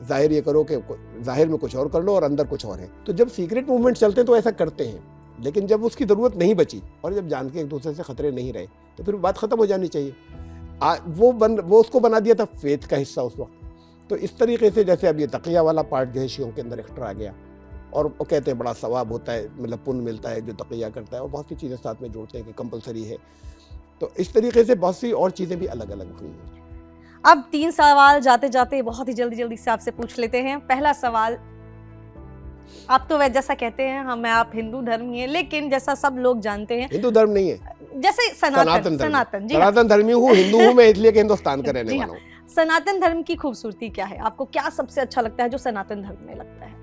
जाहिर ये करो कि जाहिर में कुछ और कर लो और अंदर कुछ और है। तो जब सीक्रेट मूवमेंट चलते हैं तो ऐसा करते हैं, लेकिन जब उसकी ज़रूरत नहीं बची और जब जान के एक दूसरे से खतरे नहीं रहे तो फिर बात ख़त्म हो जानी चाहिए। वो उसको बना दिया था फेथ का हिस्सा उस वक्त। तो इस तरीके से जैसे अब ये तकिया वाला पार्ट जो है शियों के अंदर एक्स्ट्रा आ गया और वो कहते हैं बड़ा सवाब होता है, मतलब पुण्य मिलता है जो तकिया करता है, और बहुत सी चीज़ें साथ में जोड़ते हैं कि कंपलसरी है। तो इस तरीके से बहुत सी और चीज़ें भी अलग अलग हुई हैं। अब 3 सवाल जाते जाते बहुत ही जल्दी से आपसे पूछ लेते हैं। पहला सवाल, आप तो वैसे जैसा कहते हैं हम आप हिंदू धर्म ही है, लेकिन जैसा सब लोग जानते हैं हिंदू धर्म नहीं है, जैसे सनातन जी सनातन धर्मी हूँ, हिंदू हूँ मैं, इसलिए कि हिंदुस्तान का रहने वाला हूँ। सनातन धर्म की खूबसूरती क्या है, आपको क्या सबसे अच्छा लगता है जो सनातन धर्म में लगता है?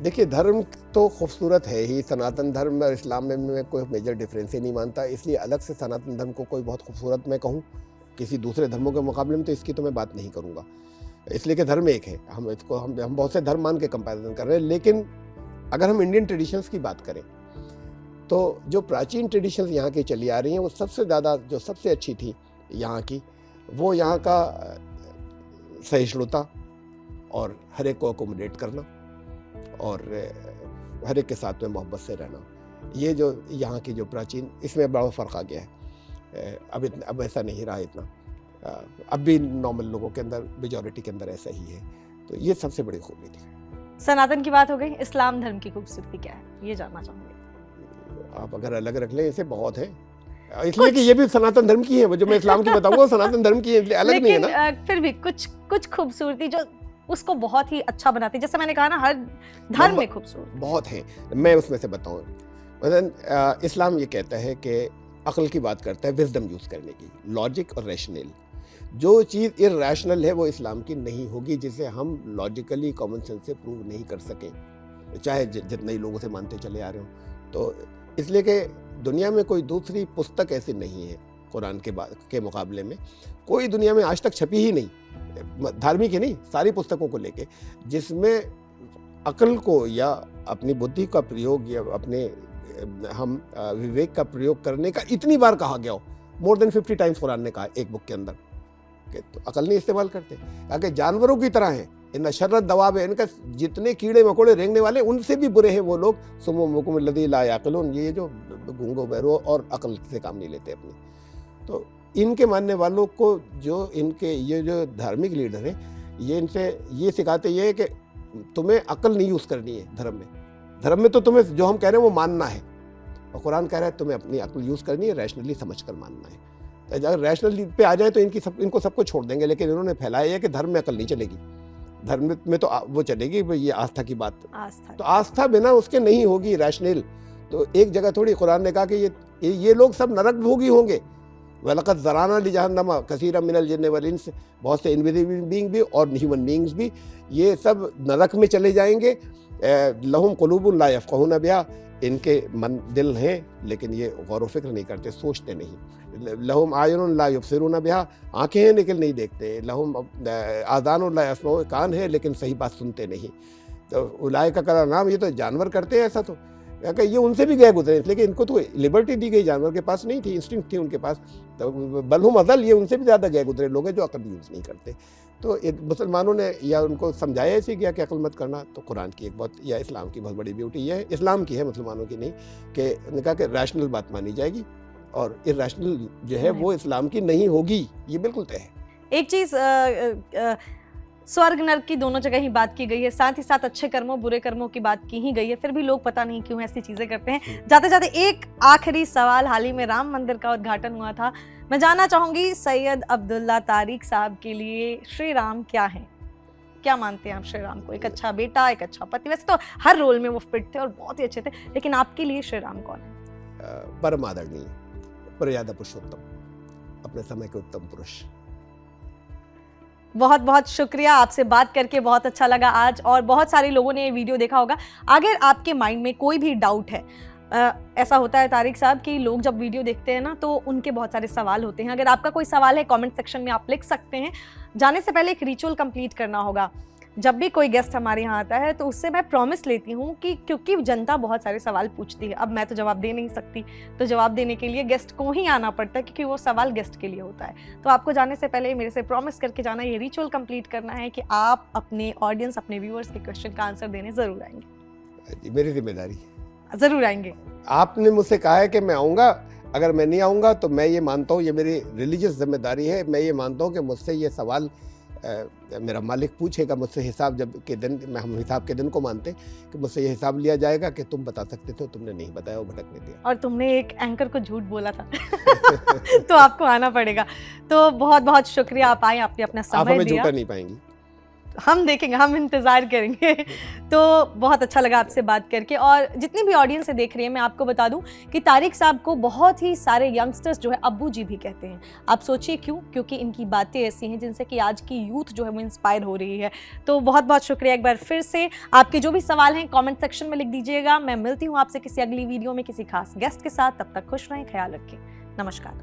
देखिए धर्म तो खूबसूरत है ही, सनातन धर्म और इस्लाम में मैं कोई मेजर डिफरेंस ही नहीं मानता, इसलिए अलग से सनातन धर्म को कोई बहुत खूबसूरत मैं कहूँ किसी दूसरे धर्मों के मुकाबले में, तो इसकी तो मैं बात नहीं करूँगा, इसलिए कि धर्म एक है। हम बहुत से धर्म मान के कंपैरिजन कर रहे हैं, लेकिन अगर हम इंडियन ट्रेडिशंस की बात करें तो जो प्राचीन ट्रेडिशंस यहाँ की चली आ रही हैं वो सबसे ज़्यादा जो सबसे अच्छी थी यहाँ की, वो यहाँ का सहिष्णुता और हर एक को अकोमोडेट करना और हर एक के साथ में मोहब्बत से रहना, ये जो यहाँ की जो प्राचीन, इसमें बड़ा फ़र्क आ गया है। अब ऐसा नहीं रहा इतना, अब भी नॉर्मल लोगों के अंदर, मेजॉरिटी के अंदर ऐसा ही है। तो ये सबसे बड़ी खूबी थी। सनातन की बात हो गई, इस्लाम धर्म की खूबसूरती क्या है ये जानना चाहूँगी। आप अगर अलग रख लें, ऐसे बहुत है, इसलिए कि ये भी सनातन धर्म की है, वो जो मैं इस्लाम की बताऊंगा सनातन धर्म की है, इसलिए अलग नहीं है ना। फिर भी कुछ खूबसूरती जो उसको बहुत ही अच्छा बनाती है, जैसे मैंने कहा ना हर धर्म में खूबसूरत बहुत है, मैं उसमें से बताऊं। मतलब इस्लाम ये कहता है कि अक्ल की बात करता है, विजडम यूज़ करने की, लॉजिक और रैशनल। जो चीज़ इर्रैशनल है वो इस्लाम की नहीं होगी, जिसे हम लॉजिकली कॉमन सेंस से प्रूव नहीं कर सकें, चाहे जितने ही लोगों से मानते चले आ रहे हो। तो इसलिए कि दुनिया में कोई दूसरी पुस्तक ऐसी नहीं है कुरान के मुकाबले में, कोई दुनिया में आज तक छपी ही नहीं, धार्मिक ही नहीं, सारी पुस्तकों को लेके, जिसमें अक्ल को या अपनी बुद्धि का प्रयोग या अपने हम विवेक का प्रयोग करने का इतनी बार कहा गया हो। मोर देन 50 टाइम्स कुरान ने कहा एक बुक के अंदर कि तो अकल नहीं इस्तेमाल करते, आगे जानवरों की तरह हैं, इन शर्रत दवाब है, इनका जितने कीड़े मकोड़े रेंगने वाले उनसे भी बुरे हैं वो लोग, सुम्मुम बुकुम लदी ला याक़िलून, ये जो गूंगो बहरो और अकल से काम नहीं लेते अपनी। तो इनके मानने वालों को जो इनके ये जो धार्मिक लीडर हैं, ये इनसे ये सिखाते ये है कि तुम्हें अकल नहीं यूज़ करनी है धर्म में तो तुम्हें जो हम कह रहे हैं वो मानना है, और कुरान कह रहा है तुम्हें अपनी अकल यूज़ करनी है, रैशनली समझ कर मानना है। तो अगर रैशनल पे आ जाए तो इनको सबको छोड़ देंगे, लेकिन इन्होंने फैलाया है कि धर्म में अकल नहीं चलेगी, धर्म में तो वो चलेगी ये आस्था की बात, तो आस्था बिना उसके नहीं होगी रैशनल। तो एक जगह थोड़ी कुरान ने कहा कि ये लोग सब नरक भोगी होंगे, वलक़द ज़राना लिजहन्नम कसीरा मिनल जिन्न वल इंस, बहुत से इनविजिबल बीइंग भी और ह्यूमन बीइंग्स भी, ये सब नरक में चले जाएंगे। लहुम क़ुलूबुन ला यफ़क़हूना बिहा, इनके मन दिल हैं लेकिन ये गौर व फिक्र नहीं करते, सोचते नहीं। लहुम आयुनुन ला युबसिरूना बिहा, आँखें हैं लेकिन नहीं देखते। लहुम आज़ानुन ला यस्मऊन, कान है लेकिन सही बात सुनते नहीं। तो उलाइका कल नाम, ये तो जानवर करते हैं ऐसा, तो कि ये उनसे भी गए गुजरे, लेकिन इनको तो लिबर्टी दी गई, जानवर के पास नहीं थी, इंस्टिंक्ट थी उनके पास। तो बलहुम अज़ल, ये उनसे भी ज़्यादा गए गुजरे लोग हैं जो अक्ल यूज़ नहीं करते। तो मुसलमानों ने या उनको समझाया ऐसे किया कि अक्ल मत करना। तो कुरान की एक बहुत, या इस्लाम की बहुत बड़ी ब्यूटी ये है, इस्लाम की है, मुसलमानों की नहीं, कि उन्होंने कहा कि रैशनल बात मानी जाएगी और इर्रेशनल जो है वो इस्लाम की नहीं होगी, ये बिल्कुल तय है। एक चीज़, स्वर्ग नरक की दोनों जगह ही बात की गई है, साथ ही साथ अच्छे कर्मों बुरे कर्मों की बात की ही गई है, फिर भी लोग पता नहीं क्यों ऐसी चीज़ें करते हैं। जाते जाते एक आखिरी सवाल, हाल ही में राम मंदिर का उद्घाटन हुआ था, मैं जानना चाहूँगी सैयद अब्दुल्ला तारिक साहब के लिए श्री राम क्या है? क्या मानते हैं आप श्री राम को? एक अच्छा बेटा, एक अच्छा पति, वैसे तो हर रोल में वो फिट थे और बहुत ही अच्छे थे, लेकिन आपके लिए श्री राम कौन है? परम आदरणीय, मर्यादा पुरुषोत्तम, अपने समय के उत्तम पुरुष। बहुत बहुत शुक्रिया, आपसे बात करके बहुत अच्छा लगा आज, और बहुत सारे लोगों ने ये वीडियो देखा होगा। अगर आपके माइंड में कोई भी डाउट है, ऐसा होता है तारिक साहब कि लोग जब वीडियो देखते हैं ना तो उनके बहुत सारे सवाल होते हैं, अगर आपका कोई सवाल है कमेंट सेक्शन में आप लिख सकते हैं। जाने से पहले एक रिचुअल कंप्लीट करना होगा। जब भी कोई गेस्ट हमारे यहाँ आता है तो उससे मैं प्रॉमिस लेती हूँ कि क्योंकि जनता बहुत सारे सवाल पूछती है, अब मैं तो जवाब दे नहीं सकती, तो जवाब देने के लिए गेस्ट को ही आना पड़ता है क्योंकि वो सवाल गेस्ट के लिए होता है। तो आपको जाने से पहले मेरे से प्रॉमिस करके जाना, ये रिचुअल कंप्लीट करना है कि आप अपने ऑडियंस, अपने व्यूअर्स के क्वेश्चन का आंसर देने ज़रूर आएंगे। मेरी जिम्मेदारी, ज़रूर आएंगे। आपने मुझसे कहा है कि मैं आऊँगा, अगर मैं नहीं आऊँगा तो मैं ये मानता हूँ, ये मेरी रिलीजियस जिम्मेदारी है, मैं ये मानता हूँ कि मुझसे ये सवाल मेरा मालिक पूछेगा मुझसे हिसाब जब के दिन, मैं हम हिसाब के दिन को मानते कि मुझसे ये हिसाब लिया जाएगा कि तुम बता सकते थे, तुमने नहीं बताया, वो भटकने दिया, और तुमने एक एंकर को झूठ बोला था तो आपको आना पड़ेगा। तो बहुत बहुत शुक्रिया, आप आए, आपने अपना समय दिया। आप हमें झूठा नहीं पाएंगी। हम देखेंगे, हम इंतज़ार करेंगे। तो बहुत अच्छा लगा आपसे बात करके, और जितनी भी ऑडियंस से देख रही है मैं आपको बता दूं कि तारिक साहब को बहुत ही सारे यंगस्टर्स जो है अब्बू जी भी कहते हैं। आप सोचिए क्यों? क्योंकि इनकी बातें ऐसी हैं जिनसे कि आज की यूथ जो है वो इंस्पायर हो रही है। तो बहुत बहुत शुक्रिया एक बार फिर से। आपके जो भी सवाल हैं कॉमेंट सेक्शन में लिख दीजिएगा। मैं मिलती हूँ आपसे किसी अगली वीडियो में किसी खास गेस्ट के साथ। तब तक खुश रहें, ख्याल रखें, नमस्कार।